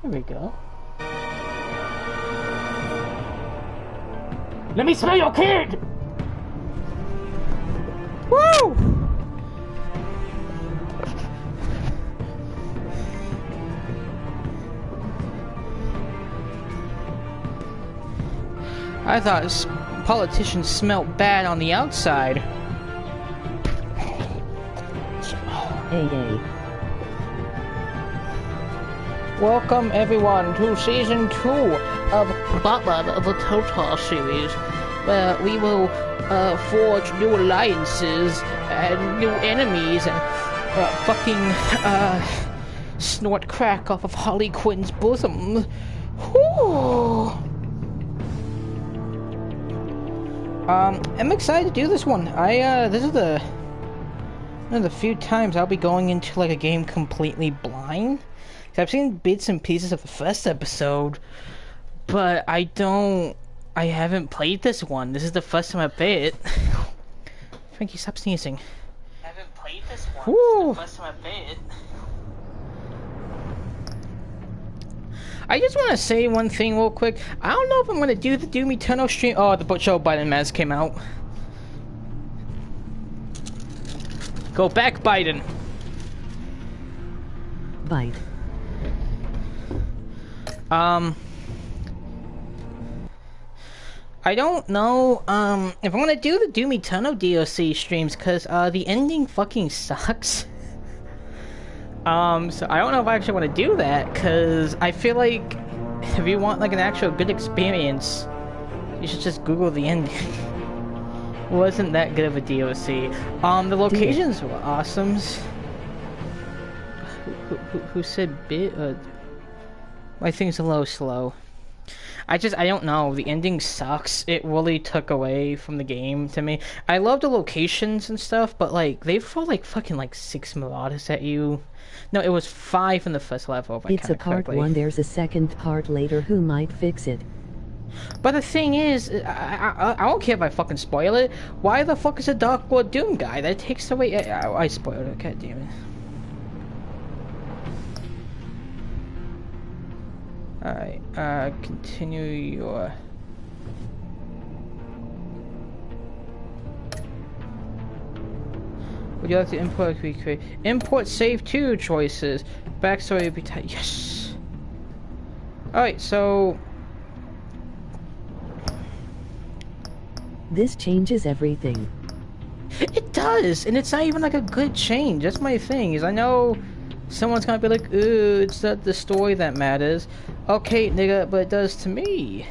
There we go. Let me smell your kid! Woo! I thought politicians smelled bad on the outside. AA. Welcome everyone to season 2 of Batman the Telltale series, where we will forge new alliances and new enemies and snort crack off of Harley Quinn's bosom. Whew. I'm excited to do this one. This is one of the few times I'll be going into like a game completely blind. I've seen bits and pieces of the first episode, but I haven't played this one. This is the first time I played it. Frankie, stop sneezing. I haven't played this one. Woo. This is the first time I played it. I just want to say one thing real quick. I don't know if I'm going to do the Doom Eternal stream. Oh, the Joe Biden mask came out. Go back, Biden. Bite. I don't know, if I'm gonna do the Doom Eternal DLC streams, cause, the ending fucking sucks. So I don't know if I actually want to do that, cause I feel like if you want, like, an actual good experience, you should just Google the ending. It wasn't that good of a DLC. The locations were awesome. Who said bit? My thing's a little slow. I don't know. The ending sucks. It really took away from the game to me. I love the locations and stuff, but like they throw like fucking like 6 marauders at you. No, it was 5 in the first level. If it's a part correctly. 1. There's a second part later. Who might fix it? But the thing is, I don't care if I fucking spoil it. Why the fuck is a Dark Lord Doom guy? That takes away. I spoiled it. God damn it. Alright, continue your... Would you like to import or recreate? Import save 2 choices. Backstory be tight. Yes! Alright, so... This changes everything. It does! And it's not even like a good change. That's my thing, is I know... Someone's gonna be like, ooh, it's not the story that matters. Okay, nigga, but it does to me.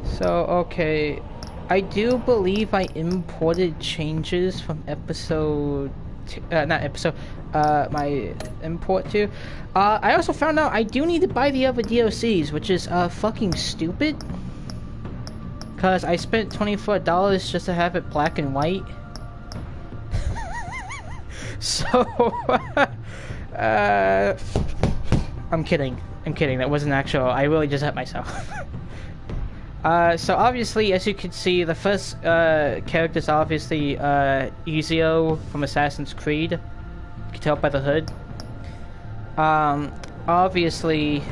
So, okay. I do believe I imported changes from episode... my import to. I also found out I do need to buy the other DLCs, which is, fucking stupid. Cause I spent $24 just to have it black and white. So, I'm kidding. That wasn't actual. I really just hurt myself. So obviously, as you can see, the first character is obviously Ezio from Assassin's Creed. You can tell by the hood. Obviously,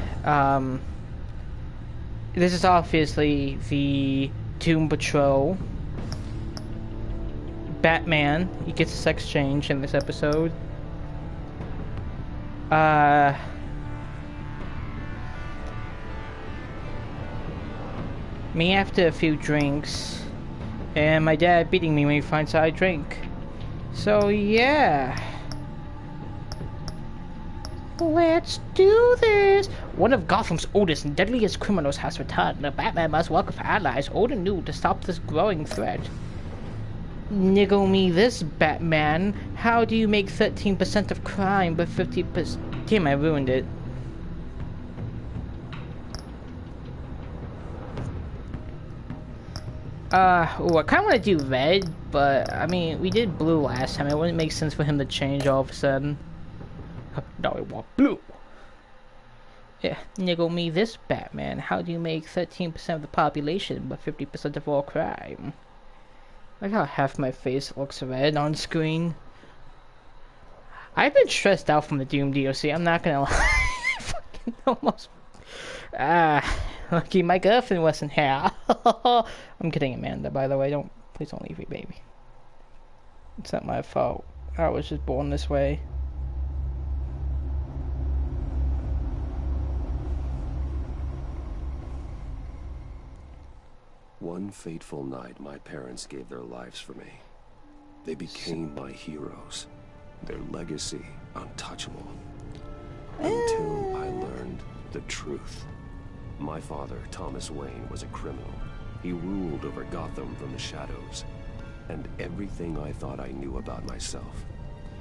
this is obviously the Doom Patrol. Batman, he gets a sex change in this episode. Me after a few drinks, and my dad beating me when he finds out I drink. So yeah. Let's do this! One of Gotham's oldest and deadliest criminals has returned. The Batman must work with allies, old and new, to stop this growing threat. Niggle me this, Batman. How do you make 13% of crime but 50%? Damn, I ruined it. Oh, I kinda wanna do red, but, I mean, we did blue last time. It wouldn't make sense for him to change all of a sudden. Now we want blue. Yeah, niggle me this, Batman. How do you make 13% of the population but 50% of all crime? Like how half my face looks red on screen. I've been stressed out from the Doom DLC, I'm not gonna lie. Almost. Lucky my girlfriend wasn't here. I'm kidding, Amanda, by the way. Please don't leave me, baby. It's not my fault. I was just born this way. One fateful night, my parents gave their lives for me. They became my heroes. Their legacy untouchable. Until I learned the truth. My father, Thomas Wayne, was a criminal. He ruled over Gotham from the shadows. And everything I thought I knew about myself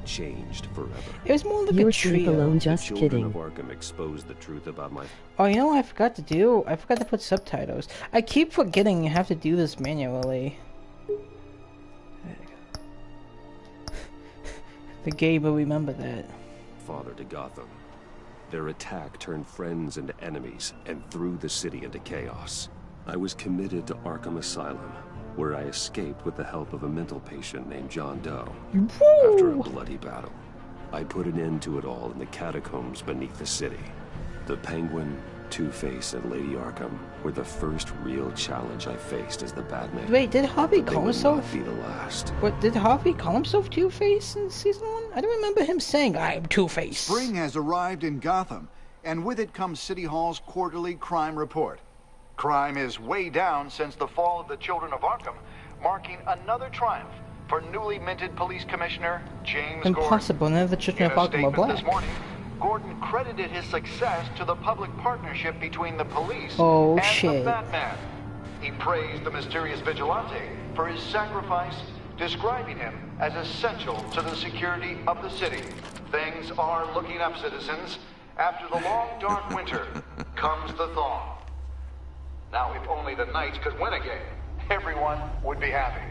changed forever. It was more like You're a trio. sleep alone, just The children kidding. of Arkham exposed the truth about my... Oh, you know what I forgot to do? I forgot to put subtitles. I keep forgetting you have to do this manually. There you go. The game will remember that. father to Gotham. Their attack turned friends into enemies and threw the city into chaos. I was committed to Arkham Asylum, where I escaped with the help of a mental patient named John Doe. Woo! After a bloody battle, I put an end to it all in the catacombs beneath the city. The Penguin, Two-Face, and Lady Arkham were the first real challenge I faced as the Batman. Wait, did Harvey But they call would himself? not be the last. What, did Harvey call himself Two-Face in season 1? I don't remember him saying, I'm Two-Face. Spring has arrived in Gotham, and with it comes City Hall's quarterly crime report. Crime is way down since the fall of the Children of Arkham, marking another triumph for newly minted Police Commissioner James Impossible, none of the Gordon. Children of In a Arkham are statement this black. morning, Gordon credited his success to the public partnership between the police Oh, and shit. the Batman. He praised the mysterious vigilante for his sacrifice, describing him as essential to the security of the city. Things are looking up, citizens. After the long, dark winter comes the thaw. Now, if only the Knights could win again, everyone would be happy.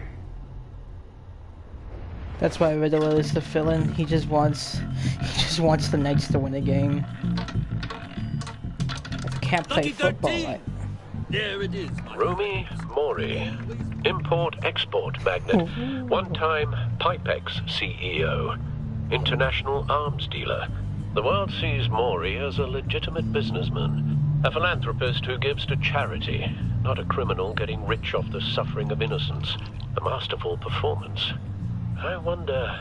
That's why Riddler is the villain. He just wants the Knights to win a game. If I can't play Lucky football, 13. right? There it is. Rumi Mori, import-export magnate, one-time Pipex CEO, international arms dealer. The world sees Mori as a legitimate businessman, a philanthropist who gives to charity, not a criminal getting rich off the suffering of innocence. A masterful performance. I wonder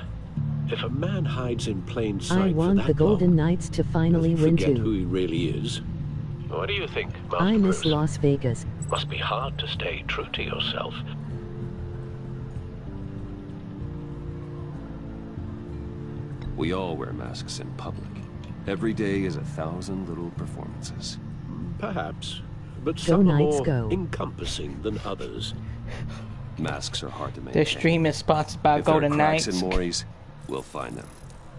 If a man hides in plain sight I for want that the Golden long, Knights to finally does he win forget who too. he really is. What do you think, Master I miss Bruce? Las Vegas. Must be hard to stay true to yourself. We all wear masks in public. Every day is 1,000 little performances. Perhaps, but Go some are Knights, more go. encompassing than others. Masks are hard to maintain. Their stream is sponsored by If there are Golden cracks Knights. in Maury's, we'll find them.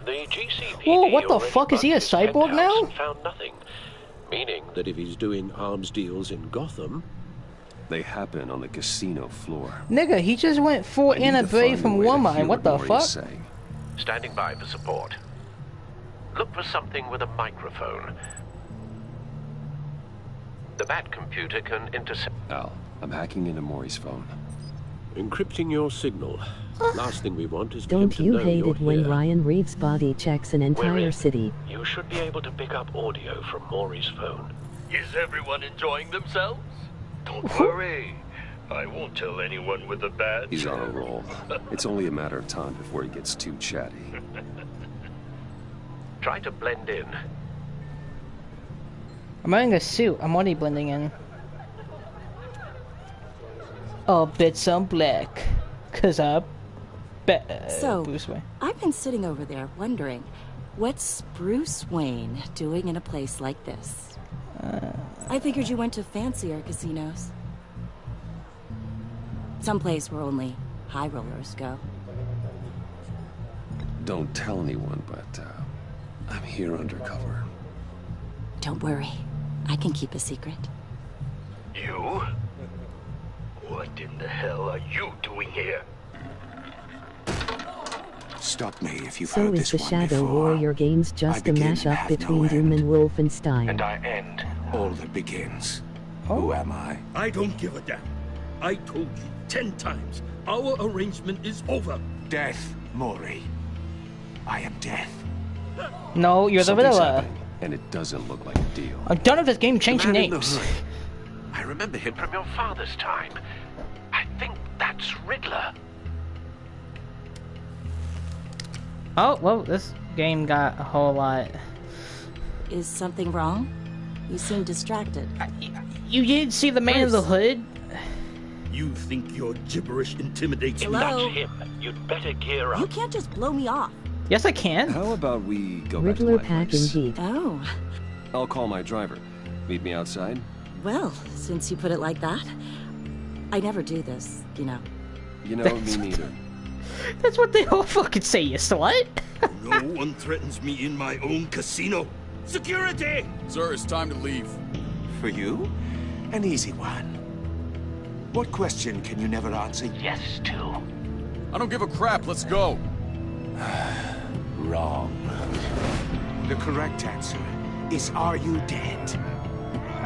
The GCPD Whoa, what the already fuck? Is he a bugged his cyborg penthouse now? and found nothing, meaning That if he's doing arms deals in Gotham, They happen on the casino floor. Nigga, he just went full I need Anna to Bray find a from way to Woman. hear What the Maury is fuck? saying. standing by for support. Look for something with a microphone. The Bat computer can intercept. Al, I'm hacking into Maury's phone. encrypting your signal. Last thing we want is for him Don't to you know hate you're it when here. Ryan Reeves body checks an We're entire in. city? You should be able to pick up audio from Maury's phone. Is everyone enjoying themselves? Don't worry. I won't tell anyone with a badge. He's on a roll. It's only a matter of time before he gets too chatty. Try to blend in. I'm wearing a suit. I'm already blending in. All bits on black. Cause I'm So, Bruce Wayne. I've been sitting over there wondering, what's Bruce Wayne doing in a place like this? I figured you went to fancier casinos. Someplace where only high rollers go. Don't tell anyone, but I'm here undercover. Don't worry, I can keep a secret. You? What in the hell are you doing here? Stop me if you've So heard is this the one Shadow before. Warrior games just a begin and mashup have no between Doom end. and Wolfenstein? And I end. All that begins. Oh. Who am I? I don't give a damn. I told you 10 times. Our arrangement is over. Death, Maury. I am death. No, you're the Something's Riddler. happening. And it doesn't look like a deal. I'm done with this game changing The man in the names. hood. I remember him from your father's time. I think that's Riddler. Oh, well, this game got a whole lot. Is something wrong? You seem distracted. You didn't see the man in the hood? You think your gibberish intimidates If me? that's him, you'd better gear up. You can't just blow me off. Yes, I can. How about we go back to Riddler my pack place? indeed. Oh, I'll call my driver. Meet me outside? well, since you put it like that. I never do this, you know. You know, me neither. That's what they all fucking say, you slut. No one threatens me in my own casino. Security! Sir, it's time to leave. For you? An easy one. What question can you never answer yes to? I don't give a crap. Let's go. Wrong. The correct answer is, are you dead?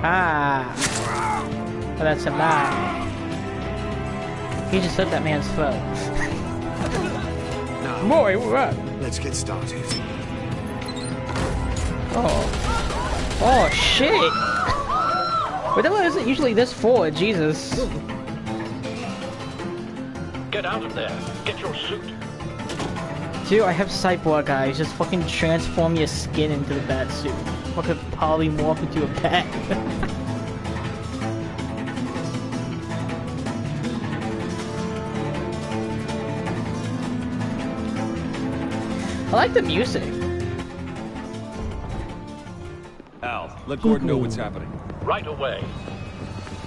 Ah. Well, that's a lie. He just hit that man's foot. Now, Boy, we're up. let's get started. Oh. Oh, shit. But that isn't usually this forward, Jesus. Get out of there. Get your suit. Dude, I have cyborg eyes. Just fucking transform your skin into the bat suit. Fucking polymorph into a bat. I like the music. Al, let Gordon know what's happening. Right away.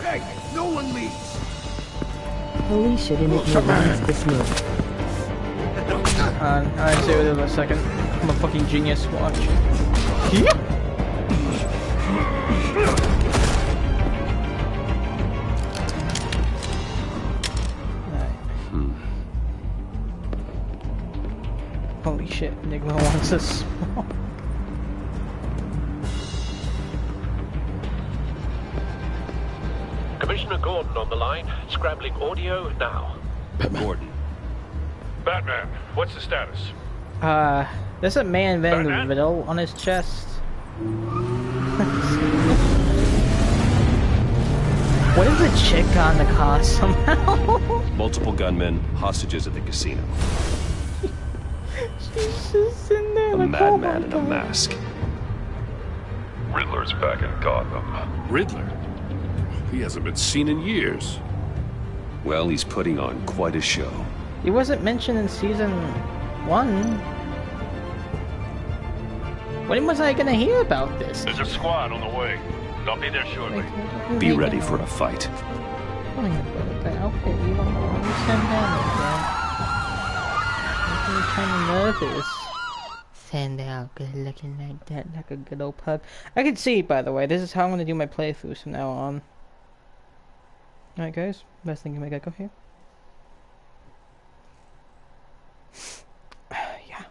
Hey, no one leaves! Holy shit, and it reminds the smoke. I'll say it in a second. I'm a fucking genius. Watch. Holy shit, Enigma wants a smoke. Commissioner Gordon on the line. Scrambling audio now. Gordon. Batman, what's the status? There's a man wearing the Batman? riddle on his chest. What is the chick on the car somehow? Multiple gunmen, hostages at the casino. She's just in there A like, oh my madman in a God. mask. Riddler's back in Gotham. Riddler? He hasn't been seen in years. Well, he's putting on quite a show. He wasn't mentioned in season 1. When was I gonna hear about this? There's a squad on the way. I'll be there shortly. Be ready for a fight. Okay, you don't know. You stand down there. You're kind of nervous. Stand out, good looking like that, like a good old pug. I can see, by the way, this is how I'm gonna do my playthroughs from now on. Alright, guys, best thing to make echo here. Yeah.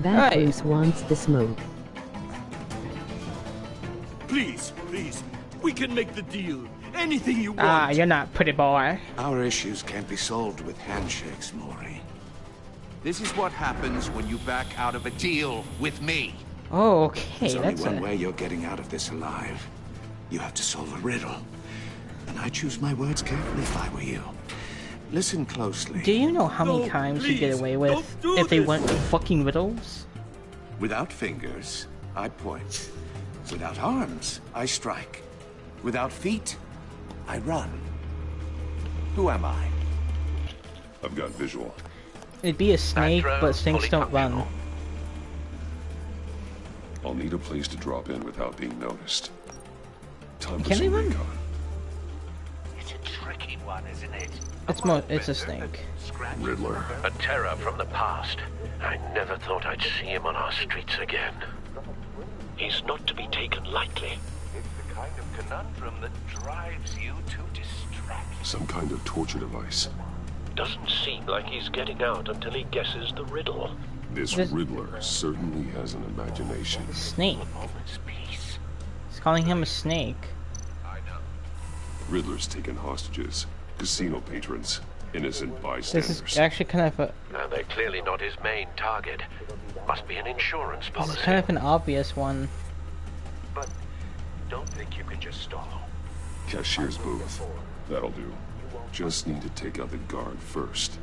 That Right. Bruce wants the smoke. Please, please, we can make the deal. Anything you want. Ah, you're not pretty boy. Our issues can't be solved with handshakes, Maury. This is what happens when you back out of a deal with me. Oh, okay, There's only that's one a... way you're getting out of this alive. You have to solve a riddle. And I choose my words carefully if I were you. Listen closely. Do you know how many No, times you get please, away with don't do if they this. weren't fucking riddles? Without fingers, I point. Without arms, I strike. Without feet, I run. Who am I? I've got visual. It'd be a snake, Astro but snakes don't run. polyfunctional. I'll need a place to drop in without being noticed. Time for Can they some run? recon. It's a tricky one, isn't it? It's a snake. Riddler. A terror from the past. I never thought I'd see him on our streets again. He's not to be taken lightly. It's the kind of conundrum that drives you to distraction. Some kind of torture device. Doesn't seem like he's getting out until he guesses the riddle. This Riddler certainly has an imagination. Snake. Moment's peace. He's calling him a snake. Riddler's taken hostages, casino patrons, innocent This bystanders. is actually kind of a... They're clearly not his main target. Must be an insurance This policy. is kind of an obvious one. But don't think you can just stall. Cashier's booth. That'll do. Just need to take out the guard first.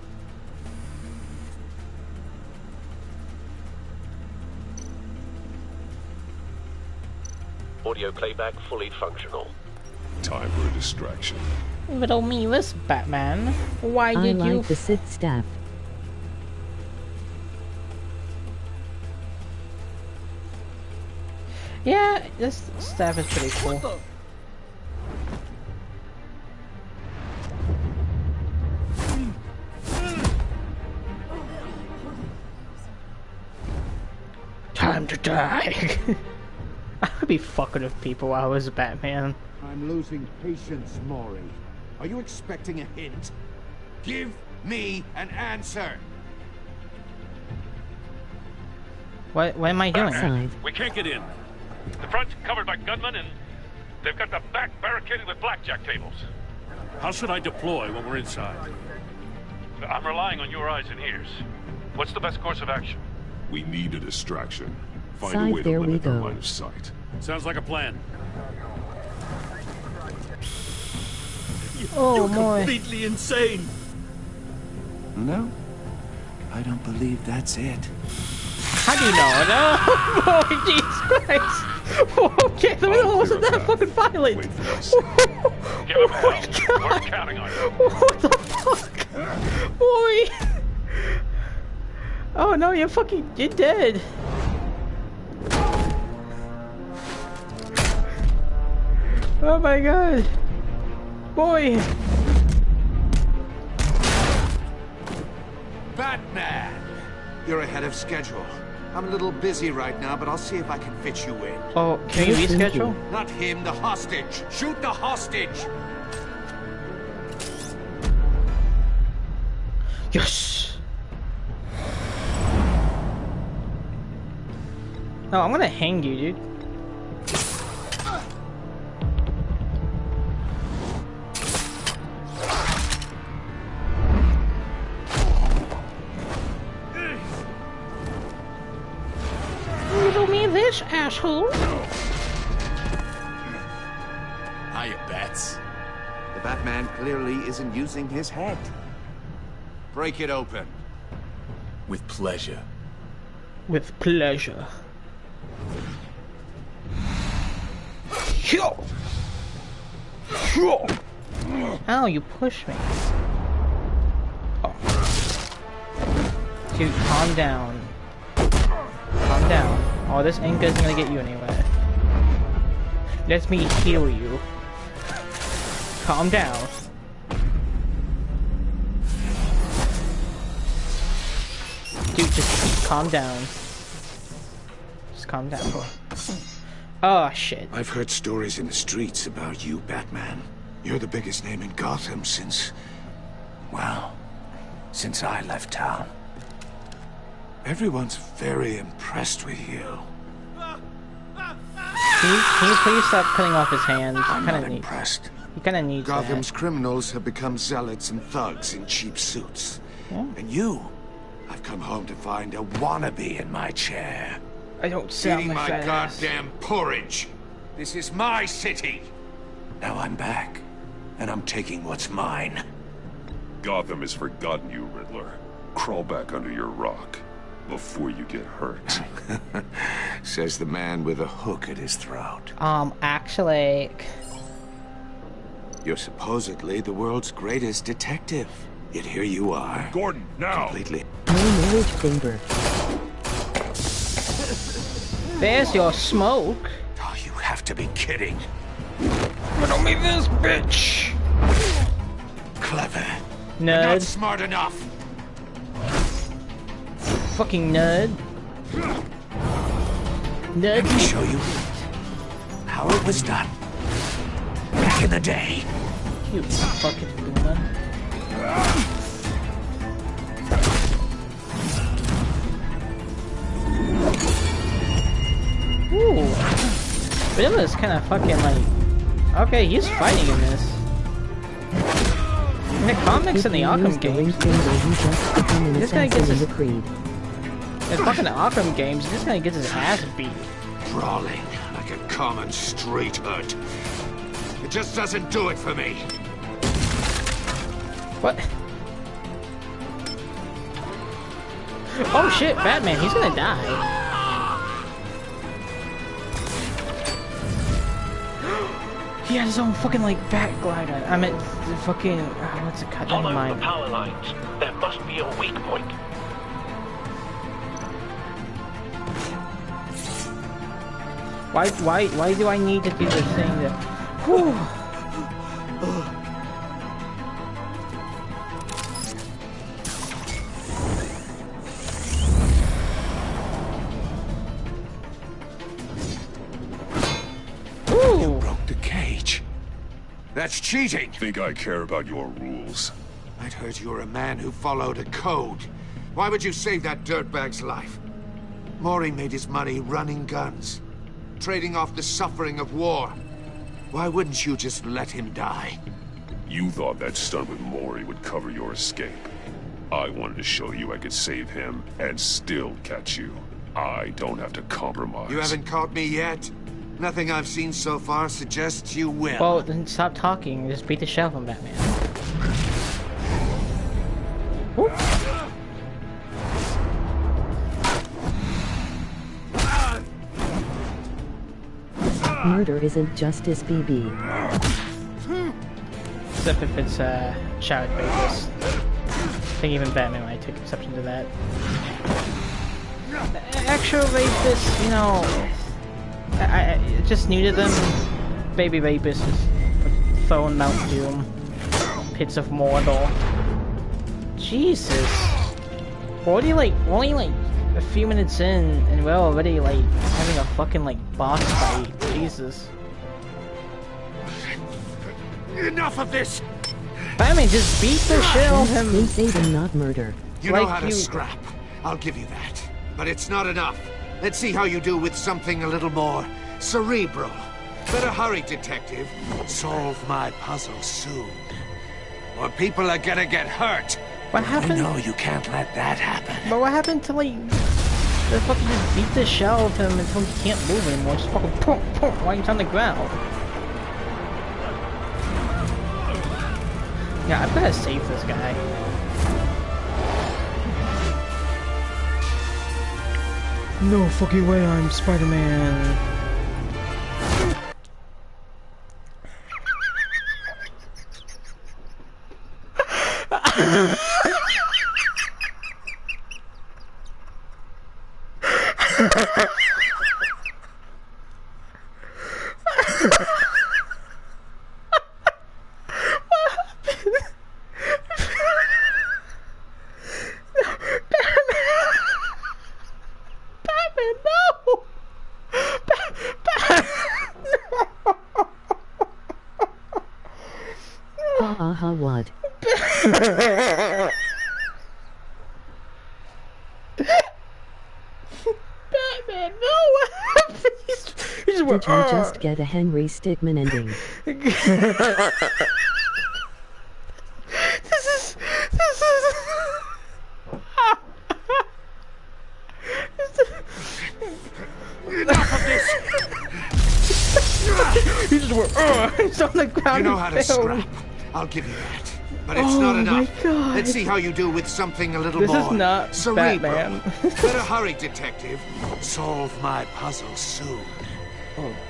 Audio playback fully functional. Time for a distraction. Riddle me this, Batman. Why I did you... like the Sith staff. Yeah, this staff is pretty cool. Time to die. I would be fucking with people while I was Batman. I'm losing patience, Maury. Are you expecting a hint? Give me an answer. What am I doing? Side. We can't get in. The front's covered by gunmen, and they've got the back barricaded with blackjack tables. How should I deploy when we're inside? I'm relying on your eyes and ears. What's the best course of action? We need a distraction. Find a Side, way to there we limit their go. line of sight. Sounds like a plan. Oh, You're boy. completely insane. No, I don't believe that's it. How do you know? No! Oh, Jesus Christ! Okay, the middle wasn't that fucking violent! Wait for us. Give him hell. We're counting on you. What the fuck? Boy! Oh no, you're dead. Oh my god. Boy! Batman! You're ahead of schedule. I'm a little busy right now, but I'll see if I can fit you in. Oh, can you reschedule? Not him, the hostage. Shoot the hostage! Yes! No, I'm gonna hang you, dude. Riddle me this, asshole! Hiya, Bats. The Batman clearly isn't using his head. Break it open. With pleasure. With pleasure. Ow, you pushed me. Oh. Dude, calm down. Calm down. Oh, this ink isn't gonna get you anywhere. Let me heal you. Calm down. Dude, just calm down. Just calm down. Oh, shit. I've heard stories in the streets about you, Batman. You're the biggest name in Gotham since... well, since I left town. Everyone's very impressed with you. Can you please stop cutting off his hands? I'm Kinda not need- impressed. He kinda needs Gotham's criminals have become zealots and thugs in cheap suits. Yeah. And you, I've come home to find a wannabe in my chair. that. I don't sound Eating like my that ass. goddamn porridge. This is my city. Now I'm back, and I'm taking what's mine. Gotham has forgotten you, Riddler. Crawl back under your rock before you get hurt. Says the man with a hook at his throat. Actually... You're supposedly the world's greatest detective. Yet here you are. Gordon, now! Completely. No marriage favor. There's your smoke. Oh, you have to be kidding. Riddle me this, bitch! Clever. But not Nerd. smart enough. Fucking nerd. Let me Nerd. show you how it was done. Back in the day. You fucking boomer. Ooh. Riddler's kinda fucking like... Okay, he's fighting in this. the comics and the Arkham games. This guy gets his... creed. The fucking Arkham games, this guy gets his ass beat. Brawling like a common street hood. It just doesn't do it for me. What? Oh shit, Batman, he's gonna die. He has his own fucking, like, bat glider. I meant the fucking... what's it called? Never Follow mind. the power lines. There must be a weak point. Why do I need to do this thing that... Whew. You broke the cage. That's cheating. Think I care about your rules? I'd heard you were a man who followed a code. Why would you save that dirtbag's life? Mori made his money running guns, trading off the suffering of war. Why wouldn't you just let him die? You thought that stunt with Mori would cover your escape. I wanted to show you I could save him and still catch you. I don't have to compromise. You haven't caught me yet? Nothing I've seen so far suggests you will. Well, then stop talking and just beat the shit out of him, Batman. Whoop. Murder isn't justice, BB. Except if it's child rapist. I think even Batman might take exception to that. Actual rapist, you know, I just new to them. Baby rapist is throwing Mount Doom, pits of Mordor. Jesus, only like a few minutes in, and we're already like having a fucking like boss fight. Jesus. Enough of this! Batman, just beat the shit out of him. Saving, not murder. You know how to scrap. I'll give you that. But it's not enough. Let's see how you do with something a little more cerebral. Better hurry, detective. Solve my puzzle soon. Or people are gonna get hurt. What happened? I know you can't let that happen. But what happened to like the fucking just beat the shit out of him until he can't move anymore? Just fucking pump while he's on the ground. Yeah, I've gotta save this guy. No fucking way, I'm Spider-Man. What? Batman, no! Did you just get a Henry Stickmin ending? This is... Enough of this! He just went, he's on the ground. You know how to scrap. I'll give you that. But it's not enough. My God. Let's see how you do with something a little this more is not cerebral. Batman. Better hurry, detective. Solve my puzzle soon.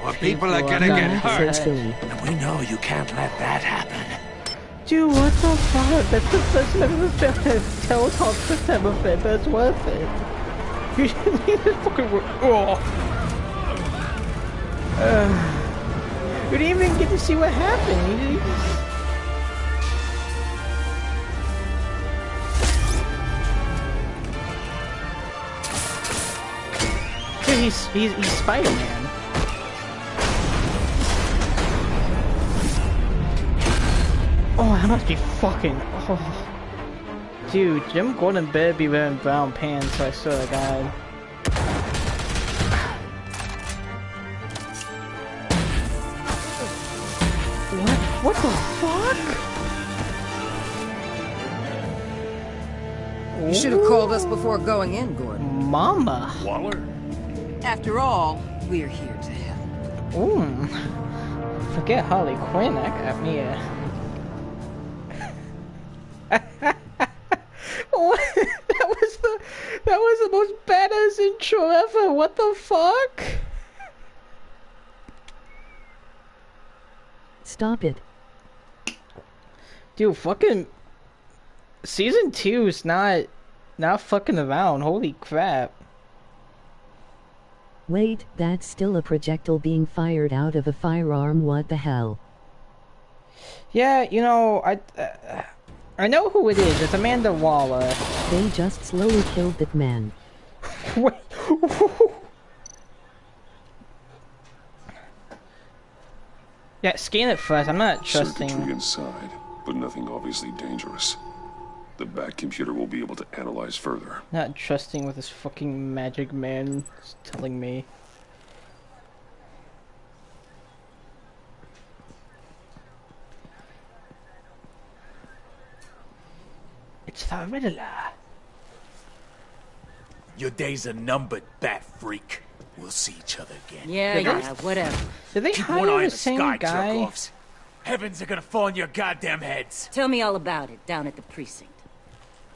Or people are gonna get hurt. And we know you can't let that happen. Dude, what the fuck? That's the first ever telltale first ever fit, but it's worth it. You didn't need this fucking work. We didn't even get to see what happened. You just... Dude, he's Spider-Man. Oh, that must be fucking... Oh. Dude, Jim Gordon better be wearing brown pants, I swear to God. What the fuck? You should have called us before going in, Gordon. Mama. Waller? After all, we're here to help. Ooh. Forget Harley Quinn, that got me a... that was the most badass intro ever, what the fuck? Stop it. Dude, fucking... Season 2 is not fucking around, holy crap. Wait, that's still a projectile being fired out of a firearm, what the hell? Yeah, you know, I know who it is, it's Amanda Waller. They just slowly killed that man. Wait. Yeah, scan it first, I'm not trusting... Circuitry inside, but nothing obviously dangerous. The back computer will be able to analyze further. Not trusting what this fucking magic man is telling me. It's the Riddler. Your days are numbered, bat freak. We'll see each other again. Yeah, whatever. Did they Keep one eye hire in the the same sky, guy? jerk-offs. Heavens are gonna fall on your goddamn heads. Tell me all about it down at the precinct.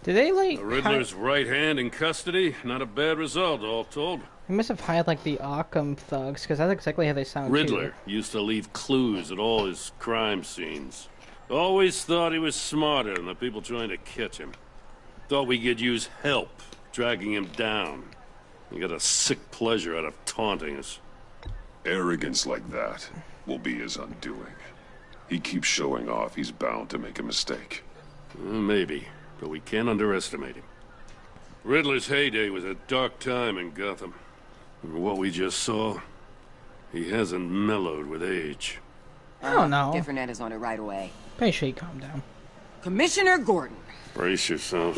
Did they like... The Riddler's right hand in custody. Not a bad result, all told. They must have hired like the Arkham thugs, because that's exactly how they sound Riddler too. used to leave clues at all his crime scenes. Always thought he was smarter than the people trying to catch him. Thought we could use help dragging him down. He got a sick pleasure out of taunting us. Arrogance like that will be his undoing. He keeps showing off, he's bound to make a mistake. Maybe, but we can't underestimate him. Riddler's heyday was a dark time in Gotham. And what we just saw, he hasn't mellowed with age. I don't know. Different Ed is on it right away. Pretty sure you calm down. Commissioner Gordon. Brace yourself.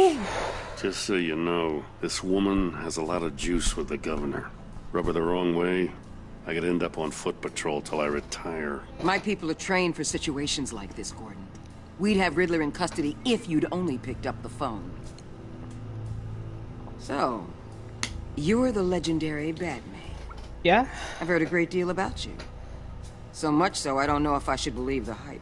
Just so you know, this woman has a lot of juice with the governor. Rub her the wrong way, I could end up on foot patrol till I retire. My people are trained for situations like this, Gordon. We'd have Riddler in custody if you'd only picked up the phone. So, you're the legendary Batman. Yeah? I've heard a great deal about you. So much so, I don't know if I should believe the hype.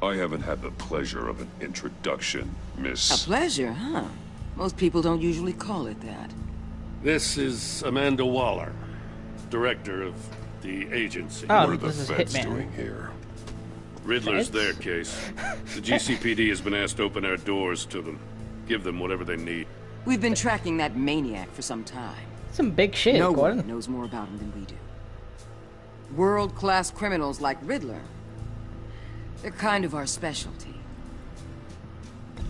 I haven't had the pleasure of an introduction, Miss... A pleasure, huh? Most people don't usually call it that. This is Amanda Waller, director of the agency. Oh, what are the this is feds Hitman. doing here? Riddler's Feds? their case. The GCPD has been asked to open their doors to them. Give them whatever they need. We've been tracking that maniac for some time. Some big shit, No Gordon. one knows more about him than we do. World-class criminals like Riddler. They're kind of our specialty.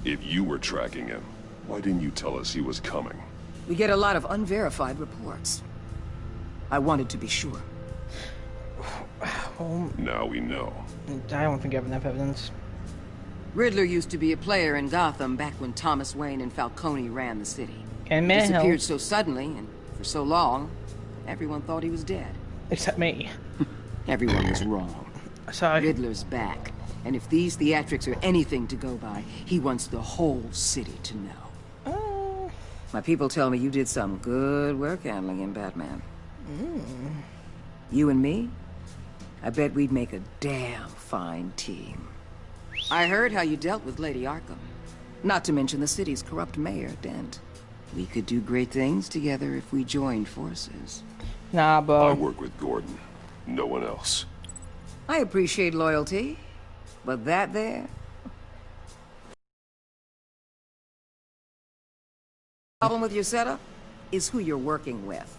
If you were tracking him, why didn't you tell us he was coming? We get a lot of unverified reports. I wanted to be sure. Now we know. I don't think I have enough evidence. Riddler used to be a player in Gotham back when Thomas Wayne and Falcone ran the city. And man, Disappeared so suddenly and for so long, everyone thought he was dead. except me. Everyone was wrong. Sorry. Riddler's back. And if these theatrics are anything to go by, he wants the whole city to know. My people tell me you did some good work handling him, Batman. You and me? I bet we'd make a damn fine team. I heard how you dealt with Lady Arkham. Not to mention the city's corrupt mayor, Dent. We could do great things together if we joined forces. Nah, bro. I work with Gordon. No one else. I appreciate loyalty, but that there... problem with your setup is who you're working with.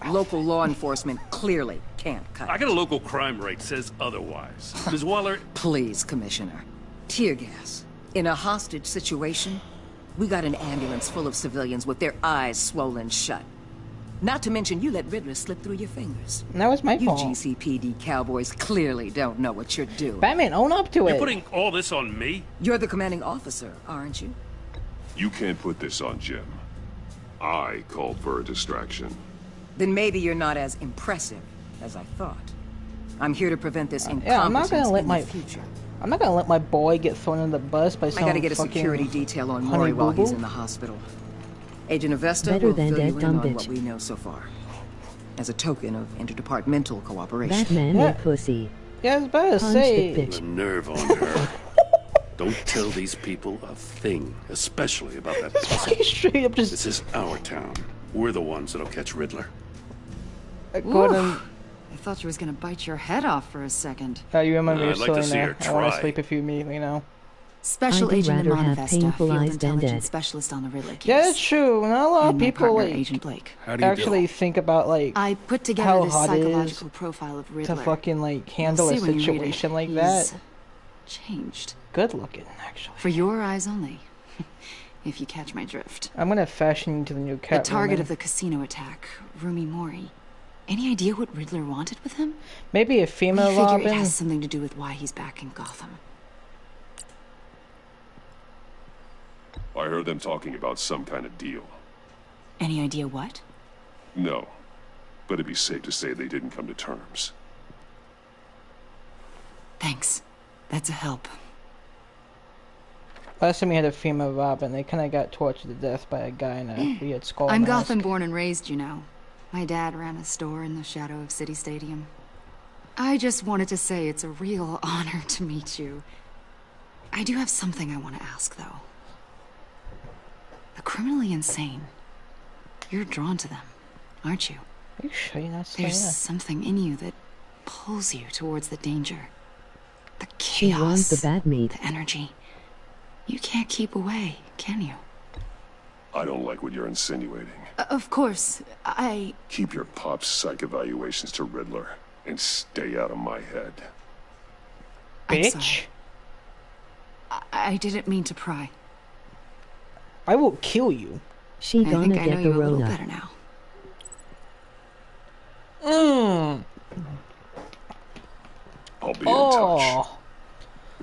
Local law enforcement clearly can't cut I it. got a local crime rate says otherwise. Ms. Waller, Please, Commissioner. Tear gas. In a hostage situation, we got an ambulance full of civilians with their eyes swollen shut. Not to mention you let Riddler slip through your fingers. That was my You fault. GCPD cowboys clearly don't know what you're doing. Batman, own up to you're it. putting all this on me? You're the commanding officer, aren't you? You can't put this on Jim. I called for a distraction. Then maybe you're not as impressive as I thought. I'm here to prevent this Yeah, I'm not incompetence gonna let in my... the future. I'm not gonna let my boy get thrown in the bus by some I gotta get a fucking security detail on honey Mori while boo-boo. he's in the hospital. Agent Avesta Better will than fill dead you in dumb on bitch. what we know so far. As a token of interdepartmental cooperation. Batman Yeah. a pussy. Yeah, I was about to Punch say. the The bitch. nerve on her. Don't tell these people a thing, especially about that pussy. Fucking straight up just. This is our town. We're the ones that'll catch Riddler. Gordon, I thought you was gonna bite your head off for a second. you remember me I'd like to still see in her there. I want to try. sleep if you immediately now. Special I'd Agent rather Iman have Vesta, painful Field eyes than Intelligence dead. Specialist on the Riddler case. Yeah, that's true. Not a lot of And my people partner, like Agent Blake. How do you actually think about like I put how together this hot it is psychological profile of Riddler. to fucking like handle a You'll see when you read it. situation like He's that. changed. Good looking, actually. For your eyes only. If you catch my drift. I'm gonna fashion you to the new The cat. target of the casino attack, Rumi Mori. Any idea what Riddler wanted with him? Maybe a We female figure Robin. it has something to do with why he's back in Gotham. I heard them talking about some kind of deal. Any idea what? No, but it'd be safe to say they didn't come to terms. Thanks. That's a help. Last time we had a female Robin, they kind of got tortured to death by a guy in a weird skull I'm mask. Gotham born and raised, you know. My dad ran a store in the shadow of City Stadium. I just wanted to say it's a real honor to meet you. I do have something I want to ask, though. The criminally insane. You're drawn to them, aren't you? Are you sure you're not saying There's that? something in you that pulls you towards the danger. The She chaos. wants the bad meat. The energy. You can't keep away, can you? I don't like what you're insinuating. Of course, Keep your pop's psych evaluations to Riddler and stay out of my head. I'm sorry. Bitch. I didn't mean to pry. I will kill you. She I gonna think I know get the you a little Rona. better now. I'll be in touch. Oh.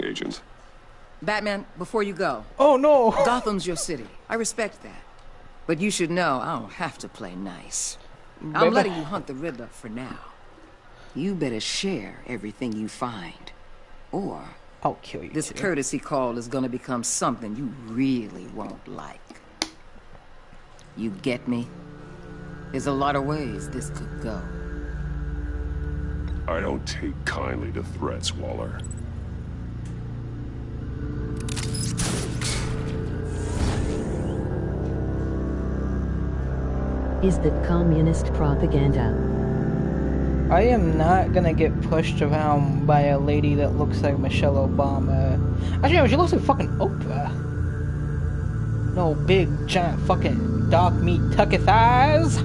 Agent. Batman, before you go. Oh no. Gotham's your city. I respect that. But you should know I don't have to play nice. Baby. I'm letting you hunt the Riddler for now. You better share everything you find. Or I'll kill you. this too. courtesy call is gonna become something you really won't like. You get me? There's a lot of ways this could go. I don't take kindly to threats, Waller. Is that communist propaganda? I am not gonna get pushed around by a lady that looks like Michelle Obama. Actually, no, she looks like fucking Oprah. No big, giant, fucking dog meat tucky thighs. Oh,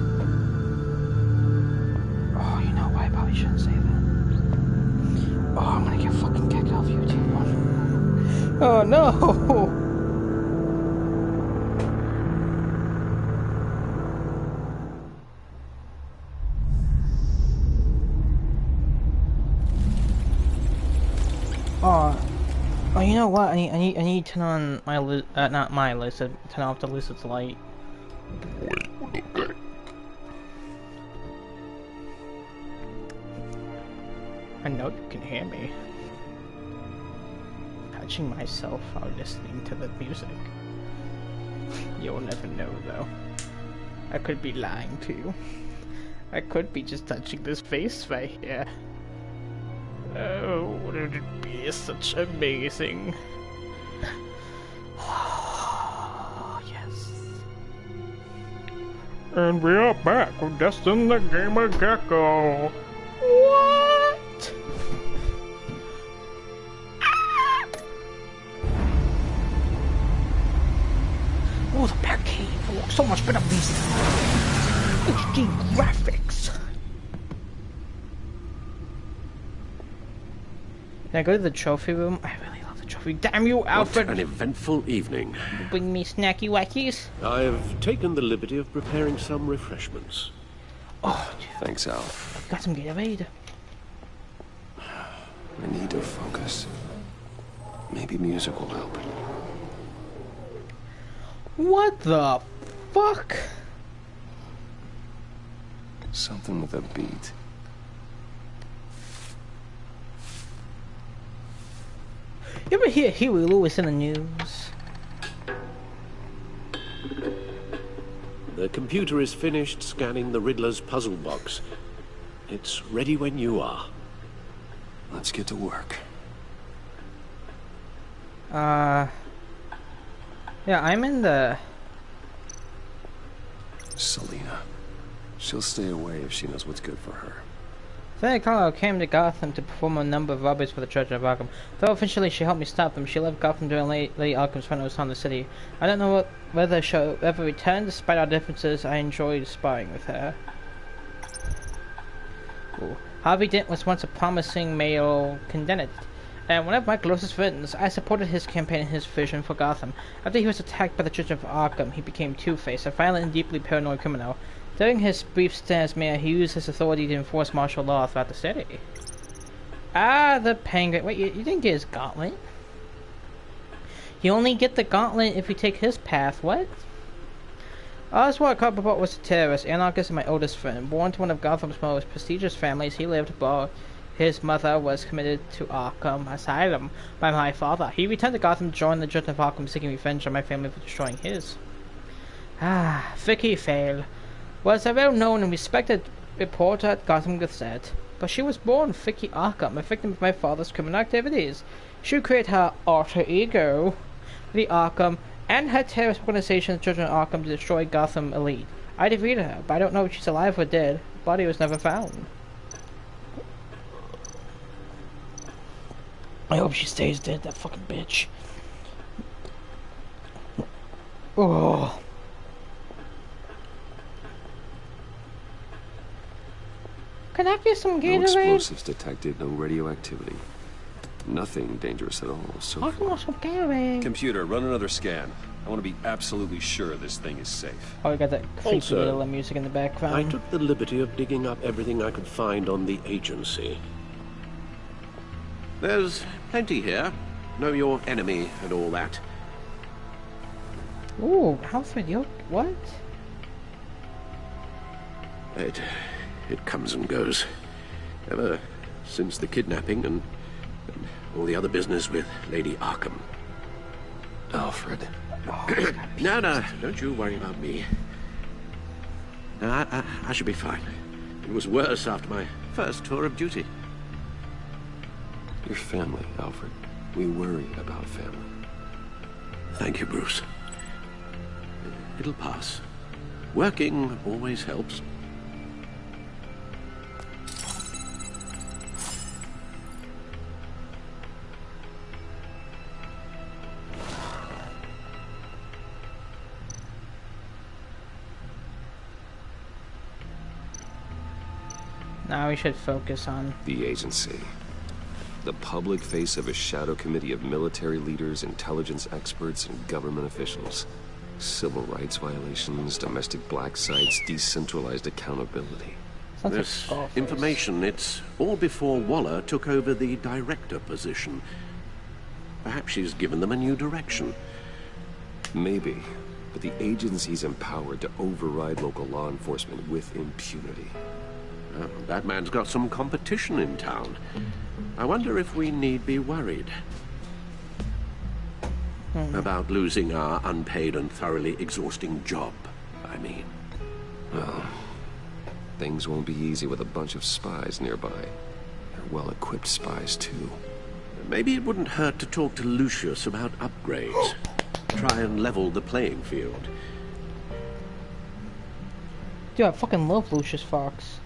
you know what? I probably shouldn't say that. Oh, I'm gonna get fucking kicked off YouTube. Oh no! Oh, you know what? I need to turn on my not my list. Turn off the lizard's light. I know you can hear me. Touching myself while listening to the music. You'll never know, though. I could be lying to you. I could be just touching this face right here. Oh, wouldn't it be such amazing? Oh, yes. And we are back with Destin the Gamer Gecko. What? Oh, the Batcave looks so much better these HD graphics. Can I go to the trophy room? I really love the trophy. Damn you, Alfred! What an eventful evening. Bring me snacky wackies. I have taken the liberty of preparing some refreshments. Oh, Thanks, Al. got some Gatorade. I need to focus. Maybe music will help. What the fuck? Something with a beat. You ever hear Huey Lewis in the news? The computer is finished scanning the Riddler's puzzle box. It's ready when you are. Let's get to work. Yeah, I'm in the... Selena. She'll stay away if she knows what's good for her. Fanny Carlisle came to Gotham to perform a number of robberies for the Church of Arkham. Though eventually she helped me stop them, she left Gotham during Lady Arkham's run on the city. I don't know whether she'll ever return. Despite our differences, I enjoyed sparring with her. Ooh. Harvey Dent was once a promising male candidate, and one of my closest friends. I supported his campaign and his vision for Gotham. After he was attacked by the Church of Arkham, he became Two-Face, a violent and deeply paranoid criminal. During his brief stint as mayor, he used his authority to enforce martial law throughout the city. Ah, the Penguin. Wait, you didn't get his gauntlet? You only get the gauntlet if you take his path. What? Oswald Cobblepot was a terrorist, anarchist, and my oldest friend. Born to one of Gotham's most prestigious families, he lived abroad. His mother was committed to Arkham Asylum by my father. He returned to Gotham to join the Church of Arkham, seeking revenge on my family for destroying his. Ah, Vicky Vale was a well-known and respected reporter at Gotham Gazette, but she was born Vicky Arkham, a victim of my father's criminal activities. She would create her alter ego, the Arkham, and her terrorist organization, the Children of Arkham, to destroy Gotham Elite. I defeated her, but I don't know if she's alive or dead. Her body was never found. I hope she stays dead, that fucking bitch. Oh. Can I get some Gatorade? No explosives detected, no radioactivity. Nothing dangerous at all, so I want some Gatorade. Computer, run another scan. I want to be absolutely sure this thing is safe. Oh, we got that creepy Also, little music in the background. I took the liberty of digging up everything I could find on the agency. There's plenty here. Know your enemy and all that. Ooh, Alfred, you... what? It comes and goes. Ever since the kidnapping and all the other business with Lady Arkham. Alfred. Oh, no, don't you worry about me. No, I should be fine. It was worse after my first tour of duty. Your family, Alfred. We worry about family. Thank you, Bruce. It'll pass. Working always helps. Now we should focus on the agency. The public face of a shadow committee of military leaders, intelligence experts, and government officials. Civil rights violations, domestic black sites, decentralized accountability. This information, it's all before Waller took over the director position. Perhaps she's given them a new direction. Maybe, but the agency's empowered to override local law enforcement with impunity. Oh, that man's got some competition in town. I wonder if we need be worried about losing our unpaid and thoroughly exhausting job, I mean. Well, things won't be easy with a bunch of spies nearby. They're well-equipped spies, too. Maybe it wouldn't hurt to talk to Lucius about upgrades. Try and level the playing field. Dude, I fucking love Lucius Fox.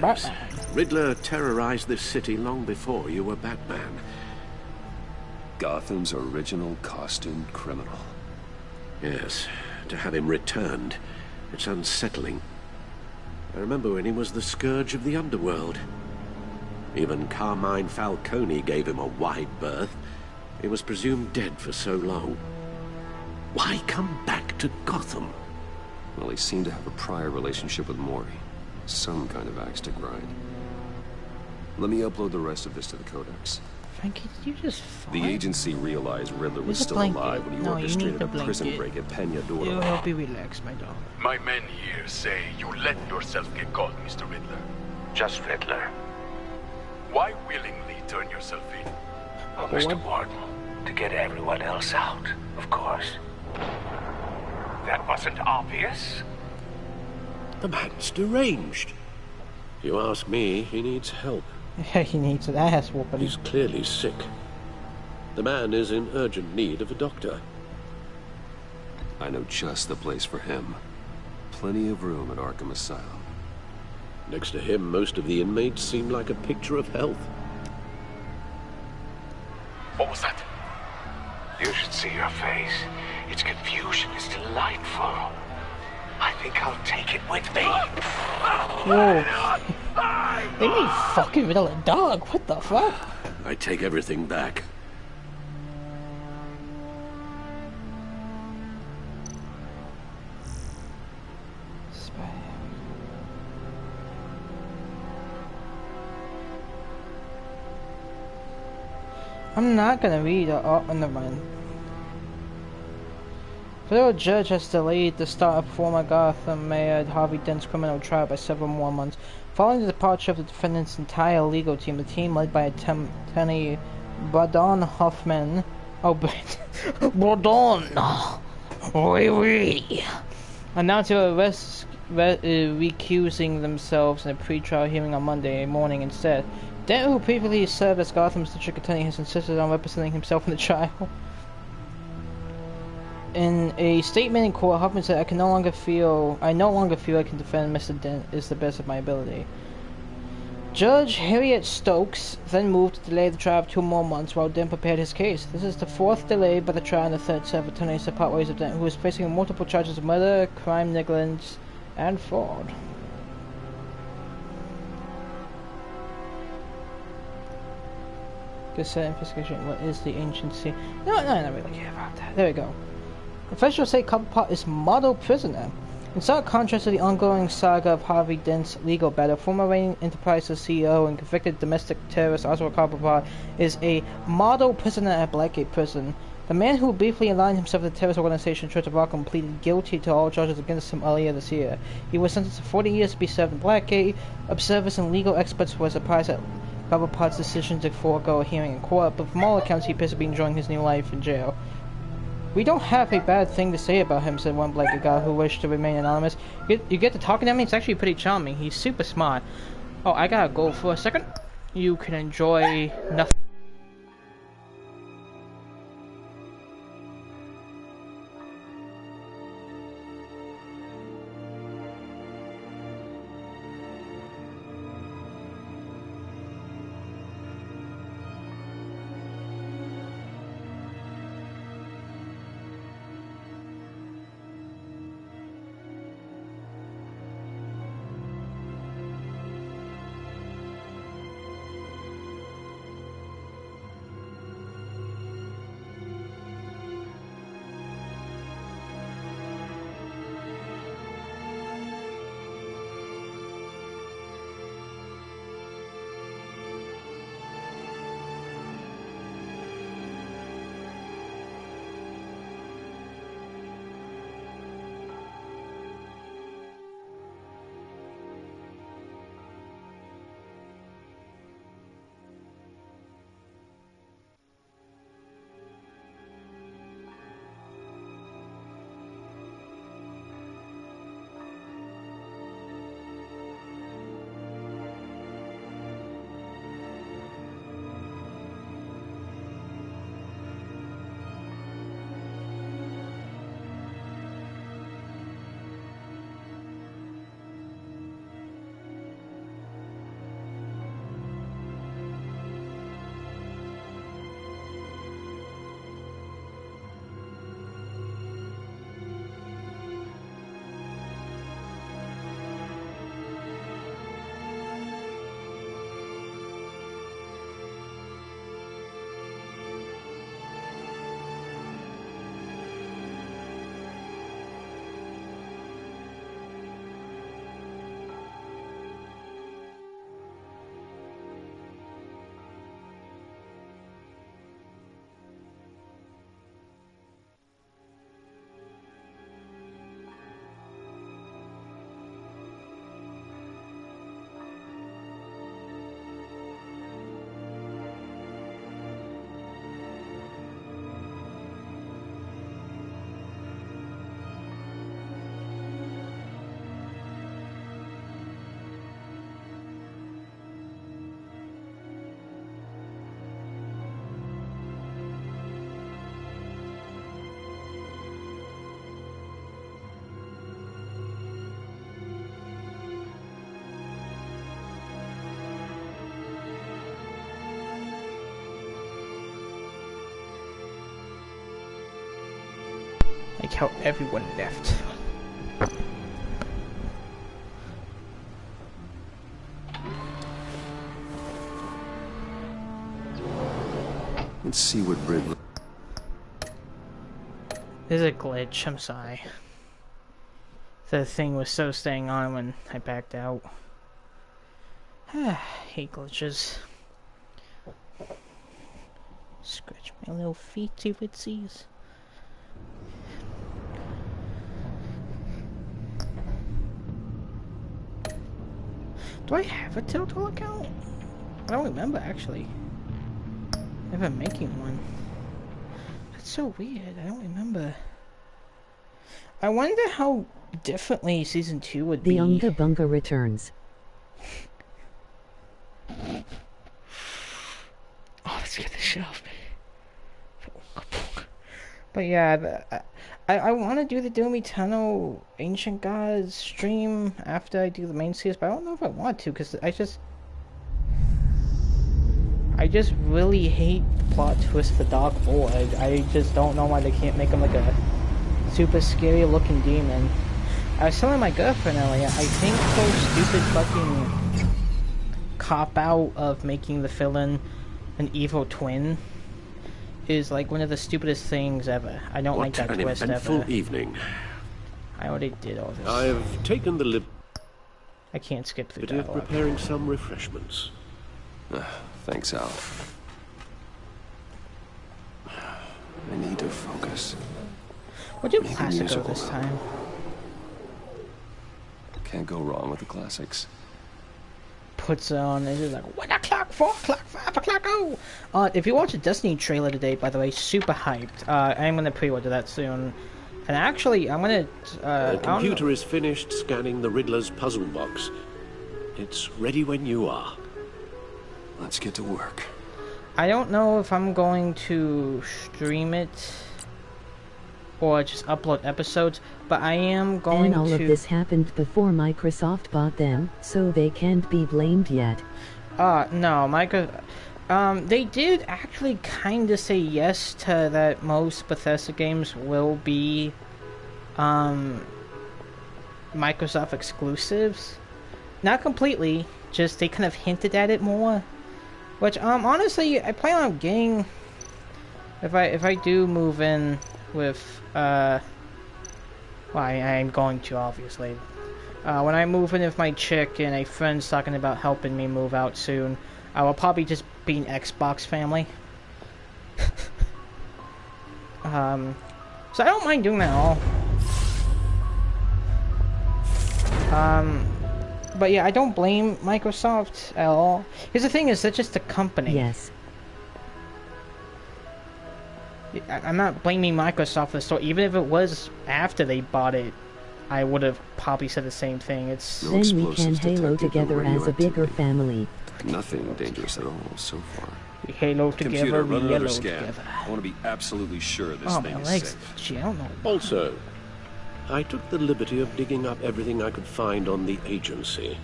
Yes. Riddler terrorized this city long before you were Batman. Gotham's original costumed criminal. Yes, to have him returned, it's unsettling. I remember when he was the scourge of the underworld. Even Carmine Falcone gave him a wide berth. He was presumed dead for so long. Why come back to Gotham? Well, he seemed to have a prior relationship with Mori. Some kind of axe to grind. Let me upload the rest of this to the Codex. Frankie, did you just fart? The agency realized Riddler was still alive when he orchestrated a prison break at Peña It'll help you relax, my dog. My men here say you let yourself get caught, Mr. Riddler. Just Riddler. Why willingly turn yourself in? Oh, Mr. Warden, to get everyone else out, of course. That wasn't obvious. The man's deranged. If you ask me, he needs help. Yeah, he needs an ass whooping. He's clearly sick. The man is in urgent need of a doctor. I know just the place for him. Plenty of room at Arkham Asylum. Next to him, most of the inmates seem like a picture of health. What was that? You should see your face. Its confusion is delightful. I think I'll take it with me. Whoa. They made fucking Riddle a dog. What the fuck? I take everything back. I'm not gonna read it. Oh, never mind. Federal judge has delayed the start of former Gotham Mayor Harvey Dent's criminal trial by several more months. Following the departure of the defendant's entire legal team, the team led by attorney Bardon Hoffman. Oh, Bardon! Oui. Announced they were recusing themselves in a pre-trial hearing on Monday morning instead. Dent, who previously served as Gotham's district attorney, has insisted on representing himself in the trial. In a statement in court, Hoffman said, I no longer feel I can defend Mr. Dent is the best of my ability. Judge Harriet Stokes then moved to delay the trial of 2 more months while Dent prepared his case. This is the 4th delay by the trial and the 3rd set of attorneys to part ways of Dent, who is facing multiple charges of murder, crime, negligence, and fraud. Cassette investigation. What is the agency? No, I don't really care about that. There we go. Officials say Cobblepot is model prisoner. In stark contrast to the ongoing saga of Harvey Dent's legal battle, former Wayne Enterprises CEO and convicted domestic terrorist Oswald Cobblepot is a model prisoner at Blackgate Prison. The man who briefly aligned himself with the terrorist organization Church of Arkham pleaded guilty to all charges against him earlier this year. He was sentenced to 40 years to be served in Blackgate. Observers and legal experts were surprised at Cobblepot's decision to forego a hearing in court, but from all accounts he appears to be enjoying his new life in jail. We don't have a bad thing to say about him, said one Blackgate guy who wished to remain anonymous. You get to talking to him, it's actually pretty charming. He's super smart. Oh, I gotta go for a second. You can enjoy nothing. Like how everyone left. Let's see what Riddler... There's a glitch, I'm sorry. The thing was so staying on when I backed out. Hate glitches. Scratch my little feet, see if it sees. Do I have a Telltale account? I don't remember actually. Ever making one. That's so weird, I don't remember. I wonder how differently season 2 would be. The Unga Bunga returns. Oh, let's get the shelf. But yeah, I want to do the Doom Eternal Ancient Gods stream after I do the main series, but I don't know if I want to, because I just really hate plot twist for Dark Lord. I just don't know why they can't make him like a super scary looking demon. I was telling my girlfriend earlier, I think those stupid fucking cop out of making the villain an evil twin is like one of the stupidest things ever. I don't like that twist ever. What an eventful evening. I already did all this. I've taken the liberty I can't skip through of that. preparing some refreshments. Thanks, Al. I need to focus. What do classic go this time? Can't go wrong with the classics. Puts on, it's just like 1 o'clock, 4 o'clock, 5 o'clock, oh! If you watch a Destiny trailer today, by the way, super hyped. I'm gonna pre-order that soon. And actually, I'm gonna, the computer is finished scanning the Riddler's puzzle box. It's ready when you are. Let's get to work. I don't know if I'm going to stream it or just upload episodes, but I am going to... And all of this happened before Microsoft bought them, so they can't be blamed yet. No, they did actually kind of say yes to that most Bethesda games will be, Microsoft exclusives. Not completely, just they kind of hinted at it more. Which, honestly, I plan on getting... If I do move in with, well, I'm going to, obviously. When I move in with my chick and a friend's talking about helping me move out soon, I will probably just be an Xbox family. So I don't mind doing that at all. But yeah, I don't blame Microsoft at all. Because the thing is, they're just a company. Yes. I'm not blaming Microsoft for the story. Even if it was after they bought it, I would have probably said the same thing. It's then we can Halo together as a bigger family. Nothing dangerous at all so far. We Halo together, we yellow together. I want to be absolutely sure this thing is safe. Gee, I don't know. Also, I took the liberty of digging up everything I could find on the agency.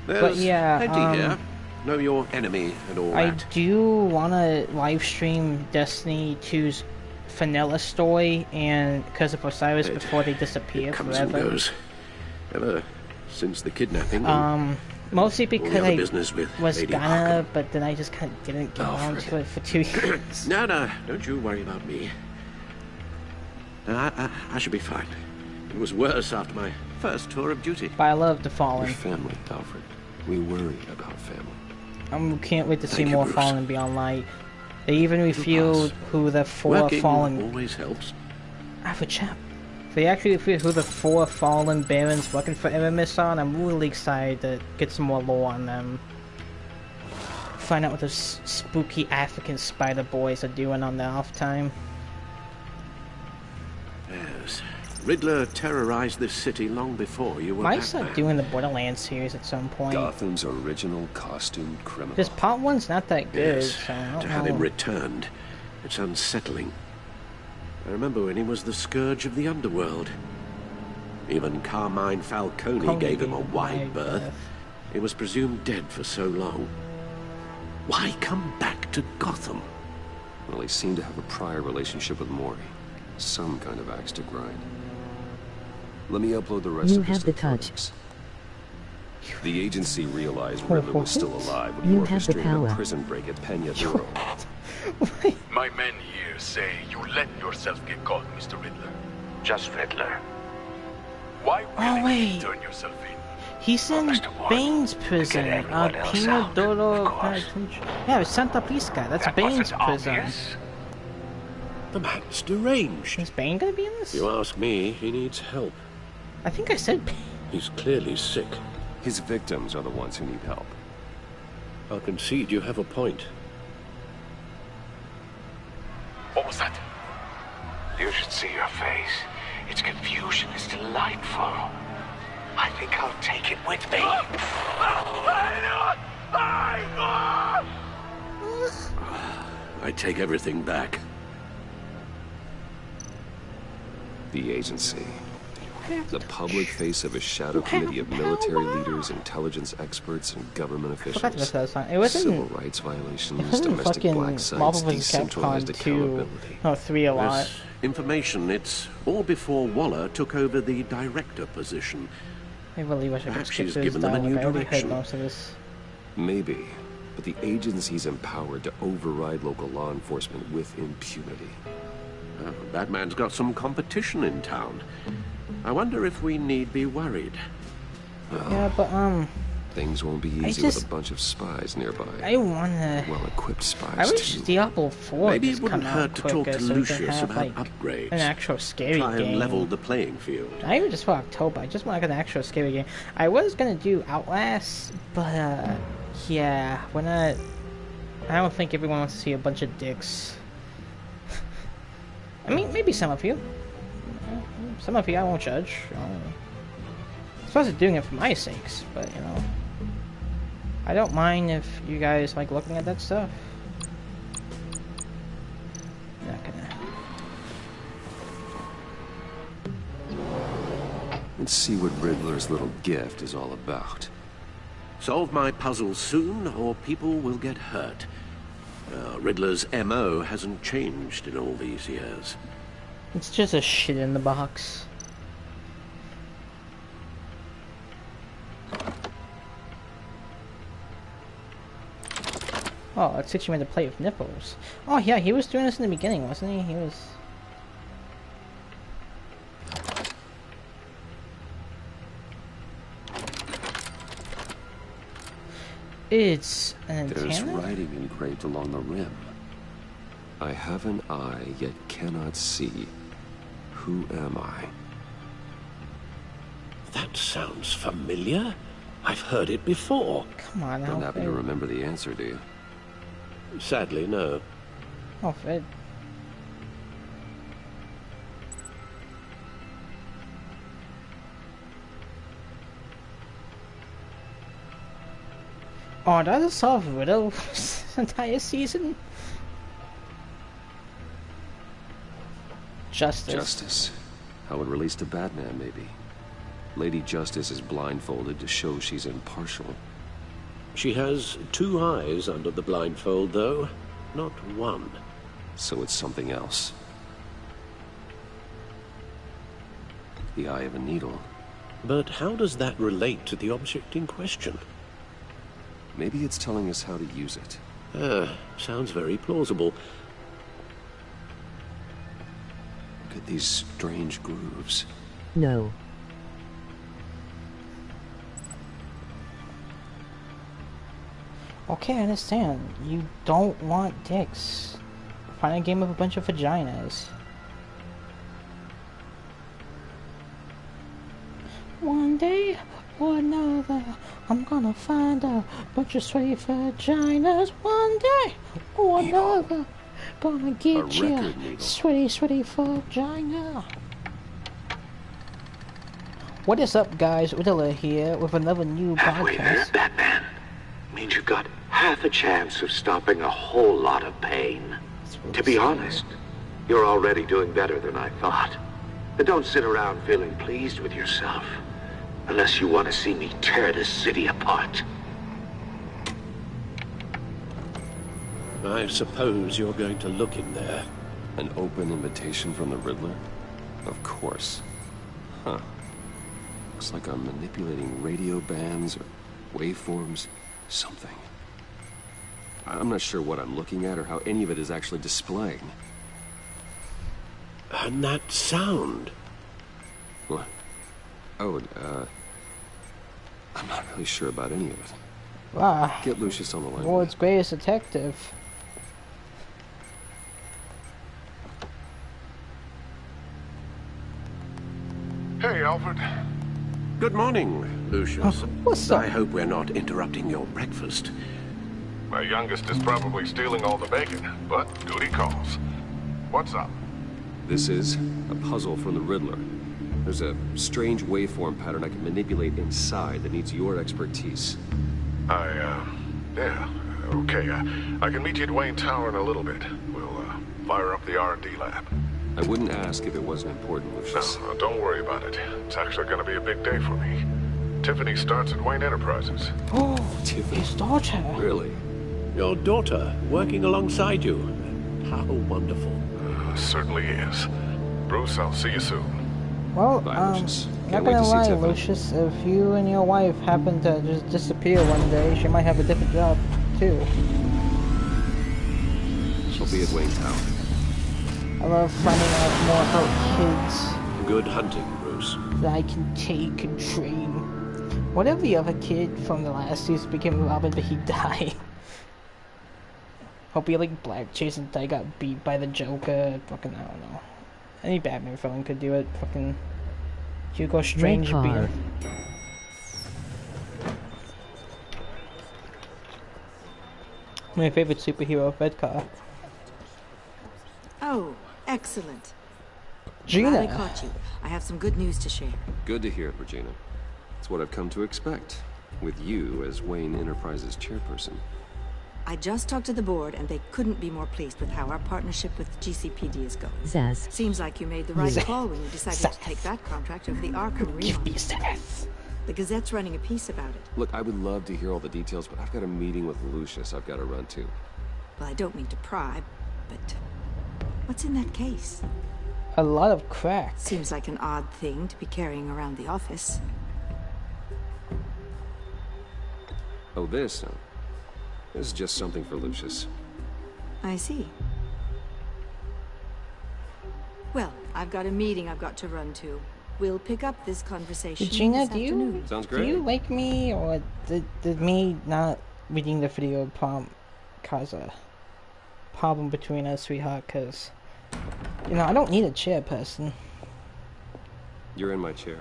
But yeah, plenty here. Know your enemy and all I that. do want to live stream Destiny 2's vanilla story and Curse of Osiris before they disappear comes forever. And goes. Ever since the kidnapping. Mostly because I was Lady gonna, Arkham. but then I just kind of didn't get around to it for 2 years. No, don't you worry about me. No, I should be fine. It was worse after my first tour of duty. But I love the Fallen. Your family, Alfred. We worry about family. I can't wait to see Thank you, more Bruce. Fallen Beyond Light. They even revealed who the 4 Working Fallen... always helps. I have a chap. They actually revealed who the 4 Fallen Barons working for Aramis are, and I'm really excited to get some more lore on them. Find out what those spooky African spider boys are doing on their off time. Yes. Riddler terrorized this city long before you were Might start Batman. doing the Borderlands series at some point. Gotham's original costumed criminal. This part 1's not that good, Yes. so I don't To have him know. returned, it's unsettling. I remember when he was the scourge of the underworld. Even Carmine Falcone gave him a wide berth. He was presumed dead for so long. Why come back to Gotham? Well, he seemed to have a prior relationship with Maury. Some kind of axe to grind. Let me upload the rest You of this have the touch. photos. The agency realized Riddler was still alive when You he have the orchestrated power. a prison break at Peña Duro. My men here say you let yourself get caught, Mr. Riddler. Just Riddler. Why Oh, willingly wait. turn yourself in? He's in Bane's prison. Peña Duro Penitentiary. Yeah, it's Santa Prisca. That's Bane's prison. The man's deranged. Is Bane gonna be in this? You ask me, he needs help. I think I said Bane. He's clearly sick. His victims are the ones who need help. I'll concede you have a point. What was that? You should see your face. Its confusion is delightful. I think I'll take it with me. I take everything back. The agency. The public face of a shadow committee of military leaders, intelligence experts, and government Forgot officials. to that song. It wasn't. Civil rights violations, It wasn't domestic fucking black sites, Marvel vs. decentralized Capcom 2. accountability. No, 3 a lot. This information, it's all before Waller took over the director position. I really wish I could Perhaps skip she's this given them a dialogue. new I already heard direction. most of this. Maybe, but the agency's empowered to override local law enforcement with impunity. Batman's got some competition in town. I wonder if we need be worried. Yeah, but Things won't be easy with a bunch of spies nearby. I wanna. Well-equipped spies, I wish too. Diablo 4 Maybe just it wouldn't come out hurt to talk quicker to so we can Lucius have, about like, upgrades. an actual scary Try game. and level the playing field. Not even just for October, I just want like an actual scary game. I was gonna do Outlast, but yeah, we're not. I don't think everyone wants to see a bunch of dicks. I mean, maybe some of you. Some of you I won't judge. I'm supposed to be doing it for my sakes, but you know. I don't mind if you guys like looking at that stuff. Not gonna. Let's see what Riddler's little gift is all about. Solve my puzzle soon, or people will get hurt. Riddler's MO hasn't changed in all these years. It's just a shit in the box. Oh, it's teaching me to play with nipples. Oh yeah, he was doing this in the beginning, wasn't he? He was... It's an There's antenna? writing engraved along the rim. I have an eye, yet cannot see. Who am I? That sounds familiar. I've heard it before. Come on, Don't happen Alfred. to remember the answer, do you? Sadly, no. Alfred. Oh, that is solve riddle this entire season. Justice. Justice. How it relates to Batman, maybe. Lady Justice is blindfolded to show she's impartial. She has 2 eyes under the blindfold, though. Not one. So it's something else. The eye of a needle. But how does that relate to the object in question? Maybe it's telling us how to use it. Sounds very plausible. Look at these strange grooves. No. Okay, I understand. You don't want dicks. Find a game with a bunch of vaginas. One day or another, I'm gonna find a bunch of sweaty vaginas. One day or another, gonna get you sweaty, sweaty vagina. What is up, guys? Udala here with another new Halfway there, podcast. Batman. Means you've got half a chance of stopping a whole lot of pain. To be honest, you're already doing better than I thought. But don't sit around feeling pleased with yourself. Unless you want to see me tear this city apart. I suppose you're going to look in there. An open invitation from the Riddler? Of course. Huh. Looks like I'm manipulating radio bands or waveforms. Something. I'm not sure what I'm looking at or how any of it is actually displaying. And that sound. What? Oh, I'm not really sure about any of it. Wow. Get Lucius on the line. World's greatest detective. Hey, Alfred. Good morning, Lucius. What's up? I hope we're not interrupting your breakfast. My youngest is probably stealing all the bacon, but duty calls. What's up? This is a puzzle from the Riddler. There's a strange waveform pattern I can manipulate inside that needs your expertise. Yeah, okay. I can meet you at Wayne Tower in a little bit. We'll, fire up the R&D lab. I wouldn't ask if it wasn't important, Lucius. No, don't worry about it. It's actually gonna be a big day for me. Tiffany starts at Wayne Enterprises. Oh, Tiffany. his daughter. Really? Your daughter working alongside you. How wonderful. Certainly is. Bruce, I'll see you soon. Well, Bye, Lucius. not Can't wait gonna to see lie, Tiffany. Lucius, if you and your wife happen to just disappear one day, she might have a different job, too. She'll be at Wayne Tower. I love finding out more about kids Good hunting, Bruce. that I can take and train. Whatever the other kid from the last season became Robin, but he died. Hope he like Black Jason I got beat by the Joker. Fucking, I don't know. Any Batman villain could do it. Fucking Hugo Strange beat him. My favorite superhero, Red Car. Oh, excellent. Gina. Glad I caught you. I have some good news to share. Good to hear it, Regina. It's what I've come to expect, with you as Wayne Enterprises chairperson. I just talked to the board, and they couldn't be more pleased with how our partnership with GCPD is going. Zaz. Seems like you made the right call when you decided to take that contract over the Arkham remodel. The Gazette's running a piece about it. Look, I would love to hear all the details, but I've got a meeting with Lucius I've got to run to. Well, I don't mean to pry, but what's in that case? A lot of crack. Seems like an odd thing to be carrying around the office. Oh, this? This is just something for Lucius. I see. Well, I've got a meeting I've got to run to. We'll pick up this conversation Gina, this do you afternoon. Sounds do great. you like me, or did me not reading the video cause a problem between us, sweetheart? Cause you know I don't need a chairperson. You're in my chair.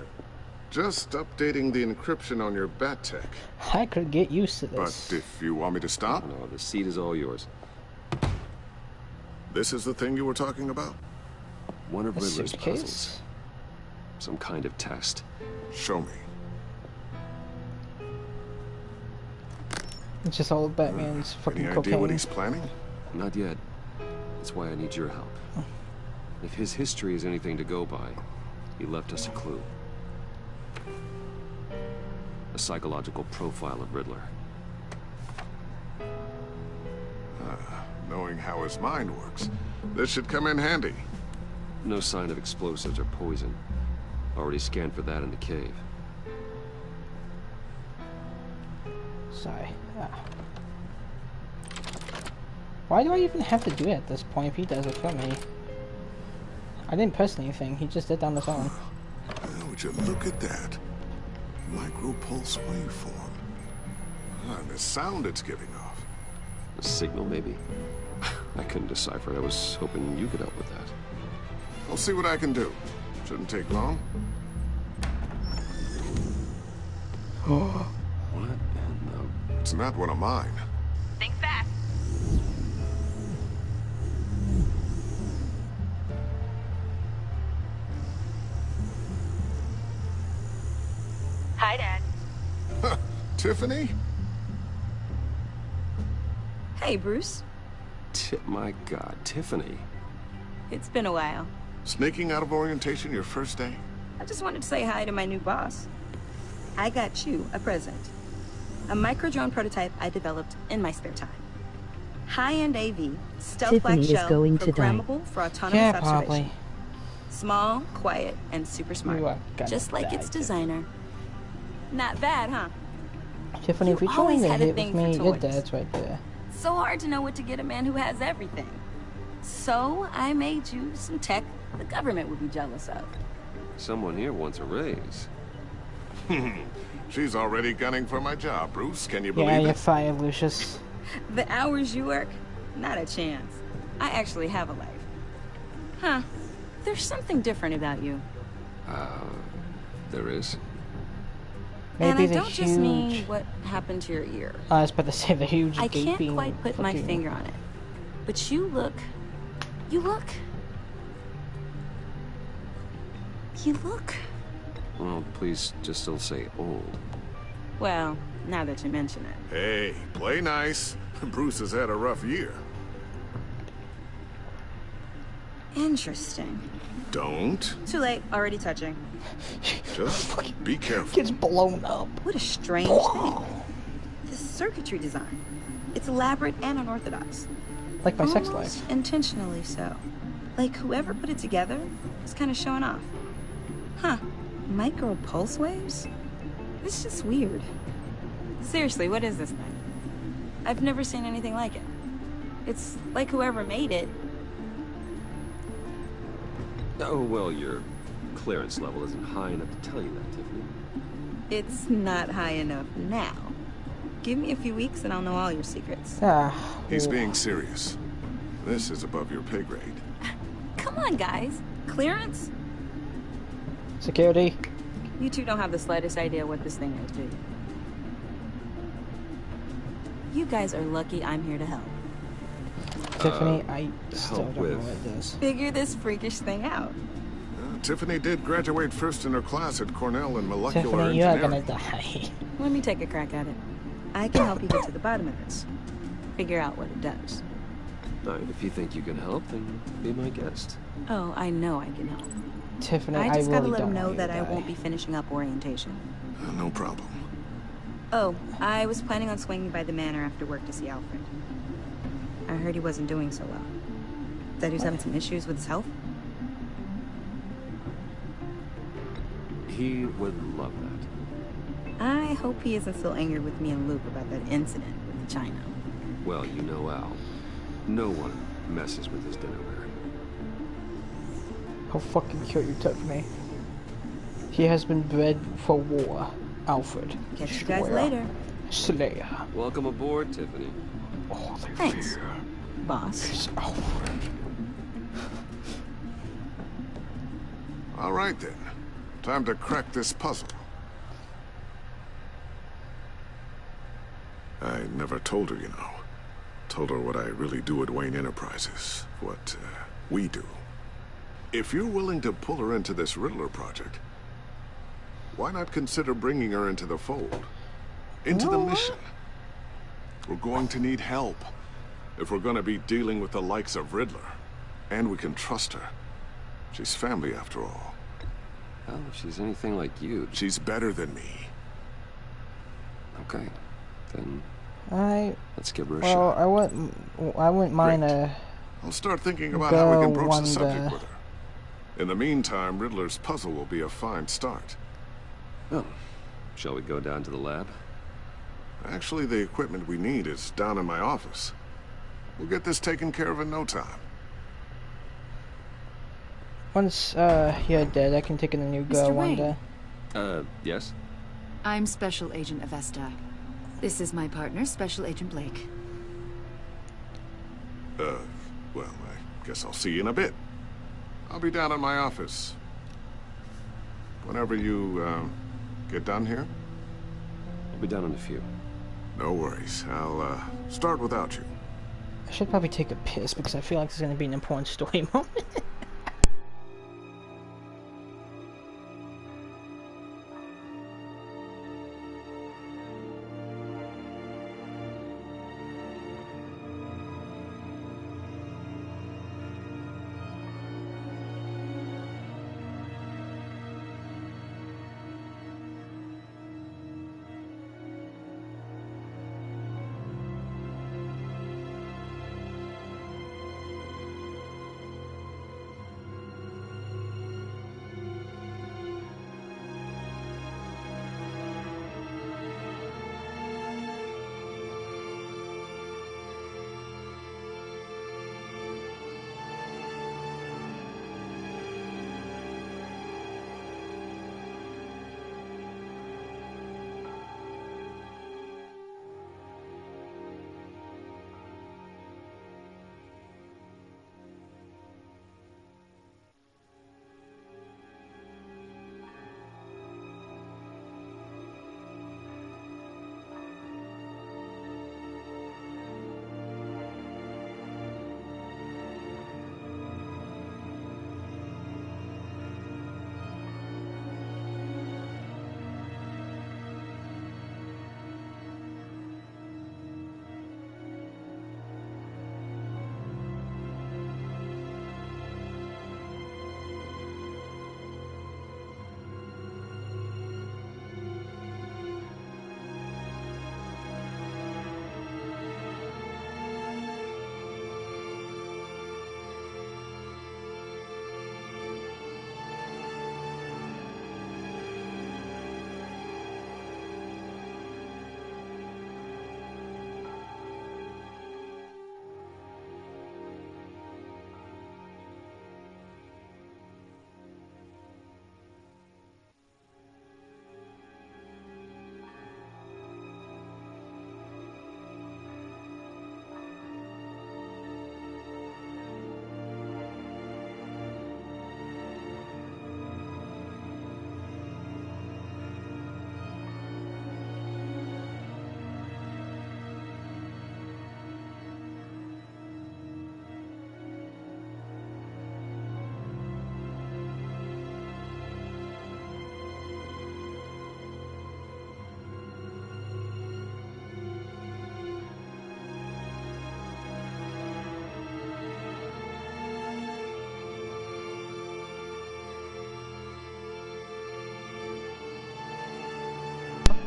Just updating the encryption on your bat tech. I could get used to But this. if you want me to stop, No, the seat is all yours. this is the thing you were talking about? One of A Riddler's suitcase? puzzles. Some kind of test. Show me. It's just all of Batman's fucking Any cocaine. idea what he's planning? Not yet. That's why I need your help. If his history is anything to go by, he left us a clue. A psychological profile of Riddler. Knowing how his mind works, this should come in handy. No sign of explosives or poison. Already scanned for that in the cave. Sorry. Why do I even have to do it at this point if he does it for me? I didn't press anything. He just did it on his own. Would you look at that? Micropulse waveform. And the sound it's giving off. A signal, maybe? I couldn't decipher it. I was hoping you could help with that. I'll see what I can do. Shouldn't take long. What in the... It's not one of mine. Think fast. Hi, Dad. Tiffany? Hey, Bruce. My God, Tiffany. It's been a while. Sneaking out of orientation your first day? I just wanted to say hi to my new boss. I got you a present. A micro-drone prototype I developed in my spare time. High-end AV, stealth Tiffany black is shell, going to die. programmable for autonomous Yeah, observation. probably. Small, quiet, and super smart. You are gonna Just like die, its designer. Not bad, huh? Tiffany, if You you're trying always to had a hit thing with for me, your toys. dad's right there. So hard to know what to get a man who has everything. So I made you some tech the government would be jealous of. Someone here wants a raise. She's already gunning for my job, Bruce. Can you Yeah, believe you're it? fired, Lucius. The hours you work? Not a chance. I actually have a life. Huh. There's something different about you. There is. Maybe and I the don't huge... just mean what happened to your ear. I was about to say the huge I can't gaping quite put my fucking- finger on it. But you look... You look... Well, please just don't say old. Well, now that you mention it. Hey, play nice. Bruce has had a rough year. Interesting. Don't. Too late. Already touching. Just be careful. Gets blown up. What a strange thing. The circuitry design. It's elaborate and unorthodox. Like my sex Almost life. intentionally so. Like whoever put it together is kind of showing off. Huh. Micro pulse waves? This is weird. Seriously, what is this thing? I've never seen anything like it. It's like whoever made it. Oh, well, your clearance level isn't high enough to tell you that, Tiffany. It's not high enough now. Give me a few weeks and I'll know all your secrets. He's being serious. This is above your pay grade. Come on, guys. Clearance? Security. You two don't have the slightest idea what this thing is, do you? You guys are lucky I'm here to help. Tiffany, I still help don't know with- what it is. Figure this freakish thing out. Tiffany did graduate first in her class at Cornell in molecular Tiffany, you are engineering. gonna die. Let me take a crack at it. I can help you get to the bottom of this. Figure out what it does. All right, if you think you can help, then be my guest. Oh, I know I can help. Tiffany, I I just gotta really let don't him know want you that to I die. won't be finishing up orientation. No problem. Oh, I was planning on swinging by the manor after work to see Alfred. I heard he wasn't doing so well. That he was having some issues with his health. He would love that. I hope he isn't still angry with me and Luke about that incident with China. Well, you know Al. No one messes with his dinnerware. How fucking cute you took me. He has been bred for war. Alfred. Catch you guys Destroyer. later. Slayer. Welcome aboard, Tiffany. Oh, they Thanks, fear. boss. It's Alfred. All right, then. Time to crack this puzzle. I never told her, you know. Told her what I really do at Wayne Enterprises. What we do. If you're willing to pull her into this Riddler project, why not consider bringing her into the fold? Into the mission? We're going to need help. If we're going to be dealing with the likes of Riddler. And we can trust her. She's family after all. Well, if she's anything like you... She's better than me. Okay. Then let's give her a well, shot. I wouldn't mind I'll start thinking about how we can broach the subject wonder. with her. In the meantime, Riddler's puzzle will be a fine start. Well, shall we go down to the lab? Actually, the equipment we need is down in my office. We'll get this taken care of in no time. Once you're dead, I can take in a new girl Mr. one Wayne. day. Yes? I'm Special Agent Avesta. This is my partner, Special Agent Blake. Well, I guess I'll see you in a bit. I'll be down in my office. Whenever you, get done here? I'll be down in a few. No worries. I'll, start without you. I should probably take a piss because I feel like it's going to be an important story moment.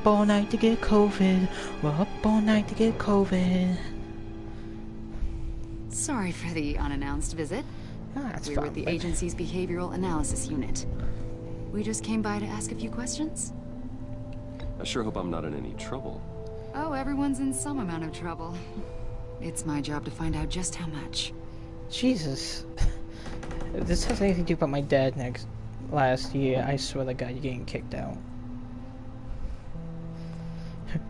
up all night to get COVID. We're up all night to get COVID. Sorry for the unannounced visit. We're with the agency's behavioral analysis unit. We just came by to ask a few questions. I sure hope I'm not in any trouble. Oh, everyone's in some amount of trouble. It's my job to find out just how much. Jesus. If this has anything to do about my dad last year, I swear to God, you're getting kicked out.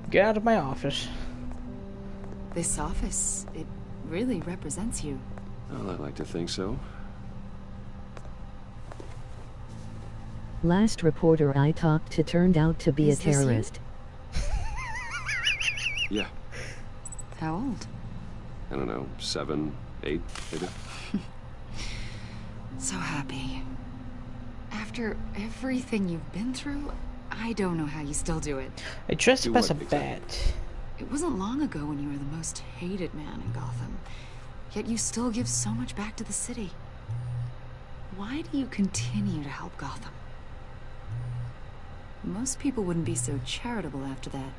Get out of my office. This office, it really represents you. Well, I'd like to think so. Last reporter I talked to turned out to be a terrorist. Yeah. How old? I don't know, 7, 8, maybe. So happy. After everything you've been through, I don't know how you still do it. I dressed up as a bat. It wasn't long ago when you were the most hated man in Gotham. Yet you still give so much back to the city. Why do you continue to help Gotham? Most people wouldn't be so charitable after that.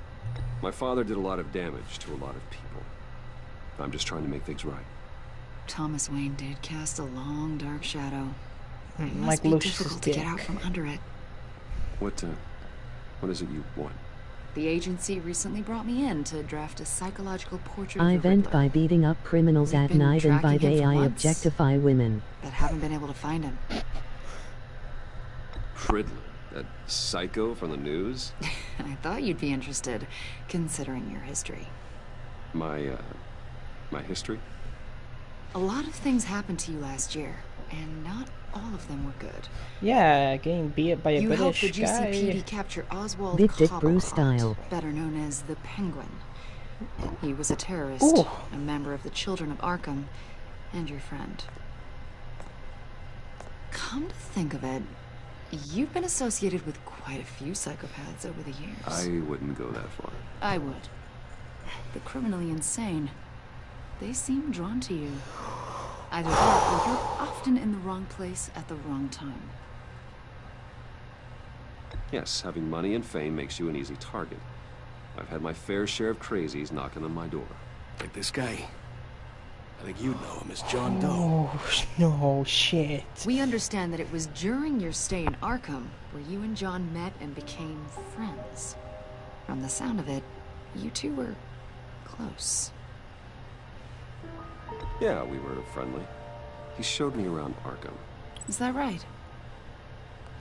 My father did a lot of damage to a lot of people. I'm just trying to make things right. Thomas Wayne did cast a long, dark shadow. It must Like be Lucius's difficult to get dick. out from under it. What is it you want? The agency recently brought me in to draft a psychological portrait I of the vent Riddler, by beating up criminals We've at been night, and by tracking him day for I months. objectify women. but haven't been able to find him. Riddler, that psycho from the news? I thought you'd be interested, considering your history. My history? A lot of things happened to you last year, and not all of them were good. Yeah, getting beat up by a You helped the British guy. GCPD capture Oswald Big Dick Bruce Cobblepot, style. better known as the Penguin. He was a terrorist, Ooh. a member of the Children of Arkham, and your friend. Come to think of it, you've been associated with quite a few psychopaths over the years. I wouldn't go that far. I would. The criminally insane. They seem drawn to you. Either that, or you're often in the wrong place at the wrong time. Yes, having money and fame makes you an easy target. I've had my fair share of crazies knocking on my door. Like this guy. I think you'd know him as John Doe. Oh, no shit. We understand that it was during your stay in Arkham where you and John met and became friends. From the sound of it, you two were close. Yeah, we were friendly. He showed me around Arkham. Is that right?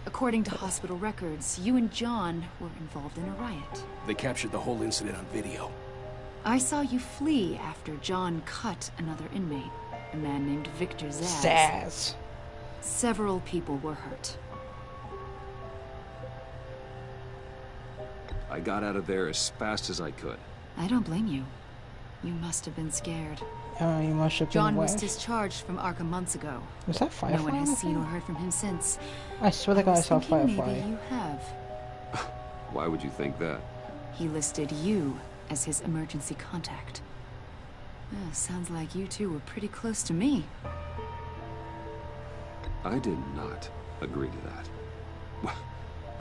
According to hospital records, you and John were involved in a riot. They captured the whole incident on video. I saw you flee after John cut another inmate, a man named Victor Zaz. Zaz. Several people were hurt. I got out of there as fast as I could. I don't blame you. You must have been scared. Oh, you must have been John was away. discharged from Arkham months ago. Was that Firefly? No one has seen or heard from him since. I swear to God I saw thinking Firefly. maybe you have. Why would you think that? He listed you as his emergency contact. Sounds like you two were pretty close to me. I did not agree to that.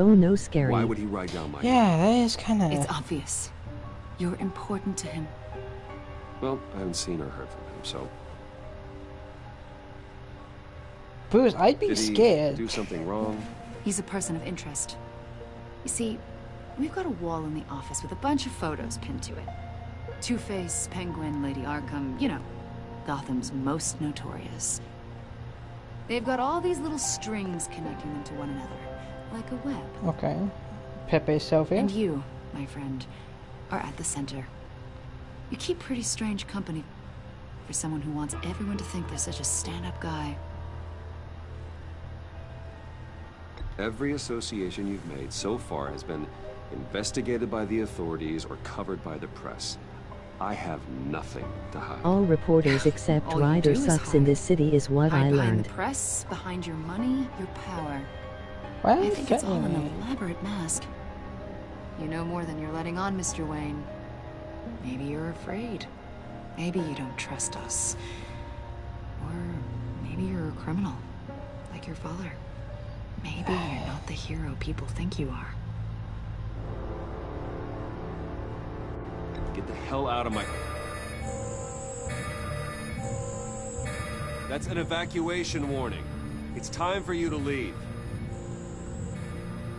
Oh no, scary. Why would he write down my Yeah, that is kind of... It's obvious. You're important to him. Well, I haven't seen or heard from him, so... Bruce, I'd be Did he scared. do something wrong? He's a person of interest. You see, we've got a wall in the office with a bunch of photos pinned to it. Two-Face, Penguin, Lady Arkham, you know, Gotham's most notorious. They've got all these little strings connecting them to one another, like a web. Okay. Pepe Sylvia. And you, my friend, are at the center. You keep pretty strange company for someone who wants everyone to think they're such a stand-up guy. Every association you've made so far has been investigated by the authorities or covered by the press. I have nothing to hide. All reporters except All you Ryder do is sucks in this city is what Hide I behind learned. the press, behind your money, your power. Why are I you think it's all threatening an me? elaborate mask. You know more than you're letting on, Mr. Wayne. Maybe you're afraid. Maybe you don't trust us. Or maybe you're a criminal, like your father. Maybe you're not the hero people think you are. Get the hell out of my... That's an evacuation warning. It's time for you to leave.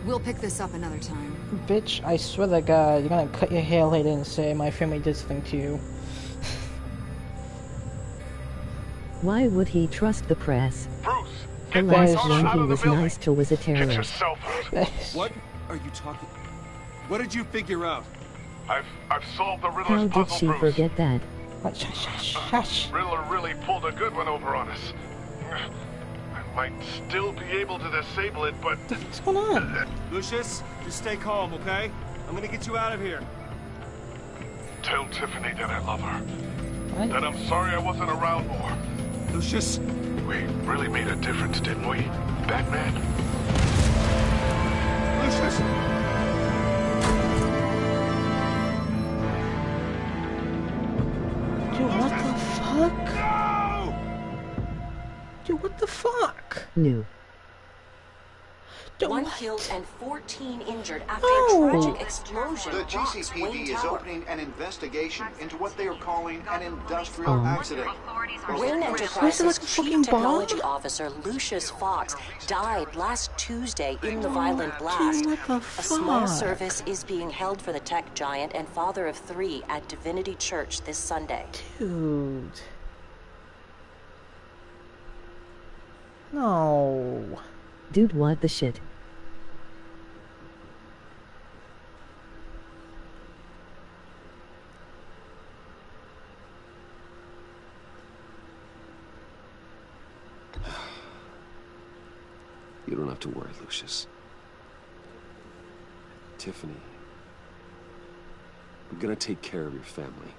We'll pick this up another time. Bitch, I swear to God, you're gonna cut your hair later and say my family did something to you. Why would he trust the press? Bruce, The last one he was nice to was a terrorist. yourself out. What are you talking... What did you figure out? I've solved the Riddler's How did puzzle, she Bruce. forget that? What? Shush. Riddler really pulled a good one over on us. I might still be able to disable it, but... What's going on? Lucius, just stay calm, okay? I'm gonna get you out of here. Tell Tiffany that I love her. What? That I'm sorry I wasn't around more. Lucius? We really made a difference, didn't we, Batman? Lucius! Dude, what the fuck? No! Dude, what the fuck? New. Dude, One what? killed and 14 injured after No. a tragic explosion. The rocks GCPD Wayne is Tower. opening an investigation into what they are calling an industrial accident. Wayne Where's Enterprises the fucking Chief bomb? Technology Officer Lucius Fox died last Tuesday in the violent blast. Dude, what the A small fuck? service is being held for the tech giant and father of 3 at Divinity Church this Sunday. Dude. No. Dude, what the shit? You don't have to worry, Lucius. Tiffany, I'm gonna take care of your family.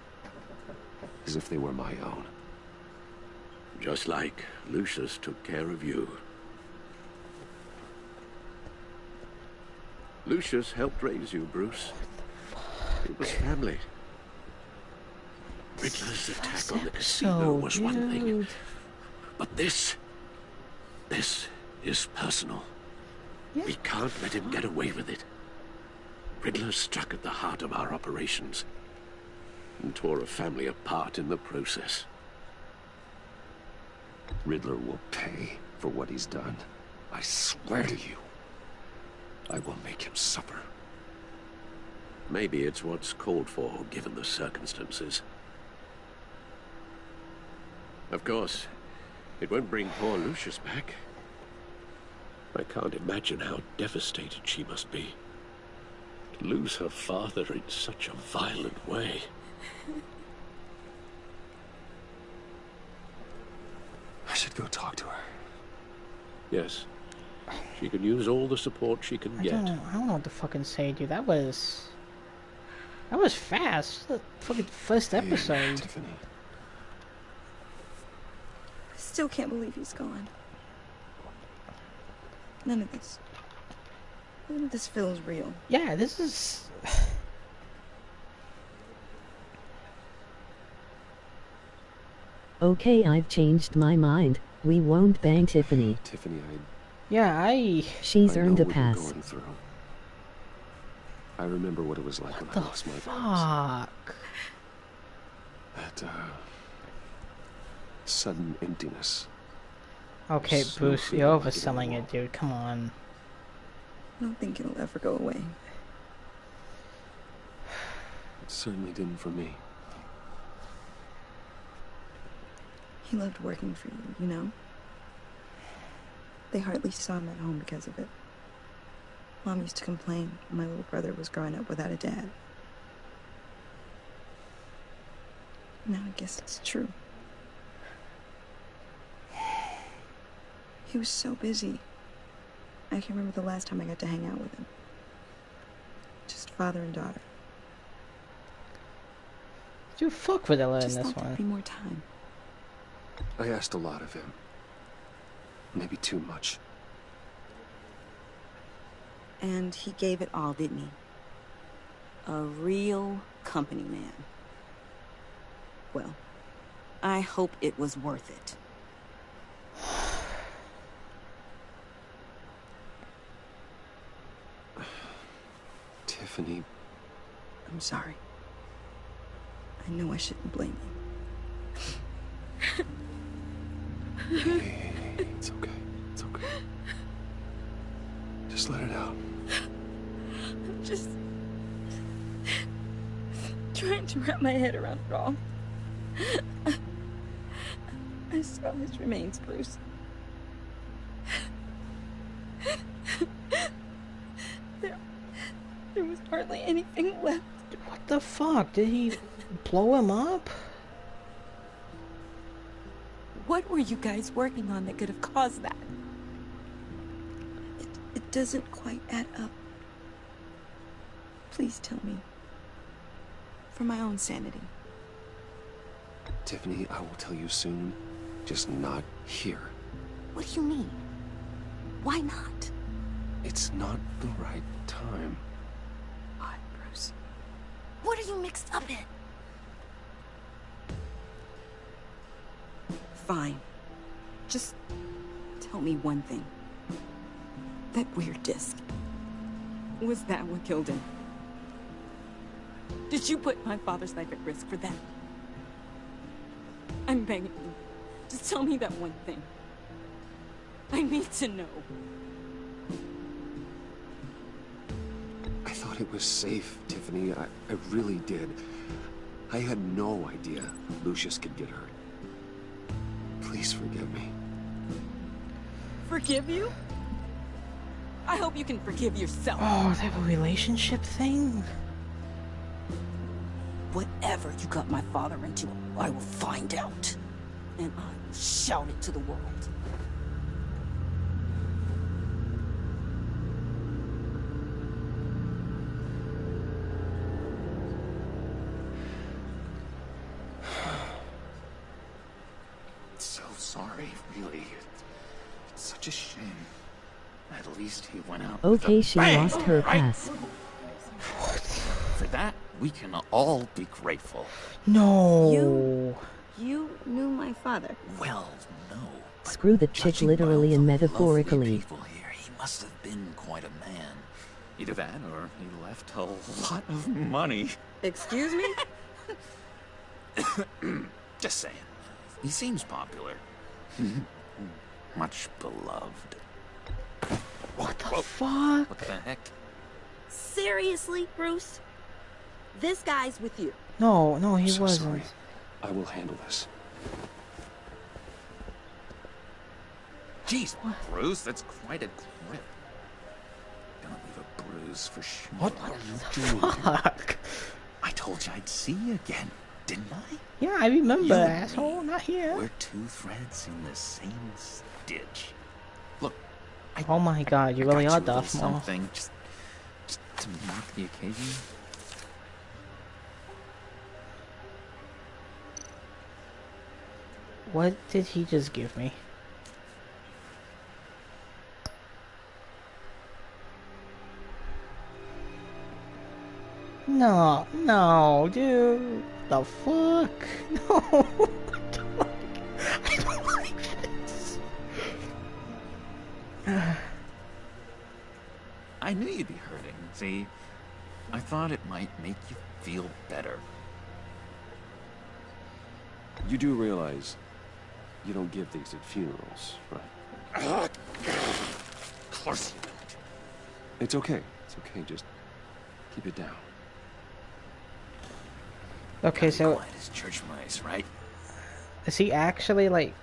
As if they were my own. Just like Lucius took care of you. Lucius helped raise you, Bruce. It was family. Riddler's attack on the casino was one thing. But this is personal. We can't let him get away with it. Riddler struck at the heart of our operations and tore a family apart in the process. Riddler will pay for what he's done. I swear to you. I will make him suffer. Maybe it's what's called for, given the circumstances. Of course, it won't bring poor Lucius back. I can't imagine how devastated she must be. To lose her father in such a violent way. I should go talk to her. Yes. She can use all the support she can get. I don't know what to fucking say, dude. That was fast. The fucking first episode. Tiffany. I still can't believe he's gone. None of this feels real. Yeah, this is... Okay, I've changed my mind. We won't bang Tiffany. Tiffany, She's I earned know a what pass. you're going through. I remember what it was like when I lost my fuck? That, sudden emptiness. Okay, So Bruce, feeling you're like it overselling anymore. it, dude. Come on. I don't think it'll ever go away. It certainly didn't for me. He loved working for you, you know? They hardly saw him at home because of it. Mom used to complain when my little brother was growing up without a dad. Now I guess it's true. He was so busy. I can remember the last time I got to hang out with him. Just father and daughter. Dude, fuck Vanilla in Just this thought there'd one. be more time. I asked a lot of him. Maybe too much. And he gave it all, didn't he? A real company man. Well, I hope it was worth it. Tiffany, I'm sorry. I know I shouldn't blame you. Hey, it's okay. It's okay. Just let it out. I'm just trying to wrap my head around it all. I saw his remains, Bruce. There was hardly anything left. What the fuck? Did he blow him up? What were you guys working on that could have caused that? It doesn't quite add up. Please tell me. For my own sanity. Tiffany, I will tell you soon. Just not here. What do you mean? Why not? It's not the right time. Why, Bruce? What are you mixed up in? Fine. Just tell me one thing. That weird disc. Was that what killed him? Did you put my father's life at risk for that? I'm begging you. Just tell me that one thing. I need to know. I thought it was safe, Tiffany. I really did. I had no idea Lucius could get hurt. Please forgive me. Forgive you? I hope you can forgive yourself. Oh, they have a relationship thing? Whatever you got my father into, I will find out. And I will shout it to the world. So sorry, really. It's such a shame. At least he went out. Okay, she lost her pass. For that, we can all be grateful. No. You knew my father. Well, no. Screw the chick literally and metaphorically. People here, he must have been quite a man. Either that or he left a lot of money. Excuse me? Just saying. He seems popular. Much beloved. What the fuck? What the heck? Seriously, Bruce? This guy's with you. No, he So wasn't. sorry. I will handle this. Jeez, Bruce, that's quite a grip. Gonna leave a bruise for sure. What the fuck? I told you I'd see you again, didn't I? Yeah, I remember, You and asshole. me, Not here. We're two threads in the same stitch. Look, Oh my god, you I really got are you a little Darth Maul. something just to mark the occasion. What did he just give me? No, dude. The fuck? No. I don't like this. I knew you'd be hurting. See, I thought it might make you feel better. You do realize you don't give these at funerals, right? Of course you don't. It's okay. It's okay. Just keep it down. Okay, so Quiet as church mice, right? is he actually like?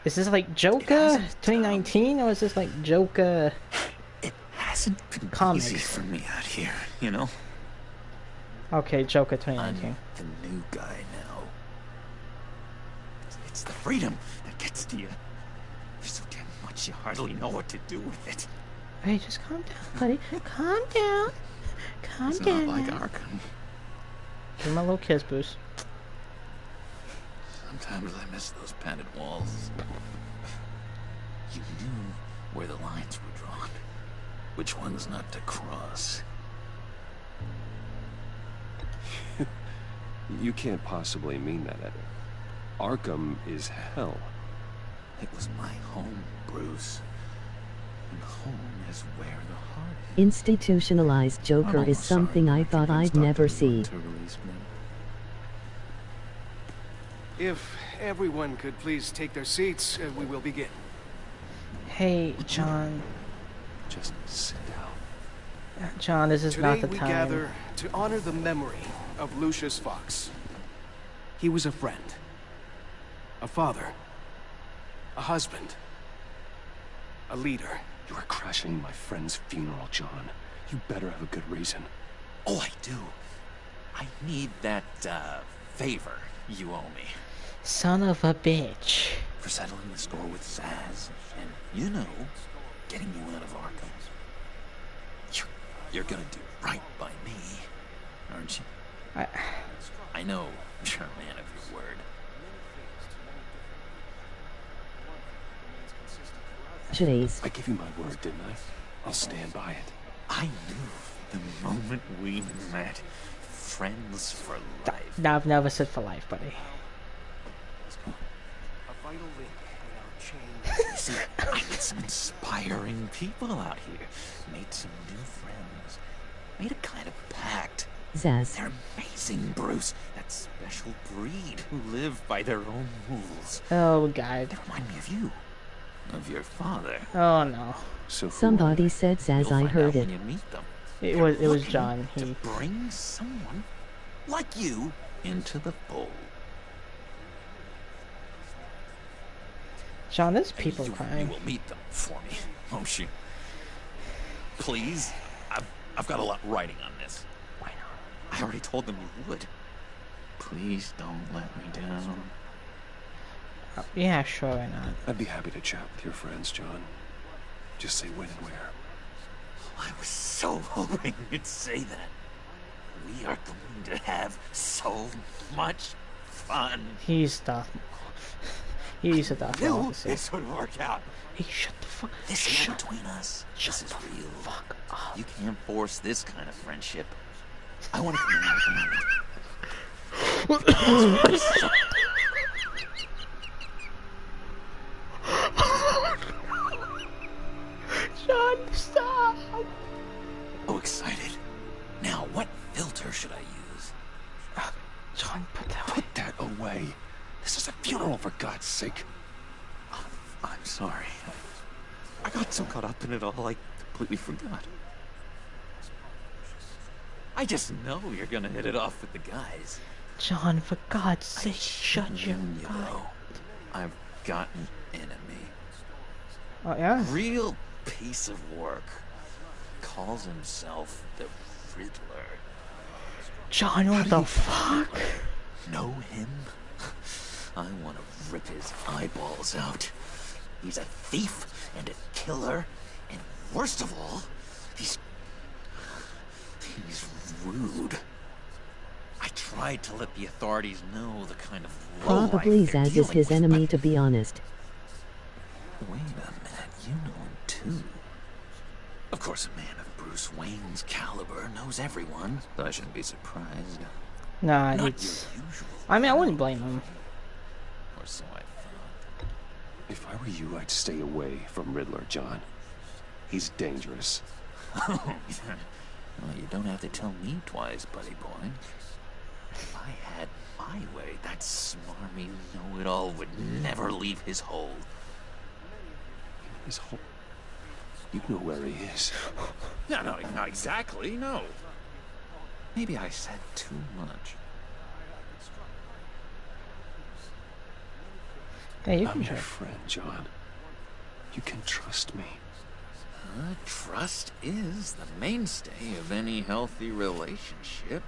Is this like Joker 2019, or is this like Joker? Hasn't been comics? easy for me out here, you know? Okay, Joker 2019. I'm the new guy now. It's the freedom that gets to you. There's so damn much you hardly know what to do with it. Hey, just calm down, buddy. Calm down. Calm It's down. not like now. Arkham. Give him a little kiss, Bruce. Sometimes I miss those padded walls. You knew where the lines were drawn. Which ones not to cross. You can't possibly mean that, Eddie. Arkham is hell. It was my home, Bruce. And home is where the heart is. Institutionalized Joker is something I thought I'd never see. To release me. If everyone could please take their seats, we will begin. Hey, John. Just sit down. John, this is not the Today we time. gather to honor the memory of Lucius Fox. He was a friend, a father, a husband, a leader. You are crashing my friend's funeral, John. You better have a good reason. Oh, I do. I need that, favor you owe me. Son of a bitch. For settling the score with Zaz, and, you know, getting you out of Arkham. You're gonna do right by me, aren't you? I know you're a man of your word. Chase. I gave you my word, didn't I? I'll stand by it. I knew the moment we met. Friends for life. No, I've never said for life, buddy. A vital link in our chain. You see, I met some inspiring people out here. Made some new friends. Made a kind of pact. Zaz. They're amazing, Bruce. That special breed who live by their own rules. Oh, God. They remind me of you. Of your father. Oh, no. So Somebody said Zaz, I heard it. When you meet them. It was John. To bring someone like you into the fold. John, there's people crying. You will meet them for me, won't you? Please? I've got a lot writing on this. Why not? I already told them you would. Please don't let me down. Yeah, sure, why not? I'd be happy to chat with your friends, John. Just say when and where. I was so hoping you'd say that. We are going to have so much fun. He's Darth Maul. He's a Darth Maul. This would work out. Hey, shut the fuck up. This is between us. This is real. Fuck up. You can't force this kind of friendship. I want to come in with a moment. John, stop! Oh, excited. Now, what filter should I use? John, put that away. This is a funeral, for God's sake. I'm sorry. I got so caught up in it all, I completely forgot. I just know you're gonna hit it off with the guys. John, for God's sake, shut your mouth. I've got an enemy. Oh, yeah? Real piece of work. Calls himself the Riddler. John, what the fuck? Know him? I want to rip his eyeballs out. He's a thief and a killer, and worst of all, he's rude. I tried to let the authorities know the kind of Probably Zaz is his enemy, to be honest. Wait a minute, you know him too. Of course, a man of Bruce Wayne's caliber knows everyone, but I shouldn't be surprised. Nah, Not it's... your usual. I mean, I wouldn't blame him. Or so I thought. If I were you, I'd stay away from Riddler, John. He's dangerous. Well, you don't have to tell me twice, buddy boy. If I had my way, that smarmy know-it-all would never leave his hole. His hole? You know where he is. No, not exactly, no. Maybe I said too much. Hey, you I'm can your try. friend, John. You can trust me. Trust is the mainstay of any healthy relationship.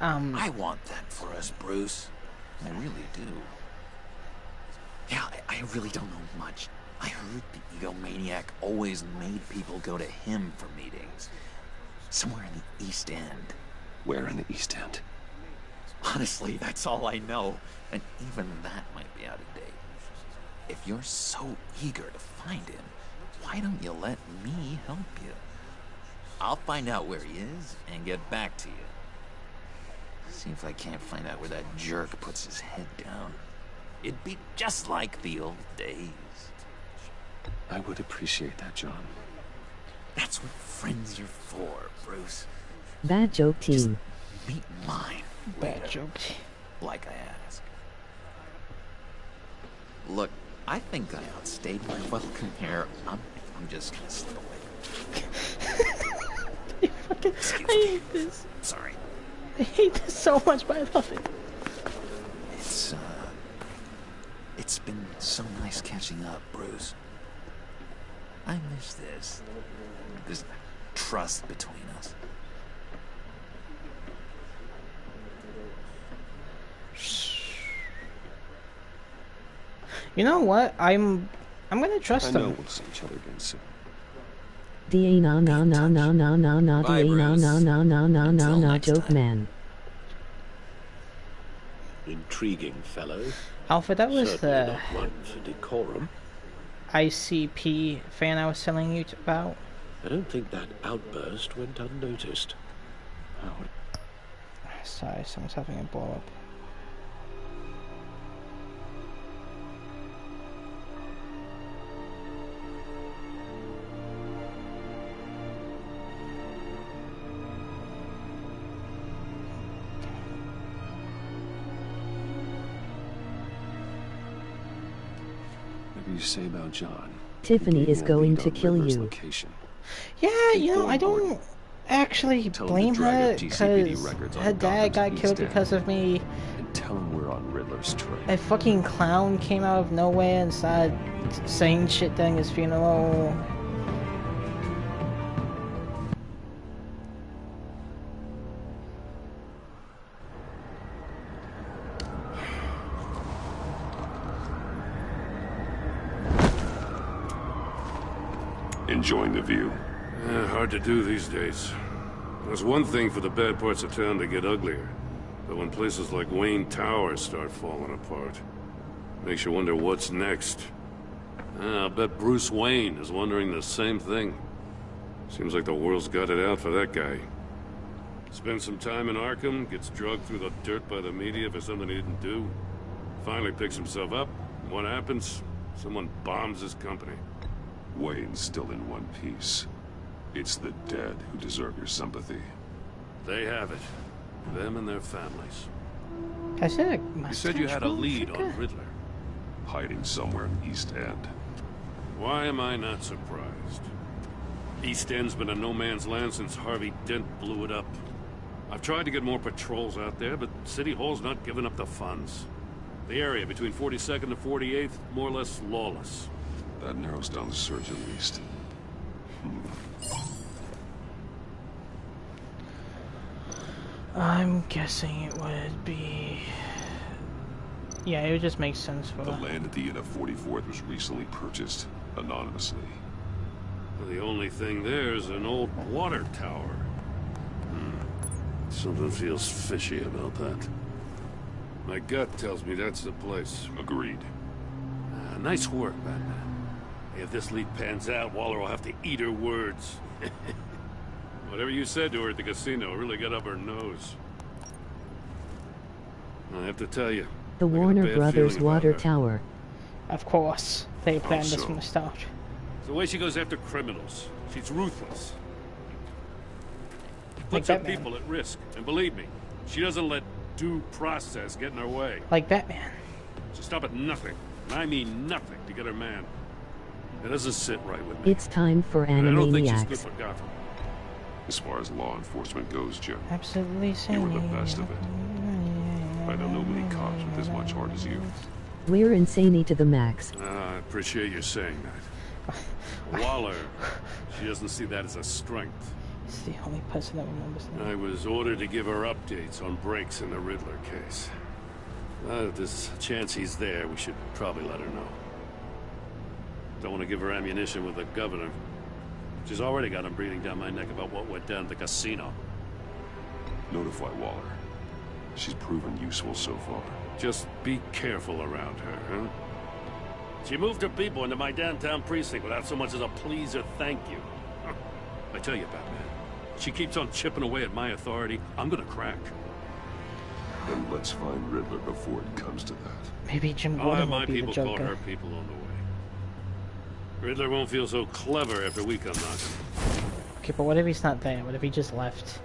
I want that for us, Bruce. I really do. Yeah, I really don't know much. I heard the egomaniac always made people go to him for meetings. Somewhere in the East End. Where in the East End? Honestly, that's all I know. And even that might be out of date. If you're so eager to find him, why don't you let me help you? I'll find out where he is and get back to you. See if I can't find out where that jerk puts his head down. It'd be just like the old days. I would appreciate that, John. That's what friends are for, Bruce. Bad joke team. Meet mine. Bad joke. Like I asked. Look, I think I outstayed my welcome here. I'm just gonna slip away. I hate this. Sorry. I hate this so much, but I love it. It's been so nice catching up, Bruce. I miss this trust between us. You know what? I'm gonna trust I know them. we'll see each other again soon. Joke man. Intriguing fellow. Alpha, that was Certainly the not one for decorum. ICP fan I was telling you about. I don't think that outburst went unnoticed. Sorry, someone's having a blow up. You say about John. Tiffany is going to kill you. Location. Yeah, you know, I don't actually blame her because her dad got killed because of me. And tell him we're on Riddler's trail. A fucking clown came out of nowhere and started saying shit during his funeral. Enjoying the view. Hard to do these days. There's one thing for the bad parts of town to get uglier, but when places like Wayne Tower start falling apart, makes you wonder what's next. I'll bet Bruce Wayne is wondering the same thing. Seems like the world's got it out for that guy. Spends some time in Arkham, gets drugged through the dirt by the media for something he didn't do. Finally picks himself up. What happens? Someone bombs his company. Wayne's still in one piece. It's the dead who deserve your sympathy. They have it. Them and their families. You said you had a lead on Riddler. Hiding somewhere in East End. Why am I not surprised? East End's been a no-man's land since Harvey Dent blew it up. I've tried to get more patrols out there, but City Hall's not giving up the funds. The area between 42nd and 48th, more or less lawless. That narrows down the search at least. I'm guessing it would be... Yeah, it would just make sense for the land at the end of 44th was recently purchased anonymously. The only thing there is an old water tower. Something feels fishy about that. My gut tells me that's the place. Agreed. Nice work, Batman. If this lead pans out, Waller will have to eat her words. Whatever you said to her at the casino really got up her nose. I have to tell you, the Warner Brothers water tower. Of course, they planned this from the start. It's the way she goes after criminals. She's ruthless. Like Puts her Batman. people at risk, and believe me, she doesn't let due process get in her way. Like Batman. She'll stop at nothing, and I mean nothing, to get her man. It doesn't sit right with me. It's time for And I don't think she's good Animaniacs. for Gotham. As far as law enforcement goes, Jim, Absolutely you were the best of it. I don't know many cops with as much heart as you. We're insane to the max. I appreciate you saying that. Waller, she doesn't see that as a strength. It's the only person that remembers that. I was ordered to give her updates on breaks in the Riddler case. If there's a chance he's there, we should probably let her know. Don't want to give her ammunition with the governor. She's already got him breathing down my neck about what went down at the casino. Notify Waller. She's proven useful so far. Just be careful around her, huh? She moved her people into my downtown precinct without so much as a please or thank you. I tell you, Batman, she keeps on chipping away at my authority, I'm gonna crack. Then let's find Riddler before it comes to that. Maybe Jim I'll Gordon have will my be the people call Joker. her people on the way. Riddler won't feel so clever after we come knocking. Okay, but what if he's not there? What if he just left?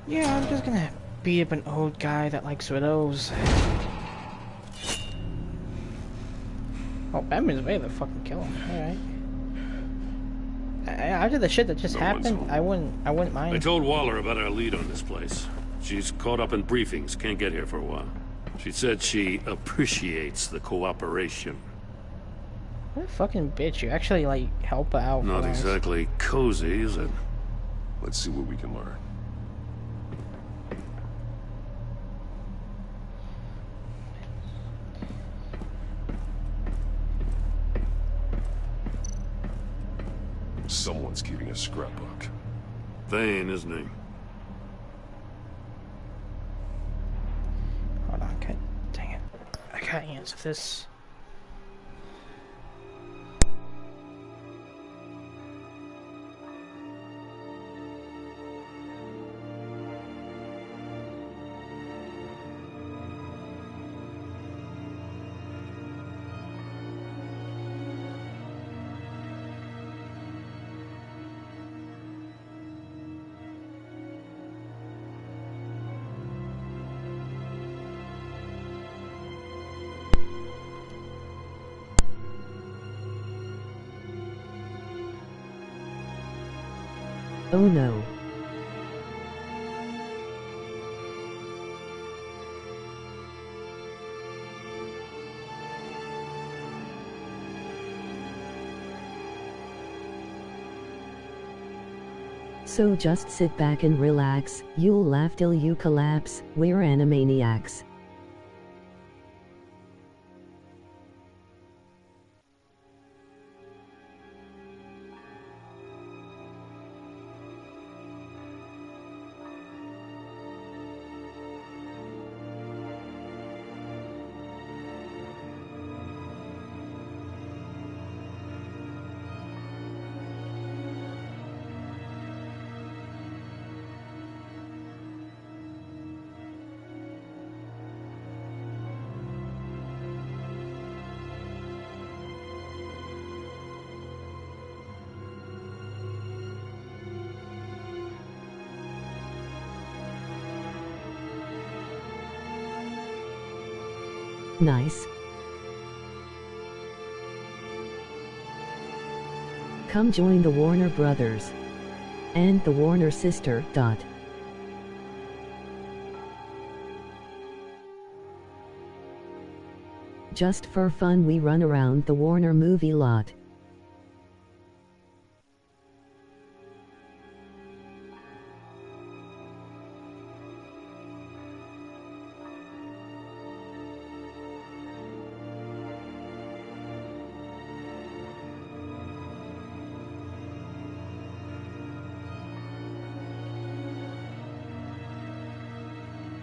Yeah, I'm just gonna beat up an old guy that likes widows. Oh, Batman's ready to fucking kill him. Alright. After the shit that just happened, I wouldn't mind. I told Waller about our lead on this place. She's caught up in briefings, can't get here for a while. She said she appreciates the cooperation. What a fucking bitch. You actually, like, help her out. Not exactly cozy, is it? Let's see what we can learn. Someone's keeping a scrapbook. Thane, isn't he? Hold on, dang it. I gotta answer this. Oh no. So just sit back and relax, you'll laugh till you collapse, we're animaniacs. Nice. Come join the Warner Brothers. And the Warner sister. Just for fun we run around the Warner movie lot.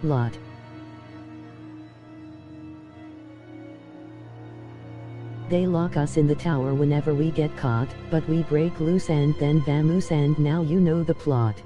Lot. They lock us in the tower whenever we get caught, but we break loose and then vamoose, and now you know the plot.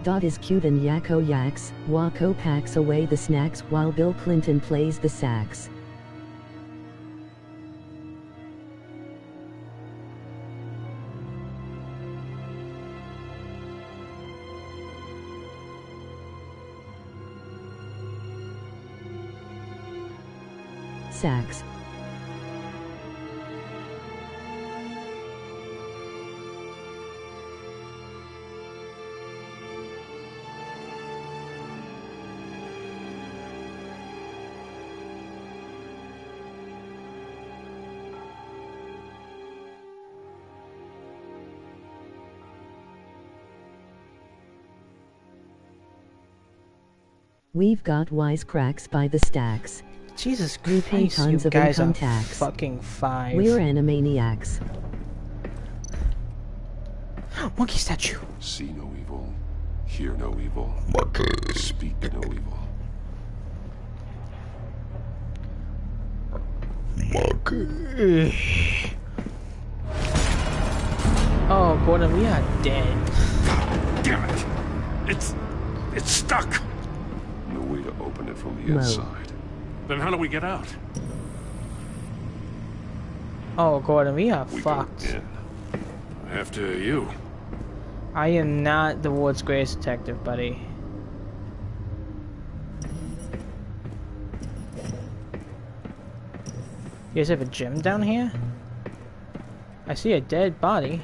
Dot is cute and Yakko yaks, Wako packs away the snacks while Bill Clinton plays the sax. Sax. We've got wisecracks by the stacks. Jesus We pay Christ, tons you of guys income are tax. fucking 5. We're animaniacs. Monkey statue. See no evil, hear no evil, speak no evil. Monkey. Oh, Gordon, we are dead. Damn it! It's stuck. No way to open it from the inside. Then how do we get out? Oh, Gordon, we are fucked. After you. I am not the world's greatest detective, buddy. You guys have a gym down here? I see a dead body.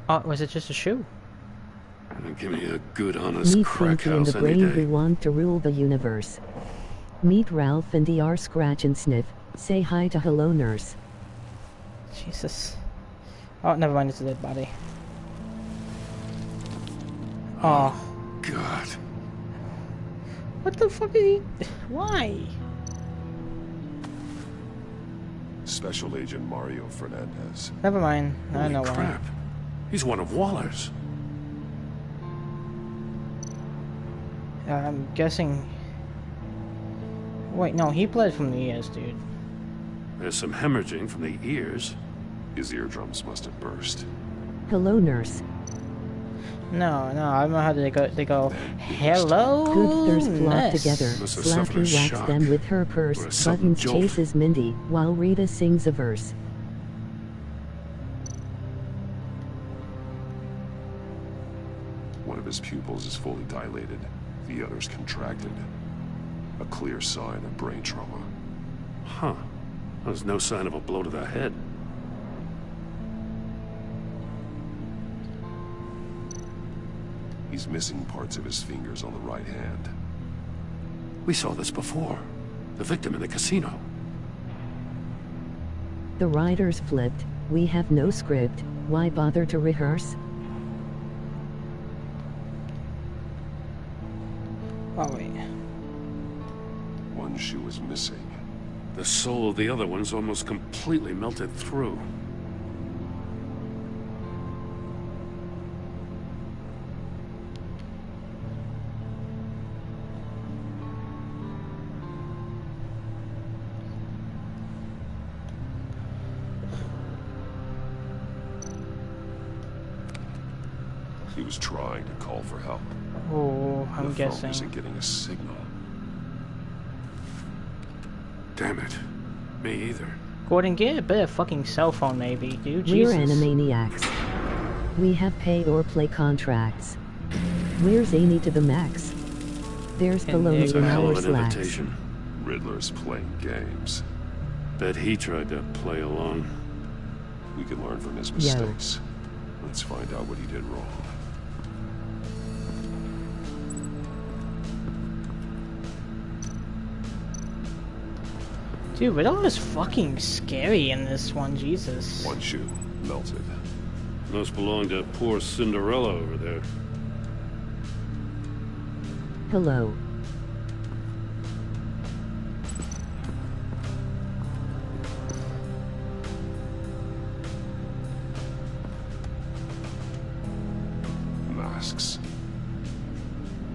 Oh, was it just a shoe? Give me a good, honest Meet crack Pinky and house the any brain day. who want to rule the universe. Meet Ralph and the R Scratch and Sniff. Say hi to Hello Nurse. Jesus. Oh, never mind, it's a dead body. Oh. God. What the fuck is he? Why? Special Agent Mario Fernandez. Never mind. I know why. Crap. He's one of Waller's. I'm guessing... Wait, no, he bled from the ears, dude. There's some hemorrhaging from the ears. His eardrums must have burst. Hello Nurse. No, I don't know how they go, hello, Good thirst flock nurse. together. Slappy whacks them with her purse. Buttons chases Mindy, while Rita sings a verse. One of his pupils is fully dilated. The other's contracted. A clear sign of brain trauma. Huh. There's no sign of a blow to the head. He's missing parts of his fingers on the right hand. We saw this before. The victim in the casino. The writers flipped. We have no script. Why bother to rehearse? Oh, wait. One shoe is missing. The soul of the other one's almost completely melted through. He was trying to call for help. Oh, I'm the guessing. phone isn't getting a signal. Damn it. Me either. Gordon, get a better fucking cell phone, maybe, dude. We're Jesus. animaniacs. We have pay or play contracts. We're zany to the max. There's baloney It's a in hell our of an slacks. invitation. Riddler's playing games. Bet he tried to play along. We can learn from his mistakes. Let's find out what he did wrong. Dude, Riddler is fucking scary in this one, Jesus. One shoe melted. Those belong to poor Cinderella over there. Hello. Masks.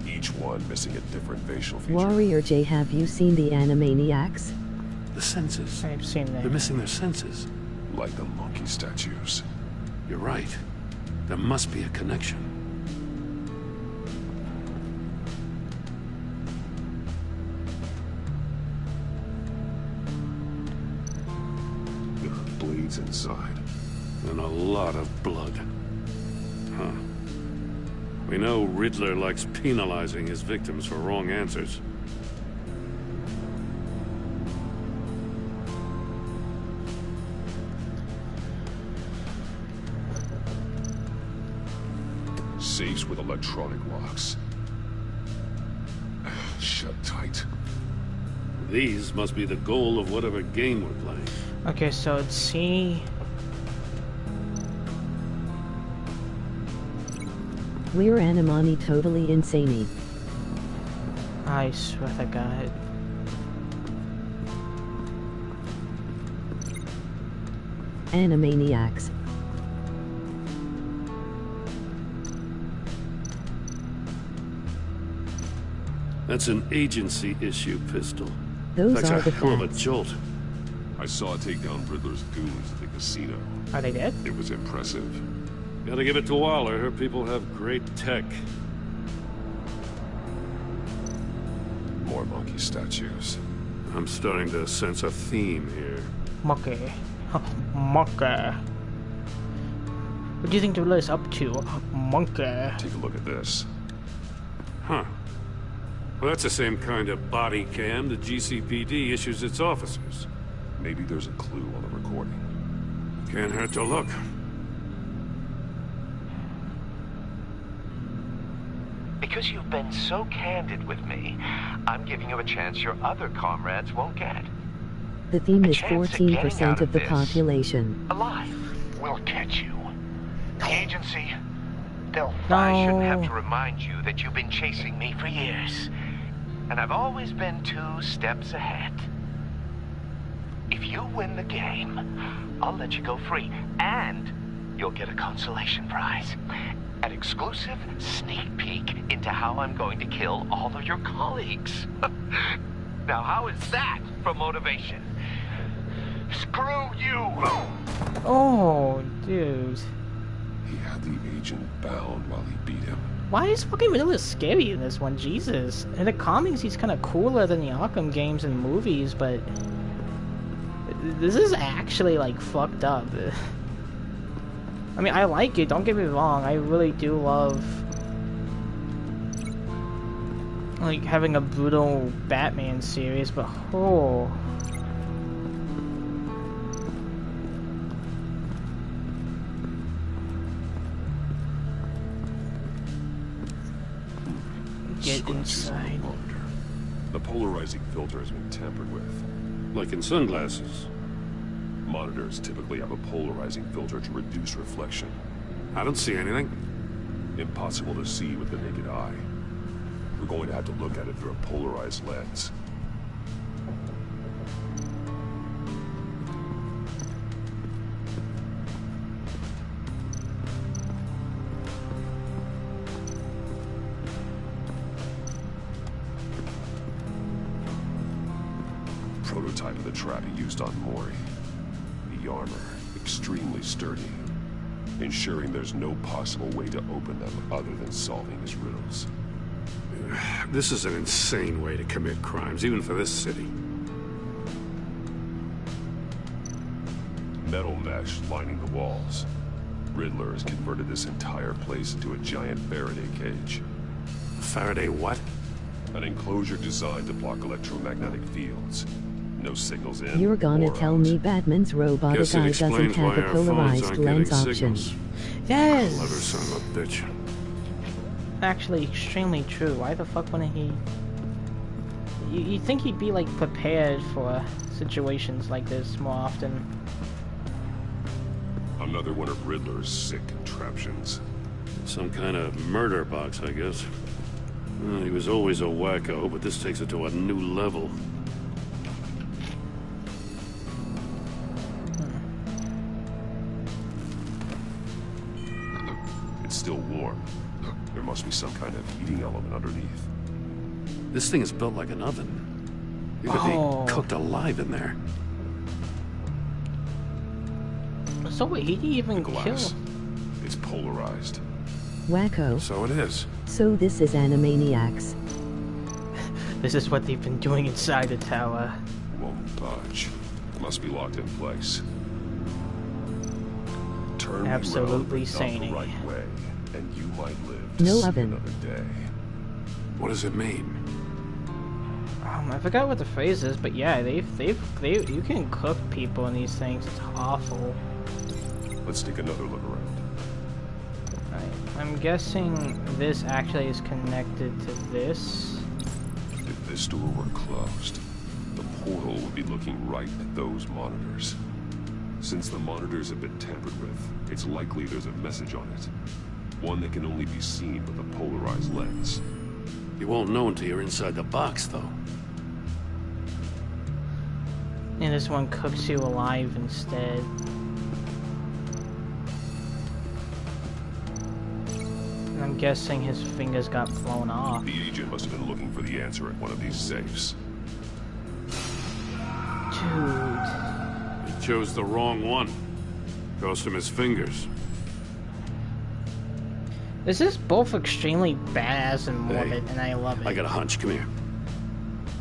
Each one missing a different facial feature. Warrior J, have you seen the Animaniacs? The senses. I've seen that. They're missing their senses. Like the monkey statues. You're right. There must be a connection. Bleeds inside. And a lot of blood. Huh. We know Riddler likes penalizing his victims for wrong answers. Safes with electronic locks. Shut tight. These must be the goal of whatever game we're playing. Okay, so let's see. We're Animani totally insane. I swear to God. Animaniacs. That's an agency issue pistol. Those That's are a the hell of a facts. jolt. I saw it take down Riddler's goons at the casino. Are they dead? It was impressive. Gotta give it to Waller. Her people have great tech. More monkey statues. I'm starting to sense a theme here. Monkey. Monkey. What do you think the Riddler's up to? Monkey. Take a look at this. Huh. Well, that's the same kind of body cam the GCPD issues its officers. Maybe there's a clue on the recording. Can't hurt to look. Because you've been so candid with me, I'm giving you a chance your other comrades won't get. The theme is chance at getting 14% out of the this. population. Alive. We'll catch you. The agency, I shouldn't have to remind you that you've been chasing me for years. And I've always been 2 steps ahead. If you win the game, I'll let you go free. And you'll get a consolation prize. An exclusive sneak peek into how I'm going to kill all of your colleagues. Now, how is that for motivation? Screw you! Oh, dude. He had the agent bound while he beat him. Why is fucking Riddler scary in this one? Jesus. In the comics, he's kind of cooler than the Arkham games and movies, but this is actually, like, fucked up. I mean, I like it, don't get me wrong. I really do love, like, having a brutal Batman series, but oh. Get Scratches on the inside. monitor. The polarizing filter has been tampered with. Like in sunglasses. Monitors typically have a polarizing filter to reduce reflection. I don't see anything. Impossible to see with the naked eye. We're going to have to look at it through a polarized lens. Prototype of the trap he used on Mori. The armor, extremely sturdy, ensuring there's no possible way to open them other than solving his riddles. This is an insane way to commit crimes, even for this city. Metal mesh lining the walls. Riddler has converted this entire place into a giant Faraday cage. Faraday what? An enclosure designed to block electromagnetic fields. No signals in. You're gonna or tell out. me Batman's robotic Guess it eye doesn't explains have why a our phones polarized aren't lens getting option. signals. Yes! Clever son of a bitch. Actually, extremely true. Why the fuck wouldn't he? You'd think he'd be, like, prepared for situations like this more often. Another one of Riddler's sick contraptions. Some kind of murder box, I guess. Well, he was always a wacko, but this takes it to a new level. It's still warm. There must be some kind of heating element underneath. This thing is built like an oven. You could be cooked alive in there. So wait, he didn't even kill. Glass. It's polarized. Wacko. So it is. So this is Animaniacs. This is what they've been doing inside the tower. Won't budge. Must be locked in place. Turn me Absolutely around, sane. not the right way, and you might live to No see oven. another day. What does it mean? I forgot what the phrase is, but yeah, they you can cook people in these things. It's awful. Let's take another look around. I'm guessing this actually is connected to this. If this door were closed, the portal would be looking right at those monitors. Since the monitors have been tampered with, it's likely there's a message on it. One that can only be seen with a polarized lens. You won't know until you're inside the box, though. And this one cooks you alive instead. And I'm guessing his fingers got blown off. The agent must have been looking for the answer at one of these safes. Dude. He chose the wrong one. Cost him his fingers. This is both extremely badass and morbid, and I love it. I got a hunch. Come here.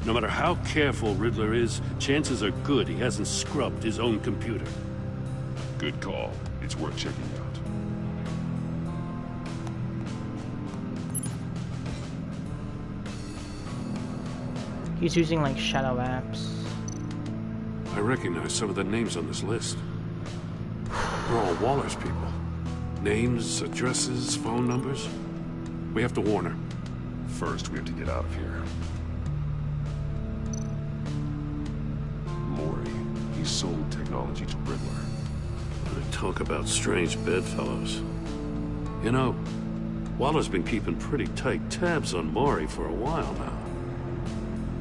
No matter how careful Riddler is, chances are good he hasn't scrubbed his own computer. Good call. It's worth checking out. He's using like shadow apps. I recognize some of the names on this list. They're all Waller's people. Names, addresses, phone numbers. We have to warn her. First, we have to get out of here. Mori, he sold technology to Riddler. Talk about strange bedfellows. You know, Waller's been keeping pretty tight tabs on Mori for a while now.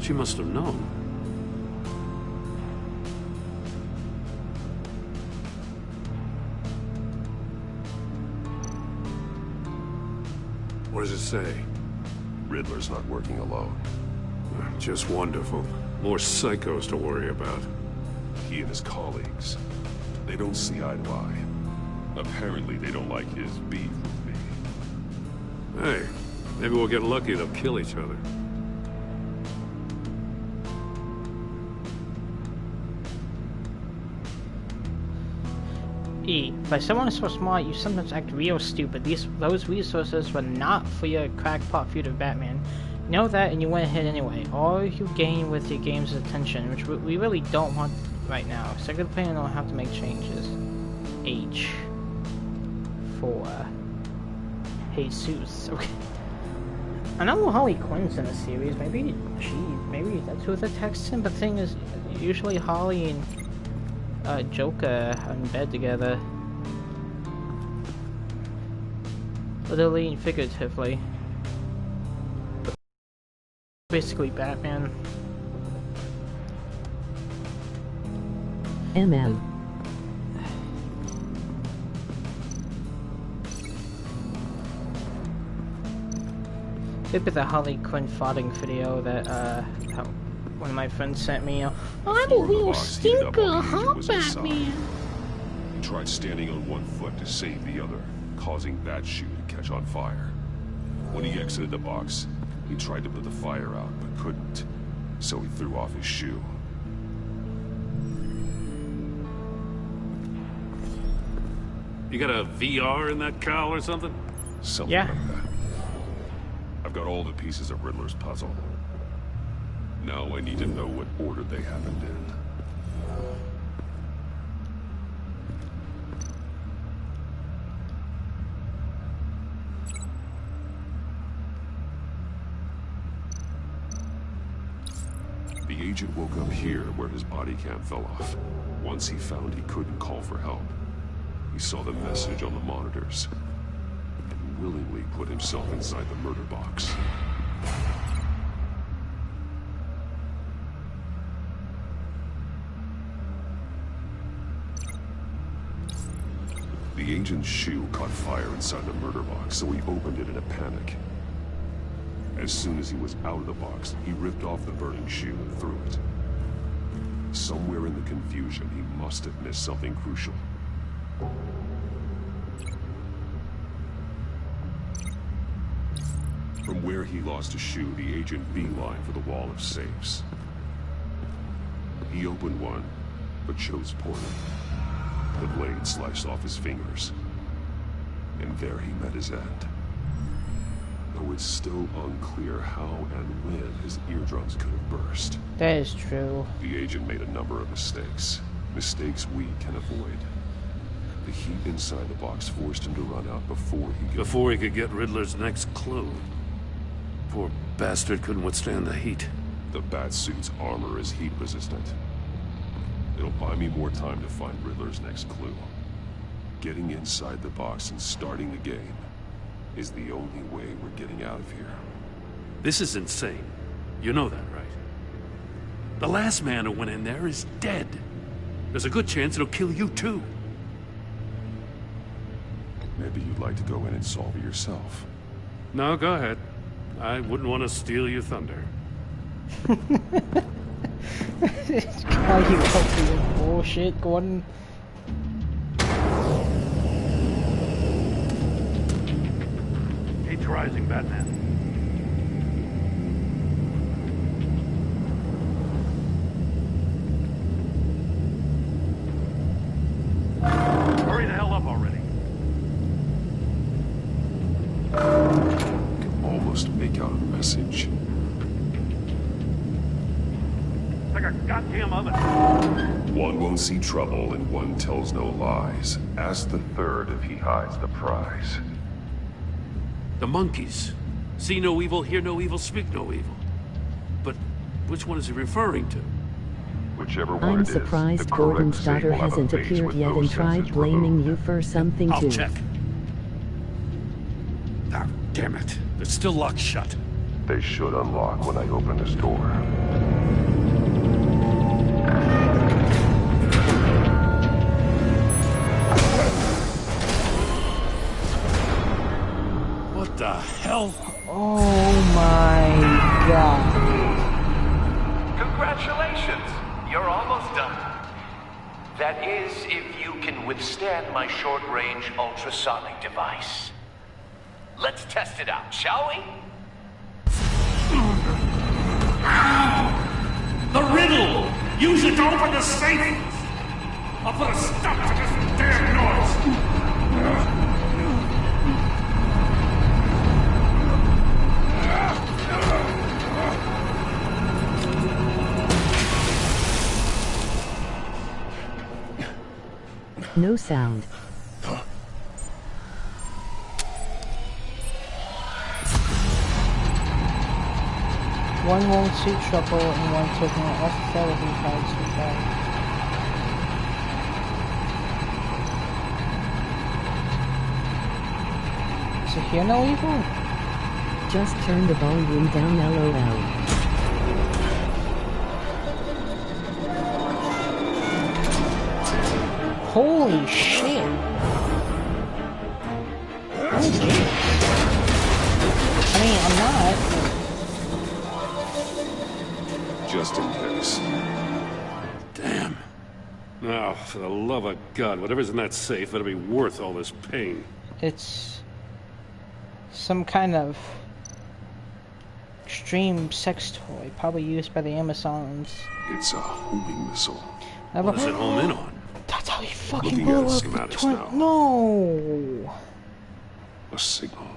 She must have known. What does it say? Riddler's not working alone. Just wonderful. More psychos to worry about. He and his colleagues, they don't see eye to eye. Apparently they don't like his beef with me. Hey, maybe we'll get lucky they'll kill each other. But someone is so smart, you sometimes act real stupid. Those resources were not for your crackpot feud of Batman. You know that, and you went ahead anyway. All you gain with your game's attention, which we really don't want right now. Second player will have to make changes. H. 4. Jesus. Okay. I know Harley Quinn's in the series. Maybe that's who the text in. But the thing is, usually Harley and Joker are in bed together. Literally and figuratively. Basically Batman. MM. Could be the Harley Quinn farting video that one of my friends sent me. I'm a real stinker, huh, Batman? He tried standing on one foot to save the other, causing that shoe to catch on fire. When he exited the box, he tried to put the fire out, but couldn't, so he threw off his shoe. You got a VR in that cowl or something? Something like that. I've got all the pieces of Riddler's puzzle. Now I need to know what order they happened in. The agent woke up here where his body cam fell off. Once he found he couldn't call for help, he saw the message on the monitors and willingly put himself inside the murder box. The agent's shoe caught fire inside the murder box, so he opened it in a panic. As soon as he was out of the box, he ripped off the burning shoe and threw it. Somewhere in the confusion, he must have missed something crucial. From where he lost a shoe, the agent beelined for the wall of safes. He opened one, but chose poorly. The blade sliced off his fingers, and there he met his end. Though it's still unclear how and when his eardrums could have burst. That is true. The agent made a number of mistakes. Mistakes we can avoid. The heat inside the box forced him to run out before he could get Riddler's next clue. Poor bastard couldn't withstand the heat. The Batsuit's armor is heat resistant. It'll buy me more time to find Riddler's next clue. Getting inside the box and starting the game is the only way we're getting out of here. This is insane. You know that, right? The last man who went in there is dead. There's a good chance it'll kill you too. Maybe you'd like to go in and solve it yourself. No, go ahead. I wouldn't want to steal your thunder. Call you up for your bullshit, Gordon. Heat's rising, Batman. Hurry the hell up already. I can almost make out a message. Like a goddamn oven. One won't see trouble and one tells no lies. Ask the third if he hides the prize. The monkeys. See no evil, hear no evil, speak no evil. But which one is he referring to? Whichever one I'm it is, surprised the correct Gordon's thing daughter will have a hasn't face appeared with yet and those tried senses blaming removed. you for something I'll too. check. Ah, damn it. It's still locked shut. They should unlock when I open this door. What the hell? Oh my god. Congratulations! You're almost done. That is, if you can withstand my short-range ultrasonic device. Let's test it out, shall we? The riddle! Use it to open the safe! I'll put a stop to this damn noise! No sound. One won't see trouble and one taking an austerity hides the prize. Is it here no evil? Just turn the volume down, LOL. Holy shit! I mean, I'm not. Just in case. Damn. Now, for the love of God, whatever's in that safe better be worth all this pain. It's some kind of extreme sex toy, probably used by the Amazons. It's a homing missile. What does it home in on? That's how he fucking Looking blew at up schematics the now. No! A signal.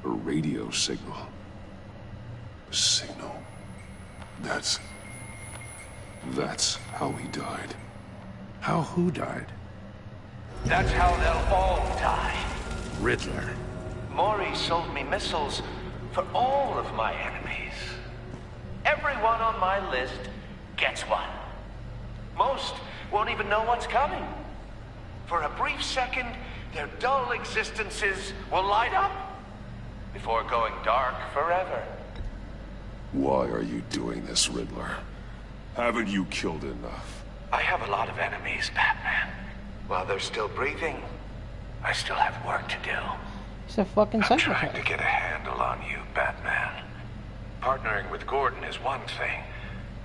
A radio signal. A signal. That's how he died. How who died? That's how they'll all die. Riddler. Maury sold me missiles for all of my enemies. Everyone on my list gets one. Most won't even know what's coming. For a brief second, their dull existences will light up before going dark forever. Why are you doing this, Riddler? Haven't you killed enough? I have a lot of enemies, Batman. While they're still breathing, I still have work to do. He's a fucking I'm trying psychopath. to get a handle on you, Batman. Partnering with Gordon is one thing.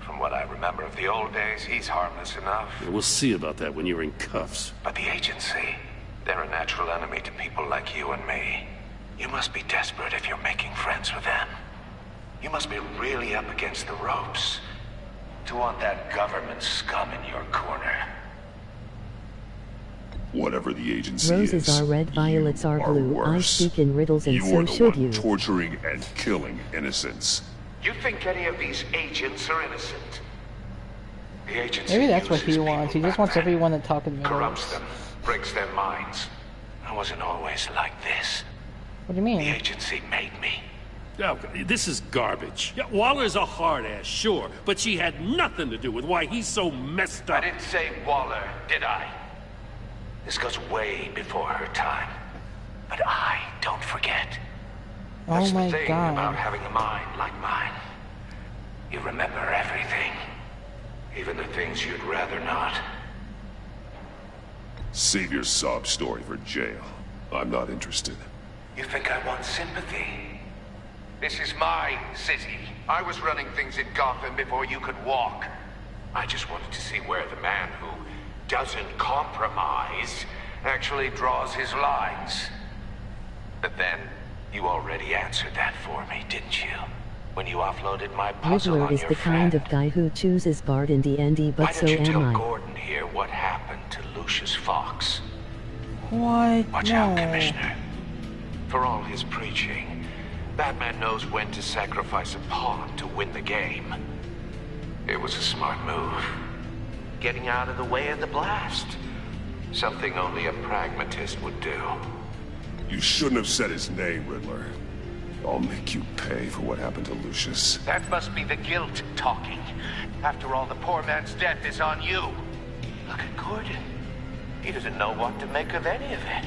From what I remember of the old days, he's harmless enough. Yeah, we'll see about that when you're in cuffs. But the agency, they're a natural enemy to people like you and me. You must be desperate if you're making friends with them. You must be really up against the ropes to want that government scum in your corner. Whatever the agency Roses is, are red, violets are blue. I worse. speak in riddles and You so are the should one you. torturing and killing innocents. You think any of these agents are innocent? The agency Maybe that's what uses he wants. He just wants everyone to talk in corrupts riddles. them, breaks their minds. I wasn't always like this. What do you mean? The agency made me. Oh, this is garbage. Yeah, Waller's a hard ass, sure, but she had nothing to do with why he's so messed I up. didn't say Waller, did I? This goes way before her time. But I don't forget. Oh That's my the thing God. about having a mind like mine. You remember everything. Even the things you'd rather not. Save your sob story for jail. I'm not interested. You think I want sympathy? This is my city. I was running things in Gotham before you could walk. I just wanted to see where the man who doesn't compromise actually draws his lines. But then, you already answered that for me, didn't you? When you offloaded my puzzle Riddler on is your the kind friend. of guy who chooses Bart in the end, but Why so don't you tell am I. Gordon here what happened to Lucius Fox? What? Watch No. out, Commissioner. For all his preaching, Batman knows when to sacrifice a pawn to win the game. It was a smart move. Getting out of the way of the blast. Something only a pragmatist would do. You shouldn't have said his name, Riddler. I'll make you pay for what happened to Lucius. That must be the guilt talking. After all, the poor man's death is on you. Look at Gordon. He doesn't know what to make of any of it.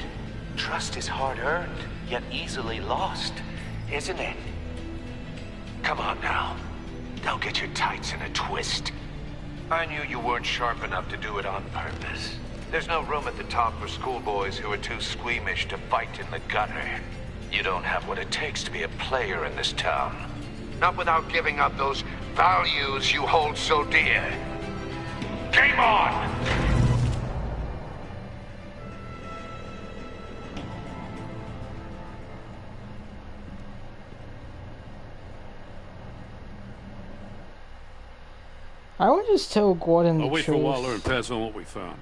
Trust is hard-earned, yet easily lost, isn't it? Come on now. Don't get your tights in a twist. I knew you weren't sharp enough to do it on purpose. There's no room at the top for schoolboys who are too squeamish to fight in the gutter. You don't have what it takes to be a player in this town. Not without giving up those values you hold so dear. Game on! I would just tell Gordon the I'll wait truth. for Waller and pass on what we found.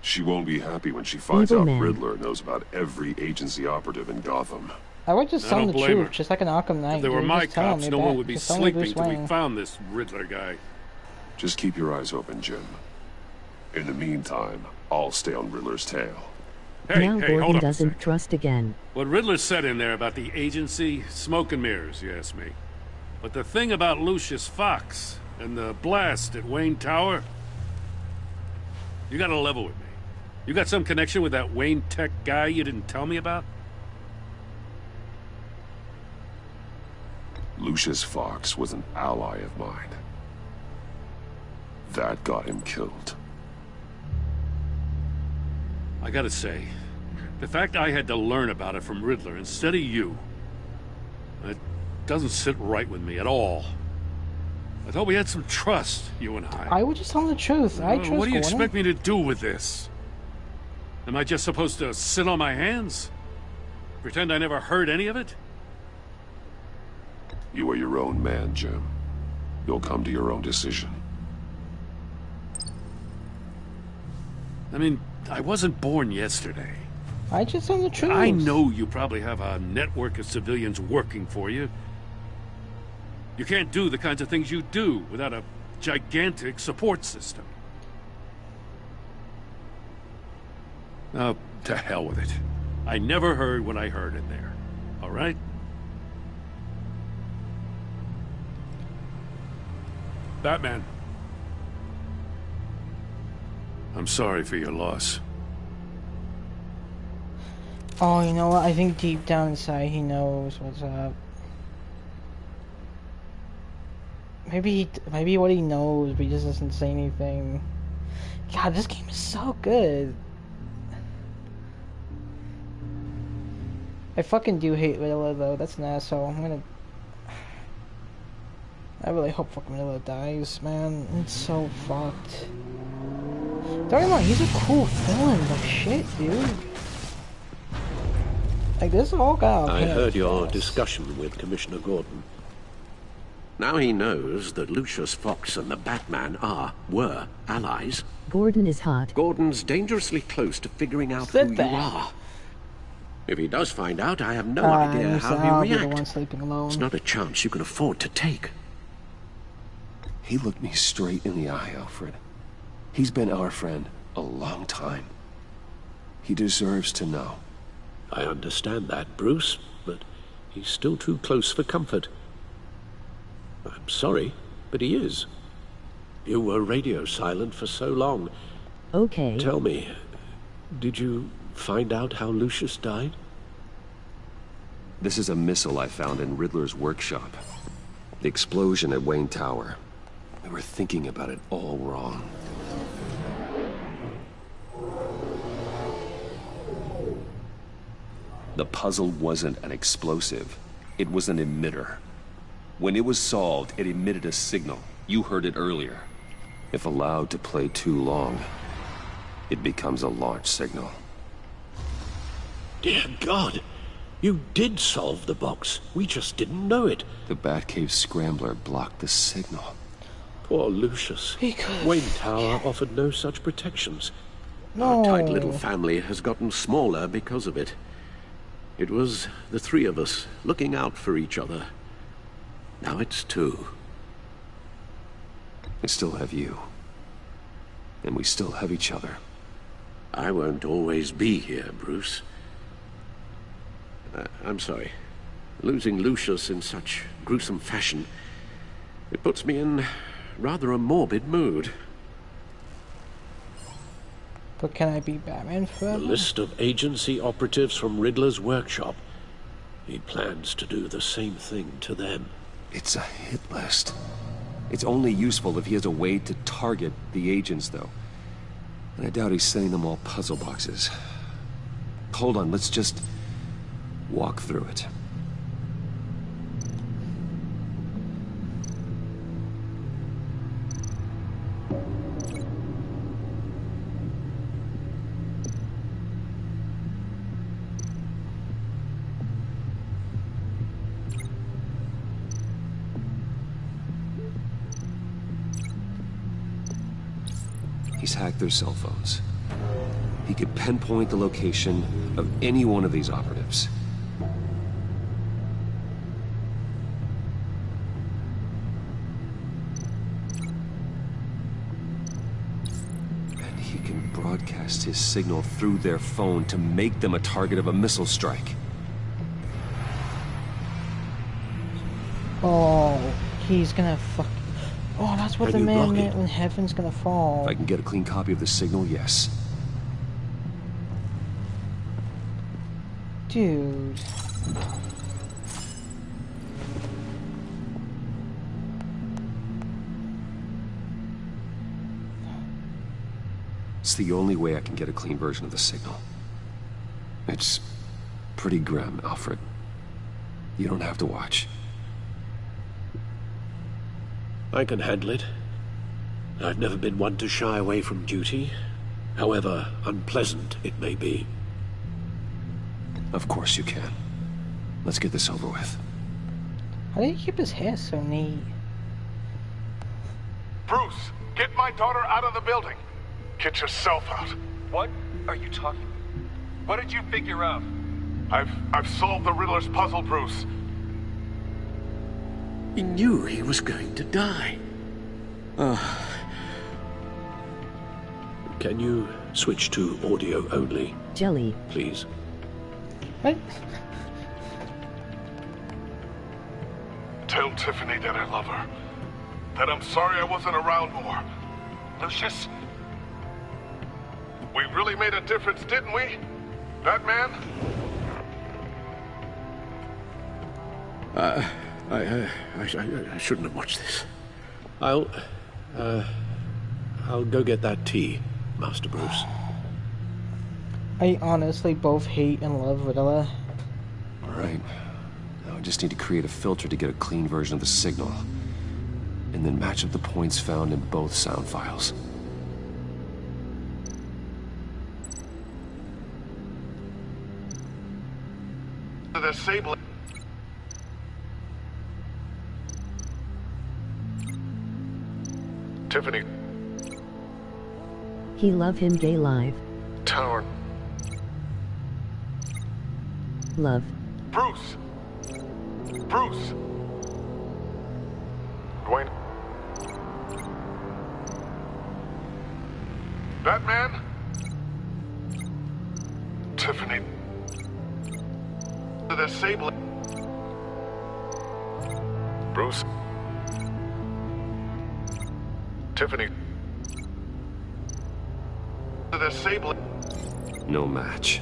She won't be happy when she finds Evil out man. Riddler knows about every agency operative in Gotham. I would just I tell him don't the blame truth, her. just like an Arkham Knight. If they were dude. my Just tell him cops, you're no back. one would be Just tell him you're sleeping Bruce till we Wayne. found this Riddler guy. Just keep your eyes open, Jim. In the meantime, I'll stay on Riddler's tail. Hey, Now hey, hold Gordon up a doesn't sec. trust again. What Riddler said in there about the agency, smoke and mirrors, you ask me. But the thing about Lucius Fox and the blast at Wayne Tower, you gotta level with me. You got some connection with that Wayne Tech guy you didn't tell me about? Lucius Fox was an ally of mine. That got him killed. I gotta say, the fact I had to learn about it from Riddler instead of you, it doesn't sit right with me at all. I thought we had some trust, you and I. I would just tell him the truth. I trust What do you Gordon. expect me to do with this? Am I just supposed to sit on my hands? Pretend I never heard any of it? You are your own man, Jim. You'll come to your own decision. I mean, I wasn't born yesterday. I just tell him the truth. I know you probably have a network of civilians working for you. You can't do the kinds of things you do without a gigantic support system. Oh, to hell with it. I never heard what I heard in there. All right? Batman. I'm sorry for your loss. Oh, you know what? I think deep down inside he knows what's up. Maybe what he knows, but he just doesn't say anything. God, this game is so good. I fucking do hate Riddler though. That's an asshole. I really hope fucking Riddler dies, man. It's so fucked. Don't get me wrong, he's a cool villain, but shit, dude. Like, this whole guy... I heard your discussion with Commissioner Gordon. Now he knows that Lucius Fox and the Batman were allies. Gordon is hot. Gordon's dangerously close to figuring out who you are. If he does find out, I have no idea how I'll he'll be the react. one sleeping alone. It's not a chance you can afford to take. He looked me straight in the eye, Alfred. He's been our friend a long time. He deserves to know. I understand that, Bruce, but he's still too close for comfort. I'm sorry, but he is. You were radio silent for so long. Okay. Tell me, did you find out how Lucius died? This is a missile I found in Riddler's workshop. The explosion at Wayne Tower. We were thinking about it all wrong. The puzzle wasn't an explosive. It was an emitter. When it was solved, it emitted a signal. You heard it earlier. If allowed to play too long, it becomes a launch signal. Dear God! You did solve the box. We just didn't know it. The Batcave Scrambler blocked the signal. Poor Lucius. Wayne Tower offered no such protections. No. Our tight little family has gotten smaller because of it. It was the three of us looking out for each other. Now it's two. I still have you. And we still have each other. I won't always be here, Bruce. I'm sorry. Losing Lucius in such gruesome fashion, it puts me in rather a morbid mood. But can I be Batman forever? The list of agency operatives from Riddler's workshop. He plans to do the same thing to them. It's a hit list. It's only useful if he has a way to target the agents, though. And I doubt he's sending them all puzzle boxes. Hold on, let's just walk through it. He's hacked their cell phones. He could pinpoint the location of any one of these operatives. And he can broadcast his signal through their phone to make them a target of a missile strike. Oh, he's gonna fuck. Oh, that's what Can the you man block meant it? when heaven's gonna fall. If I can get a clean copy of the signal, yes. Dude. It's the only way I can get a clean version of the signal. It's pretty grim, Alfred. You don't have to watch. I can handle it. I've never been one to shy away from duty, however unpleasant it may be. Of course you can. Let's get this over with. How do you keep his hair so neat? Bruce, get my daughter out of the building. Get yourself out. What are you talking? What did you figure out? I've solved the Riddler's puzzle, Bruce. He knew he was going to die. Can you switch to audio only? Jelly. Please. What? Tell Tiffany that I love her. That I'm sorry I wasn't around more. Lucius? We really made a difference, didn't we? Batman? I shouldn't have watched this. I'll go get that tea, Master Bruce. I honestly both hate and love Riddler. Alright. Now I just need to create a filter to get a clean version of the signal. And then match up the points found in both sound files. The Sable. Tiffany. He love him gay live. Tower. Love. Bruce. Bruce. Dwayne. Batman. Tiffany. The Sable. Bruce. Tiffany. The Sable. No match.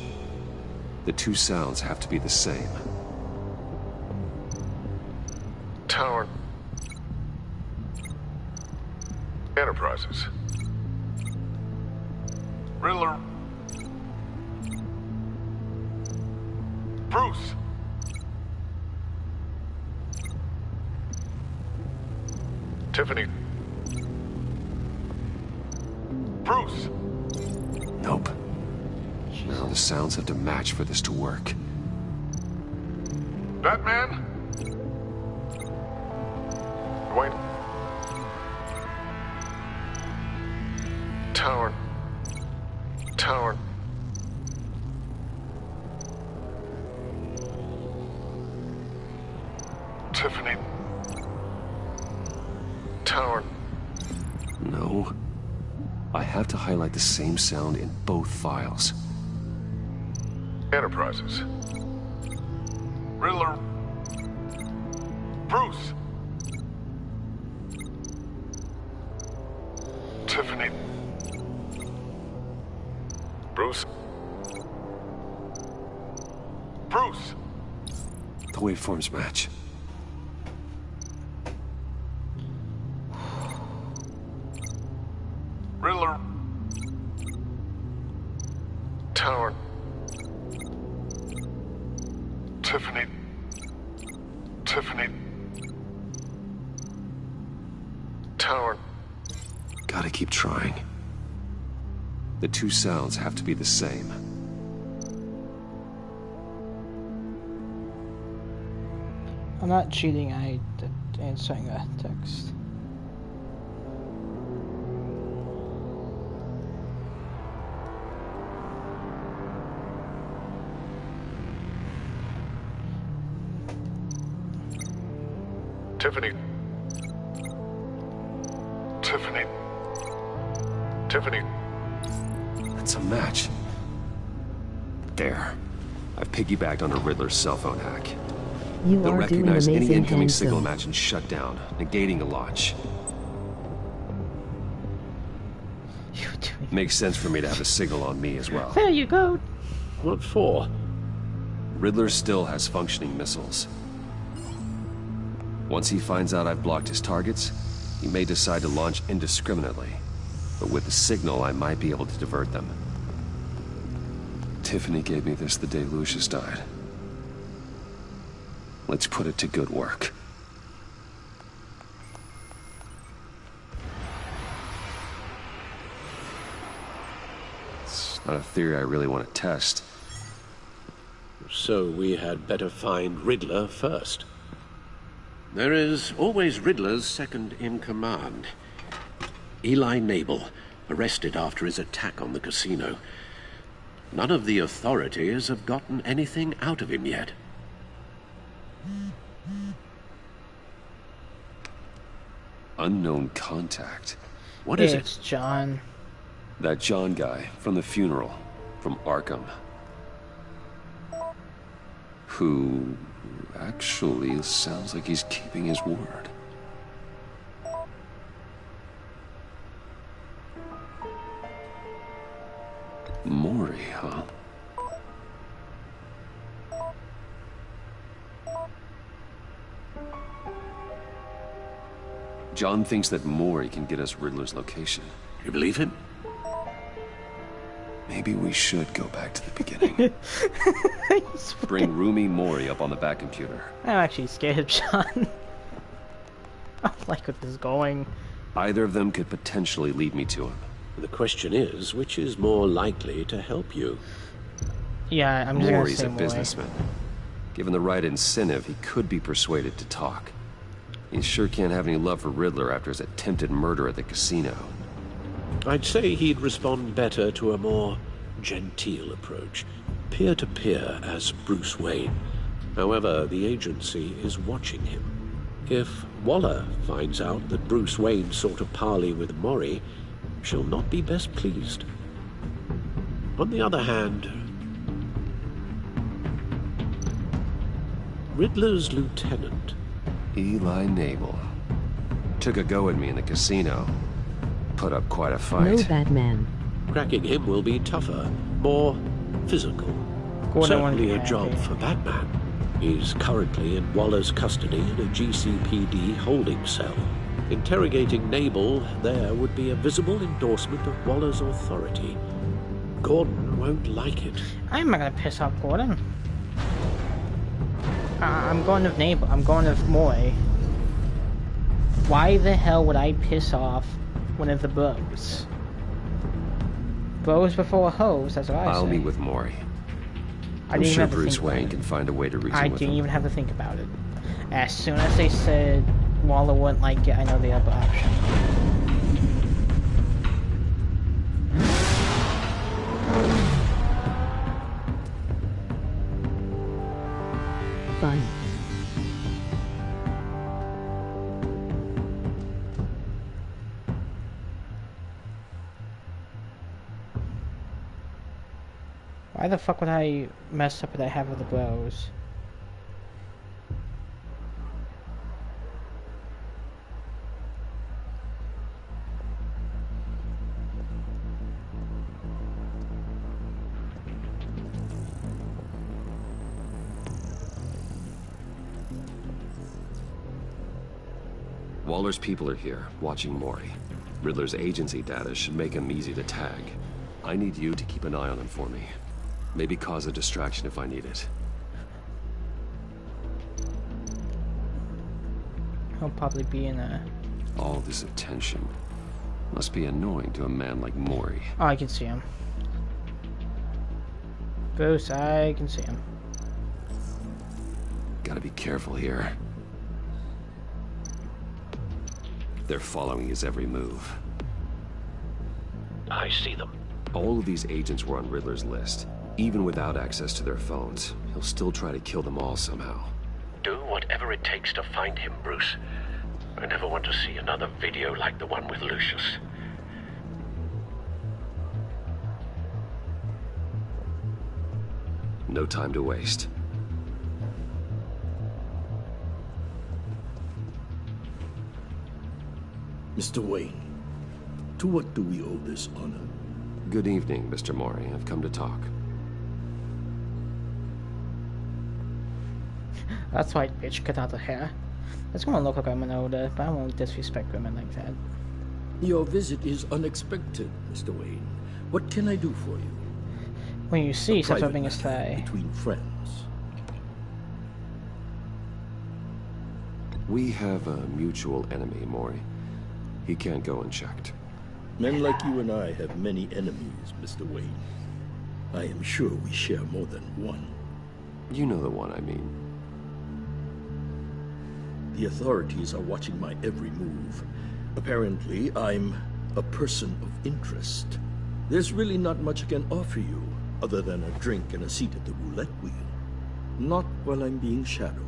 The two sounds have to be the same. Tower. Enterprises. Riddler. Bruce. Tiffany. Bruce. Nope. No, the sounds have to match for this to work. Batman? Dwayne. Tower. Tower. Tiffany. Tower. No. I have to highlight the same sound in both files. Enterprises. Riddler. Bruce. Tiffany. Bruce. Bruce. The waveforms match. Riddler. Tower. Tiffany. Tiffany. Tower. Gotta keep trying. The two sounds have to be the same. I'm not cheating, I answering that text. Tiffany. Tiffany. Tiffany. That's a match. There. I've piggybacked on a Riddler's cell phone hack. You They'll are doing recognize any amazing, incoming handsome. signal match and shut down, negating the launch. Makes sense for me to have a signal on me as well. There you go. What for? Riddler still has functioning missiles. Once he finds out I've blocked his targets, he may decide to launch indiscriminately. But with the signal, I might be able to divert them. Tiffany gave me this the day Lucius died. Let's put it to good work. It's not a theory I really want to test. So we had better find Riddler first. There is always Riddler's second in command. Eli Nabel, arrested after his attack on the casino. None of the authorities have gotten anything out of him yet. Unknown contact. What is It's John. That John guy from the funeral, from Arkham. Who actually sounds like he's keeping his word. Maury, huh? John thinks that Maury can get us Riddler's location. You believe him? Maybe we should go back to the beginning. Bring Roomy Maury up on the back computer. I'm actually scared of John. I don't like where this is going. Either of them could potentially lead me to him. The question is, which is more likely to help you? Yeah, I'm just Maury's gonna a say businessman. Given the right incentive, he could be persuaded to talk. He sure can't have any love for Riddler after his attempted murder at the casino. I'd say he'd respond better to a more genteel approach, peer-to-peer as Bruce Wayne. However, the agency is watching him. If Waller finds out that Bruce Wayne sought a parley with Maury, she'll not be best pleased. On the other hand, Riddler's lieutenant, Eli Nabel, took a go at me in the casino. Put up quite a fight. No, Batman. cracking him will be tougher, more physical. Gordon Certainly won't a be job happy. for Batman. is currently in Waller's custody in a GCPD holding cell. Interrogating Nabel there would be a visible endorsement of Waller's authority. Gordon won't like it. I'm not gonna piss off Gordon. I'm going with Nabel. I'm going with Moy. Why the hell would I piss off one of the bros? Bros before hoes, that's what I say. I'll meet with Maury. I'm sure Bruce Wayne can find a way to reason with him. I didn't even have to think about it. As soon as they said Waller wouldn't like it, I know the other option. Fun. Why the fuck would I mess up what I have with the bros? Waller's people are here, watching Maury. Riddler's agency data should make him easy to tag. I need you to keep an eye on him for me. Maybe cause a distraction if I need it. He'll probably be in a... All this attention must be annoying to a man like Maury. Oh, I can see him. Bruce, I can see him. Gotta be careful here. They're following his every move. I see them. All of these agents were on Riddler's list. Even without access to their phones, he'll still try to kill them all somehow. Do whatever it takes to find him, Bruce. I never want to see another video like the one with Lucius. No time to waste. Mr. Wayne, to what do we owe this honor? Good evening, Mr. Maury. I've come to talk. That's right, bitch. Cut out the hair. It's gonna look like I'm an older, but I won't disrespect women like that. Your visit is unexpected, Mr. Wayne. What can I do for you? When you see such a being a stay. Between friends. We have a mutual enemy, Maury. He can't go unchecked. Men like you and I have many enemies, Mr. Wayne. I am sure we share more than one. You know the one I mean. The authorities are watching my every move. Apparently, I'm a person of interest. There's really not much I can offer you, other than a drink and a seat at the roulette wheel. Not while I'm being shadowed.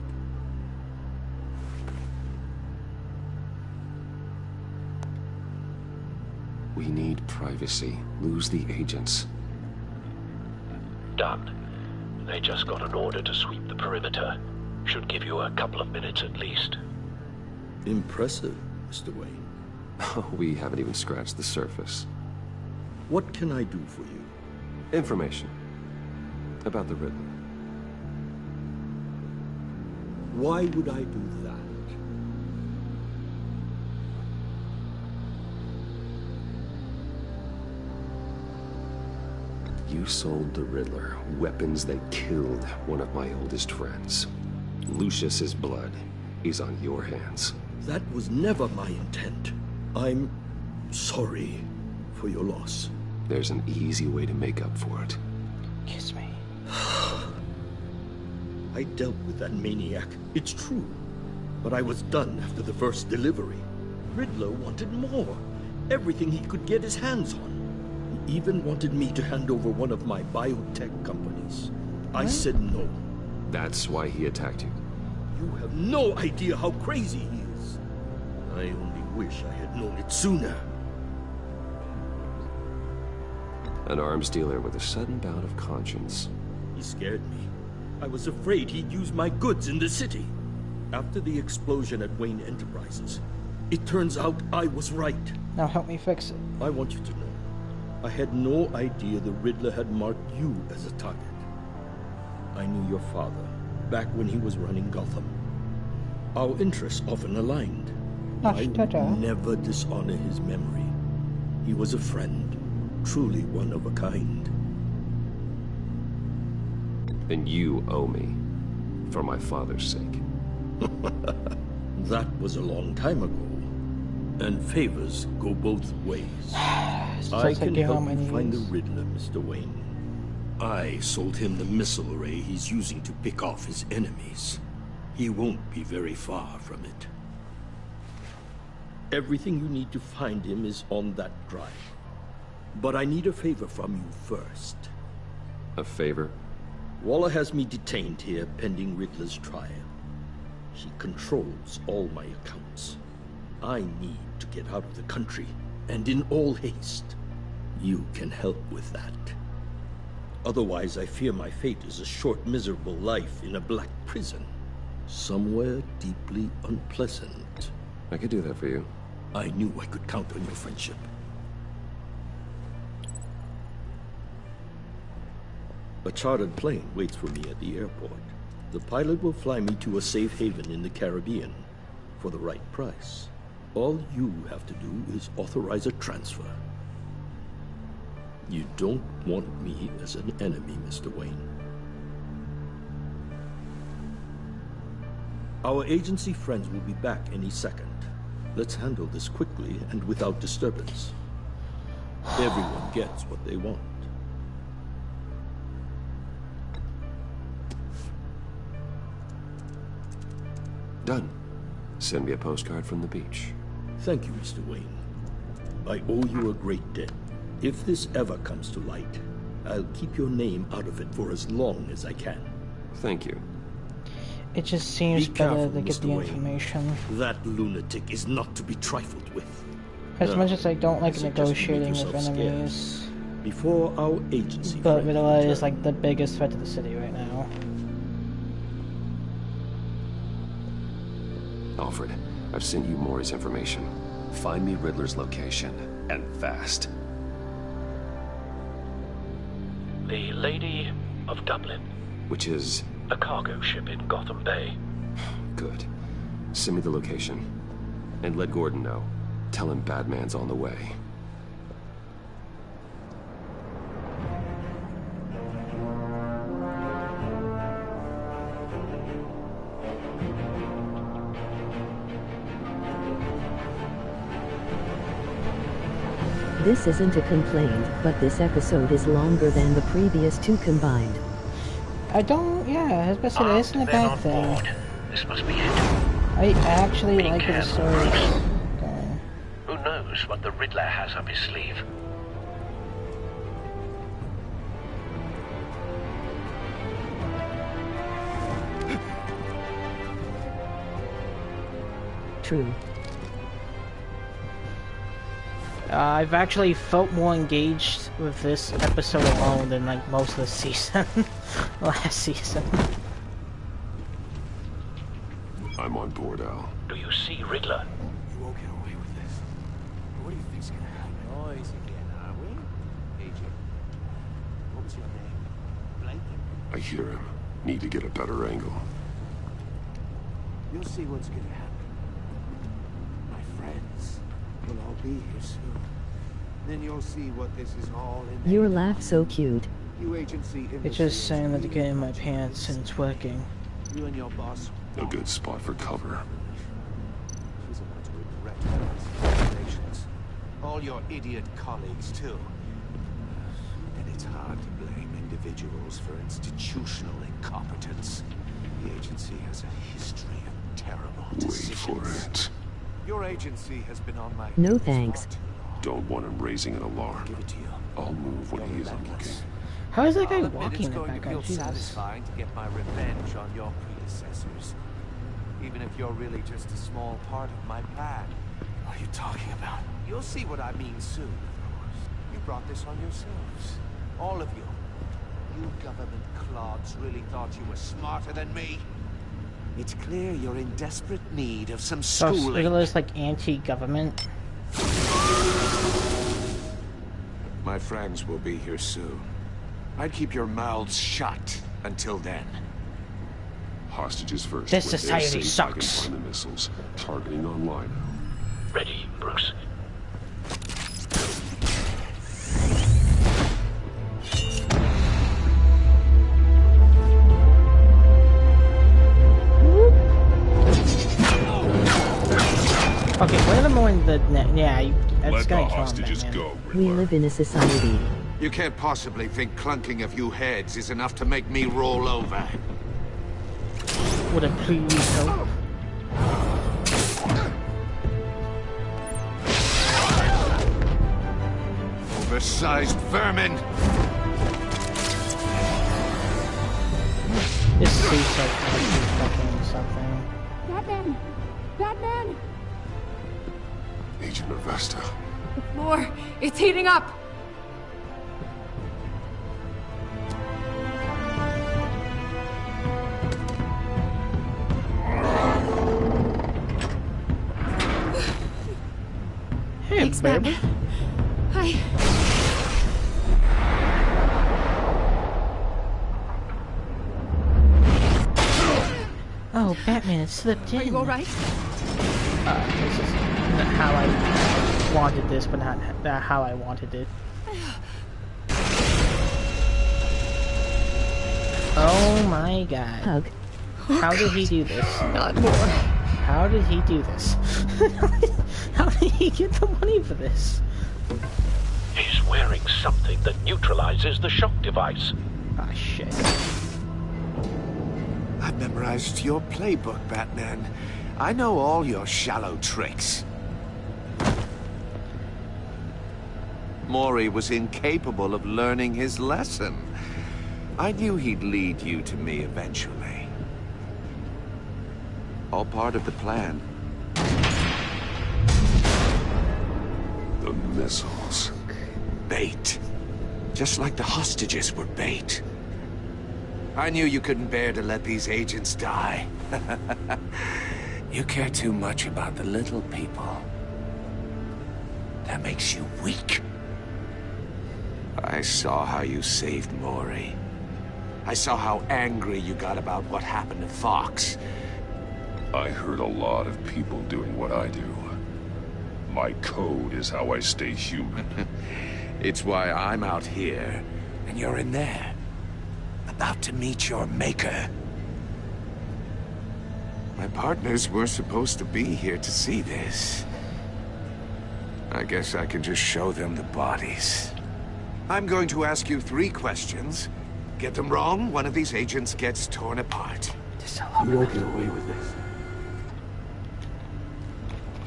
We need privacy. Lose the agents. Done. They just got an order to sweep the perimeter. Should give you a couple of minutes at least. Impressive, Mr. Wayne. We haven't even scratched the surface. What can I do for you? Information. About the Riddler. Why would I do that? You sold the Riddler weapons that killed one of my oldest friends. Lucius's blood is on your hands. That was never my intent. I'm sorry for your loss. There's an easy way to make up for it. Kiss me. I dealt with that maniac, it's true. But I was done after the first delivery. Riddler wanted more. Everything he could get his hands on. He even wanted me to hand over one of my biotech companies. I said no. That's why he attacked you. You have no idea how crazy he is. I only wish I had known it sooner. An arms dealer with a sudden bout of conscience. He scared me. I was afraid he'd use my goods in the city. After the explosion at Wayne Enterprises, it turns out I was right. Now help me fix it. I want you to know, I had no idea the Riddler had marked you as a target. I knew your father, back when he was running Gotham. Our interests often aligned. I would never dishonor his memory. He was a friend, truly one of a kind. And you owe me, for my father's sake. That was a long time ago, and favors go both ways. I can help you find the Riddler, Mr. Wayne. I sold him the missile array he's using to pick off his enemies. He won't be very far from it. Everything you need to find him is on that drive. But I need a favor from you first. A favor? Waller has me detained here pending Riddler's trial. He controls all my accounts. I need to get out of the country, and in all haste. You can help with that. Otherwise, I fear my fate is a short, miserable life in a black prison. Somewhere deeply unpleasant. I could do that for you. I knew I could count on your friendship. A chartered plane waits for me at the airport. The pilot will fly me to a safe haven in the Caribbean for the right price. All you have to do is authorize a transfer. You don't want me as an enemy, Mr. Wayne. Our agency friends will be back any second. Let's handle this quickly and without disturbance. Everyone gets what they want. Done. Send me a postcard from the beach. Thank you, Mr. Wayne. I owe you a great debt. If this ever comes to light, I'll keep your name out of it for as long as I can. Thank you. It just seems better to get the information. That lunatic is not to be trifled with. As much as I don't like negotiating with enemies. Before our agency. But Riddler is like the biggest threat to the city right now. Alfred, I've sent you Maury's information. Find me Riddler's location, and fast. The Lady of Dublin. Which is? A cargo ship in Gotham Bay. Good. Send me the location. And let Gordon know. Tell him Batman's on the way. This isn't a complaint, but this episode is longer than the previous two combined. I don't, yeah, especially it isn't a bad thing. This must be it. I actually like where the story is going. Who knows what the Riddler has up his sleeve? True. I've actually felt more engaged with this episode alone than like most of the season. Last season. I'm on board, Al. Do you see Riddler? You won't get away with this. What do you think's gonna happen? Noise again, are we? Agent. What was your name? Blake? I hear him. Need to get a better angle. You'll see what's gonna happen. My friends will all be here soon. Then you'll see what this is all in. Your laugh so cute. You agency. It's just saying that to get in my pants and it's working. You and your boss. A good spot for cover. She's about to regret these accusations. All your idiot colleagues too. And it's hard to blame individuals for institutional incompetence. The agency has a history of terrible decisions. Wait for it. Your agency has been on my. No thanks. Don't want him raising an alarm. Give it to you. I'll move when he isn't looking. How is that guy I'll admit walking it's in the going to background? feel Jesus. satisfying to get my revenge on your predecessors. Even if you're really just a small part of my plan. What are you talking about? You'll see what I mean soon, of course. You brought this on yourselves. All of you. You government clods really thought you were smarter than me. It's clear you're in desperate need of some So schooling. Riddler's like anti-government. My friends will be here soon. I'd keep your mouths shut until then. Hostages first. This When they're society safe, sucks. I can find the missiles. Targeting online. Ready, Bruce. Okay, one of them more in the net. Yeah, that's Let gonna the kill him, hostages Batman. go. We live in a society. You can't possibly think clunking a few heads is enough to make me roll over. Would it please help? Oversized vermin! This seems like fucking something. Batman! Batman! Agent Avesta. The floor, it's heating up! Hey, Thanks, babe. Batman. Hi. Oh, Batman, it slipped in. Are you alright? This is not how I wanted this, but not how I wanted it. Oh my god. Hug. How did he do this? Not more. How did he do this? How did he get the money for this? He's wearing something that neutralizes the shock device. Ah, shit. I've memorized your playbook, Batman. I know all your shallow tricks. Mori was incapable of learning his lesson. I knew he'd lead you to me eventually. All part of the plan. The missiles. Bait. Just like the hostages were bait. I knew you couldn't bear to let these agents die. You care too much about the little people. That makes you weak. I saw how you saved Mori. I saw how angry you got about what happened to Fox. I heard a lot of people doing what I do. My code is how I stay human. It's why I'm out here, and you're in there. About to meet your maker. My partners were supposed to be here to see this. I guess I can just show them the bodies. I'm going to ask you 3 questions. Get them wrong, one of these agents gets torn apart. You won't get away with this.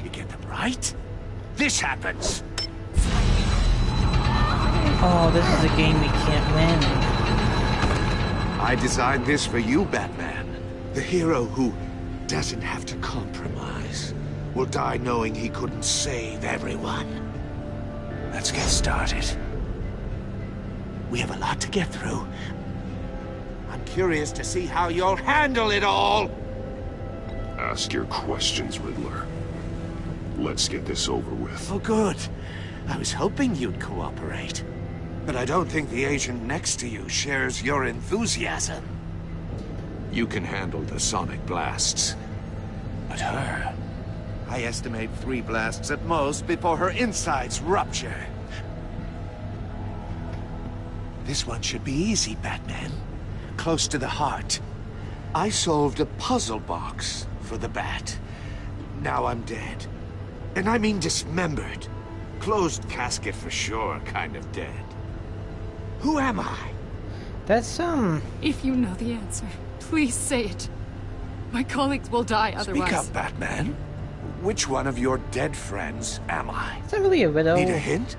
You get them right, this happens. Oh, this is a game we can't win. I designed this for you, Batman. The hero who doesn't have to compromise will die knowing he couldn't save everyone. Let's get started. We have a lot to get through. I'm curious to see how you'll handle it all. Ask your questions, Riddler. Let's get this over with. Oh, good. I was hoping you'd cooperate. But I don't think the agent next to you shares your enthusiasm. You can handle the sonic blasts. But her... I estimate 3 blasts at most before her insides rupture. This one should be easy, Batman. Close to the heart. I solved a puzzle box for the Bat. Now I'm dead. And I mean dismembered. Closed casket for sure, kind of dead. Who am I? That's, If you know the answer, please say it. My colleagues will die otherwise. Speak up, Batman. Which one of your dead friends am I? Is that really a riddle? Need a hint?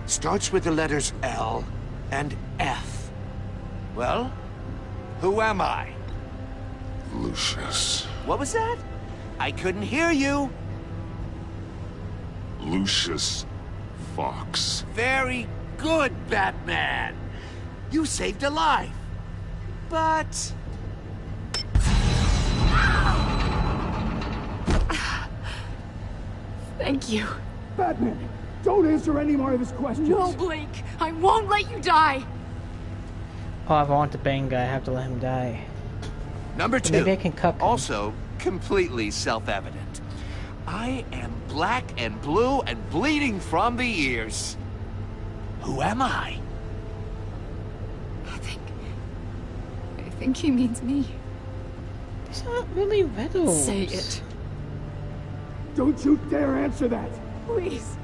Starts with the letters L and F. Well, who am I? Lucius. What was that? I couldn't hear you. Lucius Fox. Very good, Batman. You saved a life. But... Thank you. Batman, don't answer any more of his questions. No, Blake. I won't let you die. Oh, if I want the bang guy, I have to let him die. Number 2, maybe I can cuck him. also completely self-evident. I am black and blue and bleeding from the ears. Who am I? I think he means me. It's not really riddles. Say it. Don't you dare answer that! Please.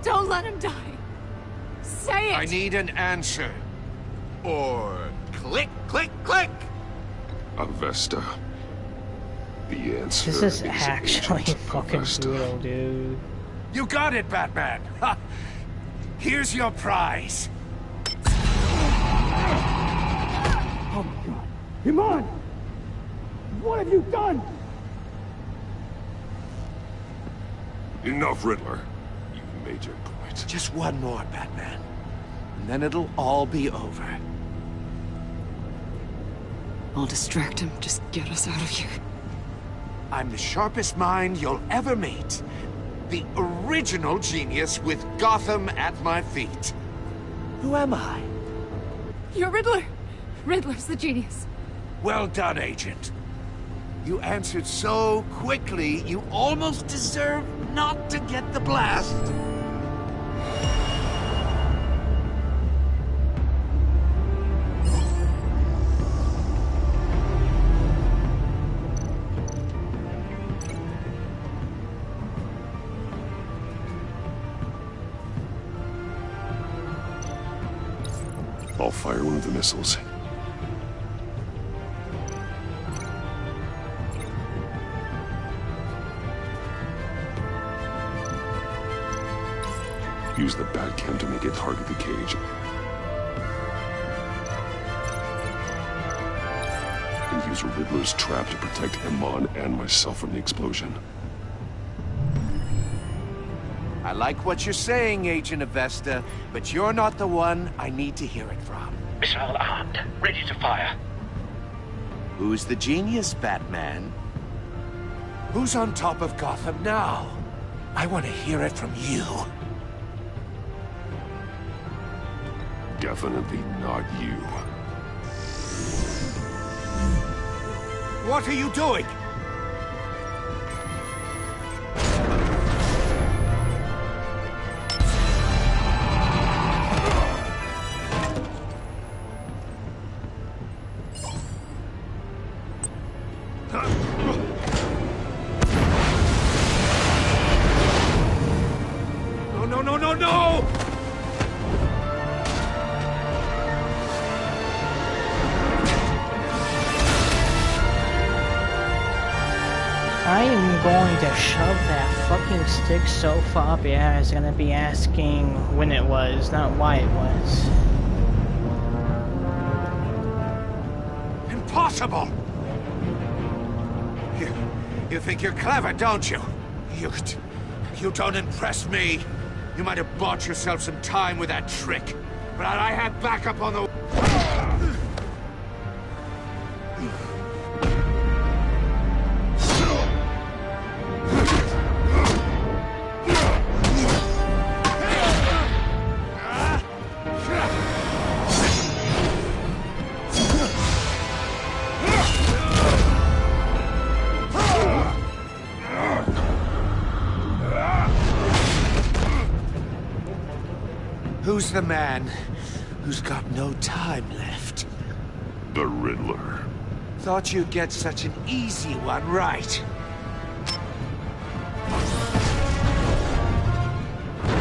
Don't let him die. Say it! I need an answer. Or click, click, click! Avesta. The answer This is actually fucking Avesta. brutal, dude. You got it, Batman! Ha. Here's your prize. Oh my god. Iman! What have you done? Enough, Riddler. You've made your point. Just one more, Batman. And then it'll all be over. I'll distract him. Just get us out of here. I'm the sharpest mind you'll ever meet. The original genius with Gotham at my feet. Who am I? You're Riddler. Riddler's the genius. Well done, Agent. You answered so quickly, you almost deserve not to get the blast. I'll fire one of the missiles. Use the Batcam to make it target the cage. And use Riddler's trap to protect Iman and myself from the explosion. I like what you're saying, Agent Avesta, but you're not the one I need to hear it from. Missile armed, ready to fire. Who's the genius, Batman? Who's on top of Gotham now? I want to hear it from you. Definitely not you. What are you doing? No! I am going to shove that fucking stick so far up your ass, I'm gonna be asking when it was, not why it was. Impossible! You think you're clever, don't you? You don't impress me. You might have bought yourself some time with that trick, but I had backup on the... Who's the man who's got no time left? The Riddler. Thought you'd get such an easy one right.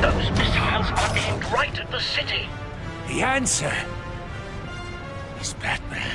Those missiles are aimed right at the city. The answer is Batman.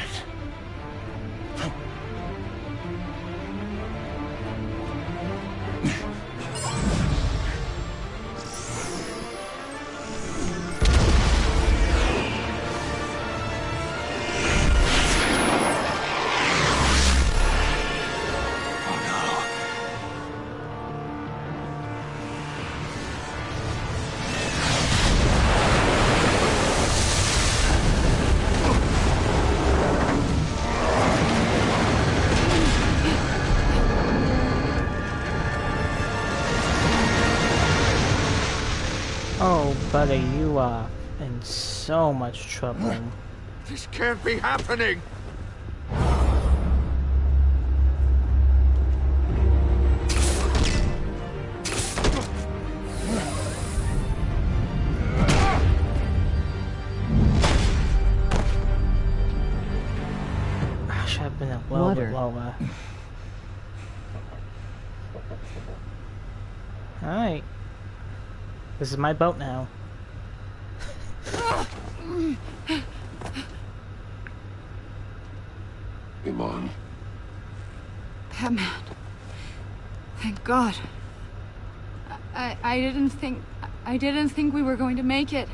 Oh, buddy, you are in so much trouble. This can't be happening! Water. Alright. This is my boat now. Iman. Batman. Thank God. I didn't think we were going to make it.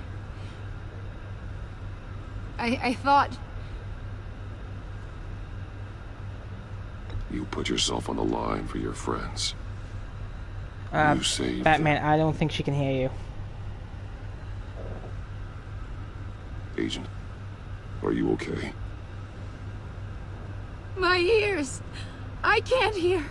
I thought... You put yourself on the line for your friends. You saved Batman, I don't think she can hear you. Agent, are you okay? My ears! I can't hear.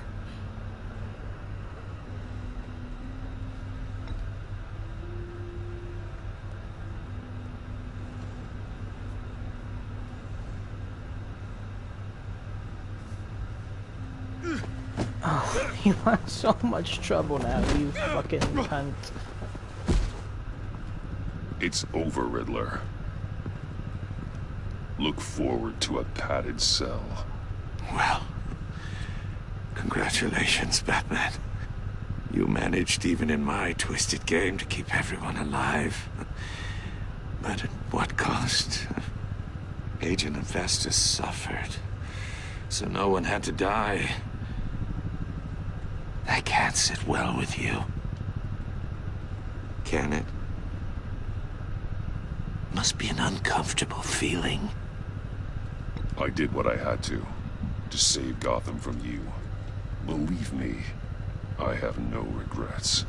Oh, you are in so much trouble now, you fucking cunt. It's over, Riddler. Look forward to a padded cell. Well, congratulations, Batman. You managed, even in my twisted game, to keep everyone alive. But at what cost? Agent Avestus suffered, so no one had to die. That can't sit well with you. Can it? Must be an uncomfortable feeling. I did what I had to save Gotham from you. Believe me, I have no regrets.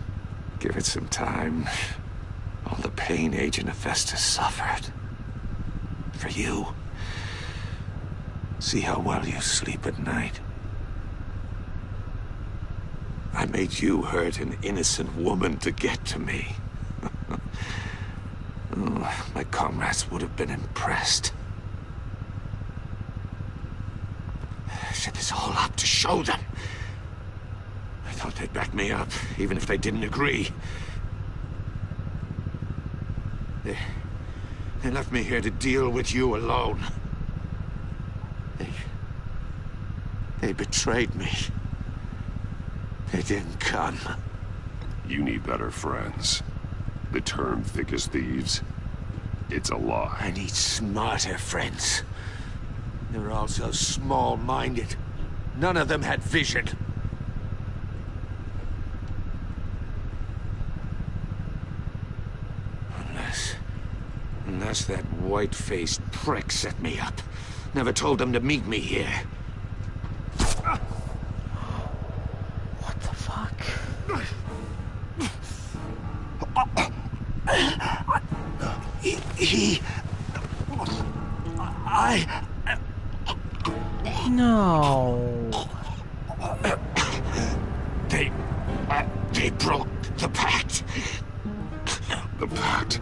Give it some time. All the pain Agent Avestus suffered. For you. See how well you sleep at night. I made you hurt an innocent woman to get to me. Oh, my comrades would have been impressed. I set this all up to show them. I thought they'd back me up, even if they didn't agree. They left me here to deal with you alone. They betrayed me. They didn't come. You need better friends. The term thick as thieves, it's a lie. I need smarter friends. They're all so small-minded. None of them had vision. Unless that white-faced prick set me up. Never told them to meet me here. What the fuck? No. They broke the pact. The pact?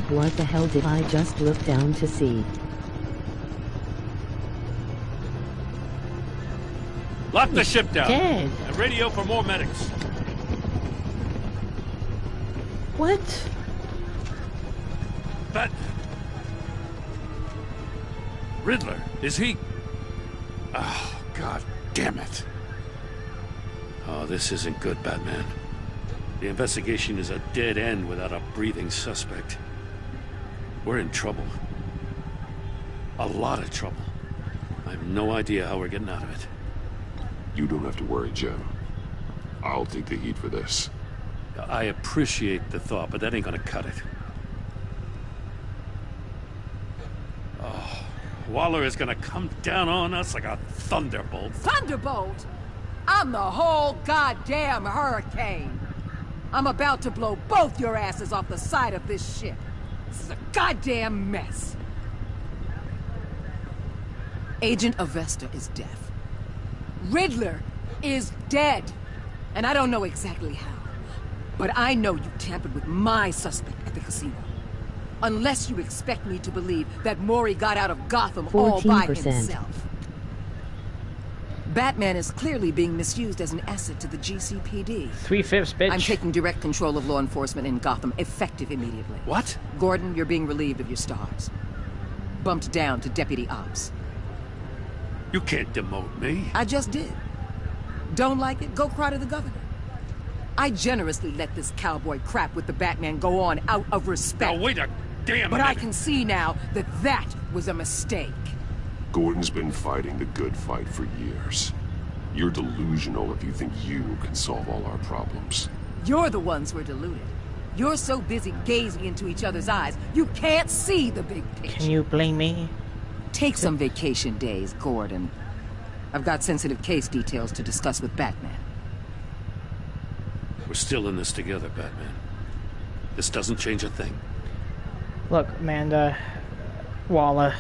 What the hell did I just look down to see? Lock the ship down. Dead. And radio for more medics. What? But Riddler, is he? Oh, God damn it. Oh, this isn't good, Batman. The investigation is a dead end without a breathing suspect. We're in trouble. A lot of trouble. I have no idea how we're getting out of it. You don't have to worry, Jim. I'll take the heat for this. I appreciate the thought, but that ain't gonna cut it. Oh, Waller is gonna come down on us like a thunderbolt. Thunderbolt? I'm the whole goddamn hurricane. I'm about to blow both your asses off the side of this ship. This is a goddamn mess. Agent Avesta is deaf. Riddler is dead. And I don't know exactly how. But I know you tampered with my suspect at the casino. Unless you expect me to believe that Mori got out of Gotham all by 14%. himself. Batman is clearly being misused as an asset to the GCPD. 3/5, bitch. I'm taking direct control of law enforcement in Gotham, effective immediately. What? Gordon, you're being relieved of your stars. Bumped down to Deputy Ops. You can't demote me. I just did. Don't like it? Go cry to the governor. I generously let this cowboy crap with the Batman go on out of respect. Now wait a damn But minute. I can see now that that was a mistake. Gordon's been fighting the good fight for years. You're delusional if you think you can solve all our problems. You're the ones who are deluded. You're so busy gazing into each other's eyes, you can't see the big picture. Can you blame me? Take some vacation days, Gordon. I've got sensitive case details to discuss with Batman. We're still in this together, Batman. This doesn't change a thing. Look, Amanda Waller,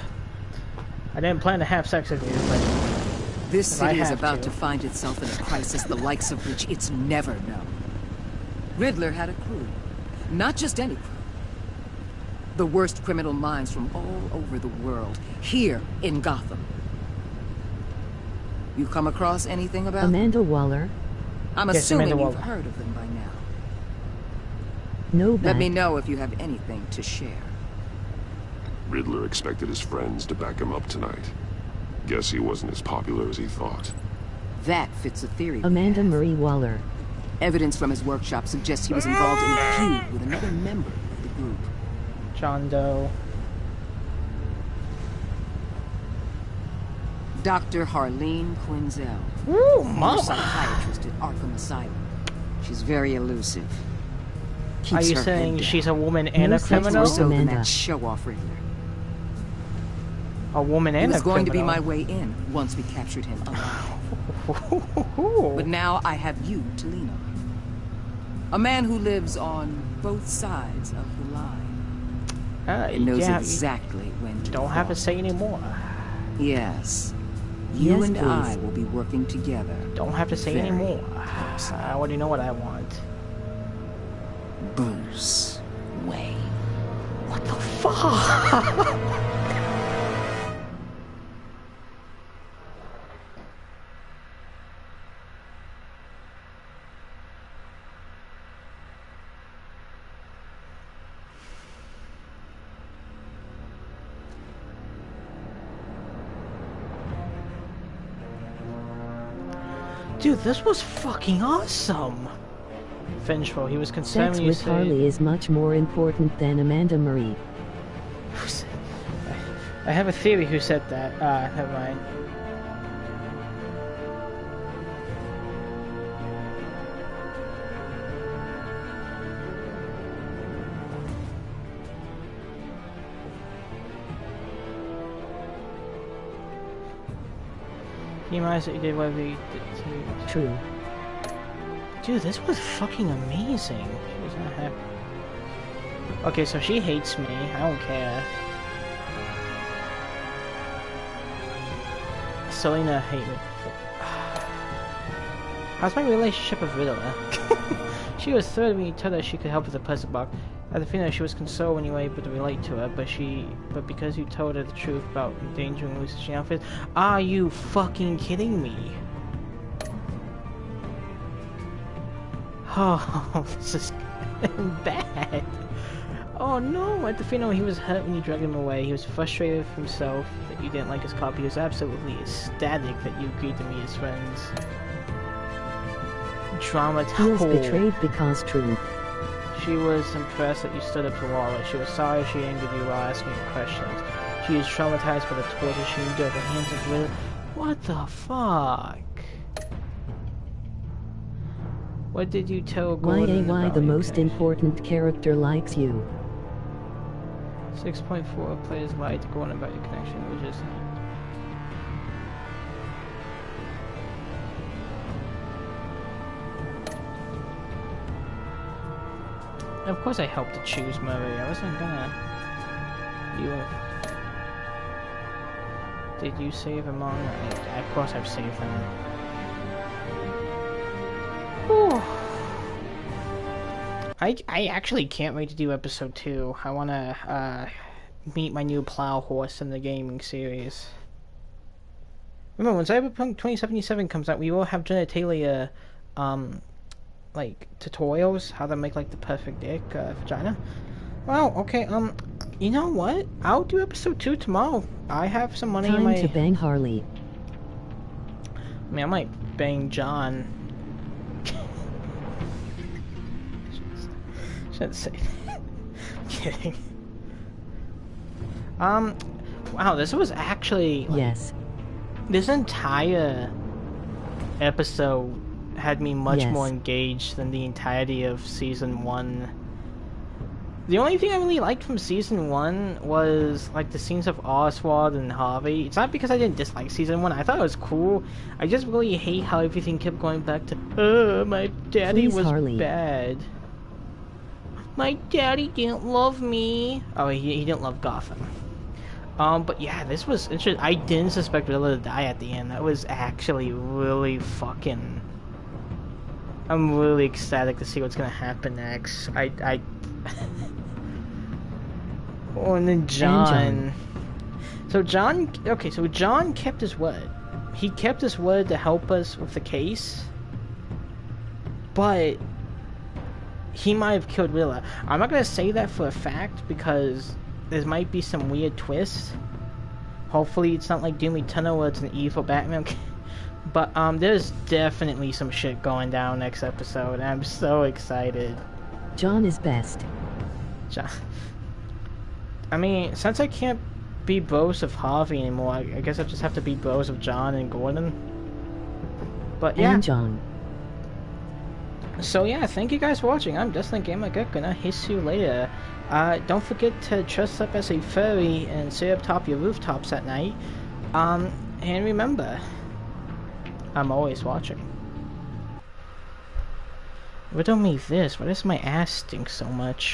I didn't plan to have sex with you, but This if I city is have about to find itself in a crisis the likes of which it's never known. Riddler had a crew. Not just any crew. The worst criminal minds from all over the world, here in Gotham. You come across anything about them? Amanda Waller? I'm Yes, assuming Amanda you've Waller. heard of them by now. No, Let Bat. me know if you have anything to share. Riddler expected his friends to back him up tonight. Guess he wasn't as popular as he thought. That fits a theory. Amanda Marie Waller. Evidence from his workshop suggests he was involved in a feud with another member of the group. John Doe. Dr. Harleen Quinzel. Woo, former mama. psychiatrist at Arkham Asylum. She's very elusive. Are Keeps you her saying head she's a down. woman and a No sex criminal? with So than Amanda. that show-off Riddler. A woman It and was a going to be criminal. my way in once we captured him alive. But now I have you to lean on. A man who lives on both sides of the line. And knows yeah, exactly when to don't have to cross. say anymore. Yes. You Yes, and I please. will be working together. Don't have to say Very anymore. I already know what I want. Bruce Wayne. What the fuck? Dude, this was fucking awesome. Vengeful, he was concerned Sex when you with say... Harley is much more important than Amanda Marie. I have a theory who said that. Never mind. Can you imagine what you did whatever you did to... True. Dude, this was fucking amazing. She was not happy. Okay, so she hates me. I don't care. Selena hate me. How's my relationship with Riddler? She was thrilled when you told her she could help with the puzzle box. At the feeling she was consoled when you were able to relate to her, but because you told her the truth about endangering Lucy's outfit. Are you fucking kidding me? Oh, this is bad. Oh no, at the funeral he was hurt when you dragged him away. He was frustrated with himself that you didn't like his copy. He was absolutely ecstatic that you agreed to meet his friends. Drama He was told. betrayed because truth. She was impressed that you stood up to Waller. She was sorry she angered you while asking you questions. She was traumatized by the torture she endured at the hands of Riddler. What the fuck? What did you tell Gordon Why about the your most important character likes you. 6.4 players lied to Gordon about your connection, which is... Of course I helped to choose Murray. I wasn't gonna... Did you save him on? Of course I've saved him. Whew. I actually can't wait to do episode 2. I want to meet my new plow horse in the gaming series. Remember, when Cyberpunk 2077 comes out, we will have genitalia, like, tutorials, how to make, like, the perfect dick, vagina. Wow, okay, you know what? I'll do episode 2 tomorrow. I have some money in my... Time to bang Harley. I mean, I might bang John. Shouldn't say that. Kidding. Wow, this was actually... Like, yes. This entire episode had me much more engaged than the entirety of Season 1. The only thing I really liked from Season 1 was, like, the scenes of Oswald and Harvey. It's not because I didn't dislike Season 1. I thought it was cool. I just really hate how everything kept going back to, my daddy was bad. My daddy didn't love me. Oh, he didn't love Gotham. But yeah, this was interesting. I didn't suspect Riddler to die at the end. That was actually really fucking... I'm really ecstatic to see what's gonna happen next. Oh, and then John. So John... Okay, so John kept his word. He kept his word to help us with the case. But... he might have killed Riddler. I'm not gonna say that for a fact, because... there might be some weird twist. Hopefully it's not like Doom Eternal where it's an evil Batman. But there's definitely some shit going down next episode, and I'm so excited. John is best. John. I mean, since I can't be bros of Harvey anymore, I guess I just have to be bros of John and Gordon. But yeah. And John. So yeah, thank you guys for watching. I'm Dustin Gamer Geek, and I'll hiss you later. Don't forget to dress up as a furry and sit up top your rooftops at night. And remember, I'm always watching. Riddle me this, why does my ass stink so much?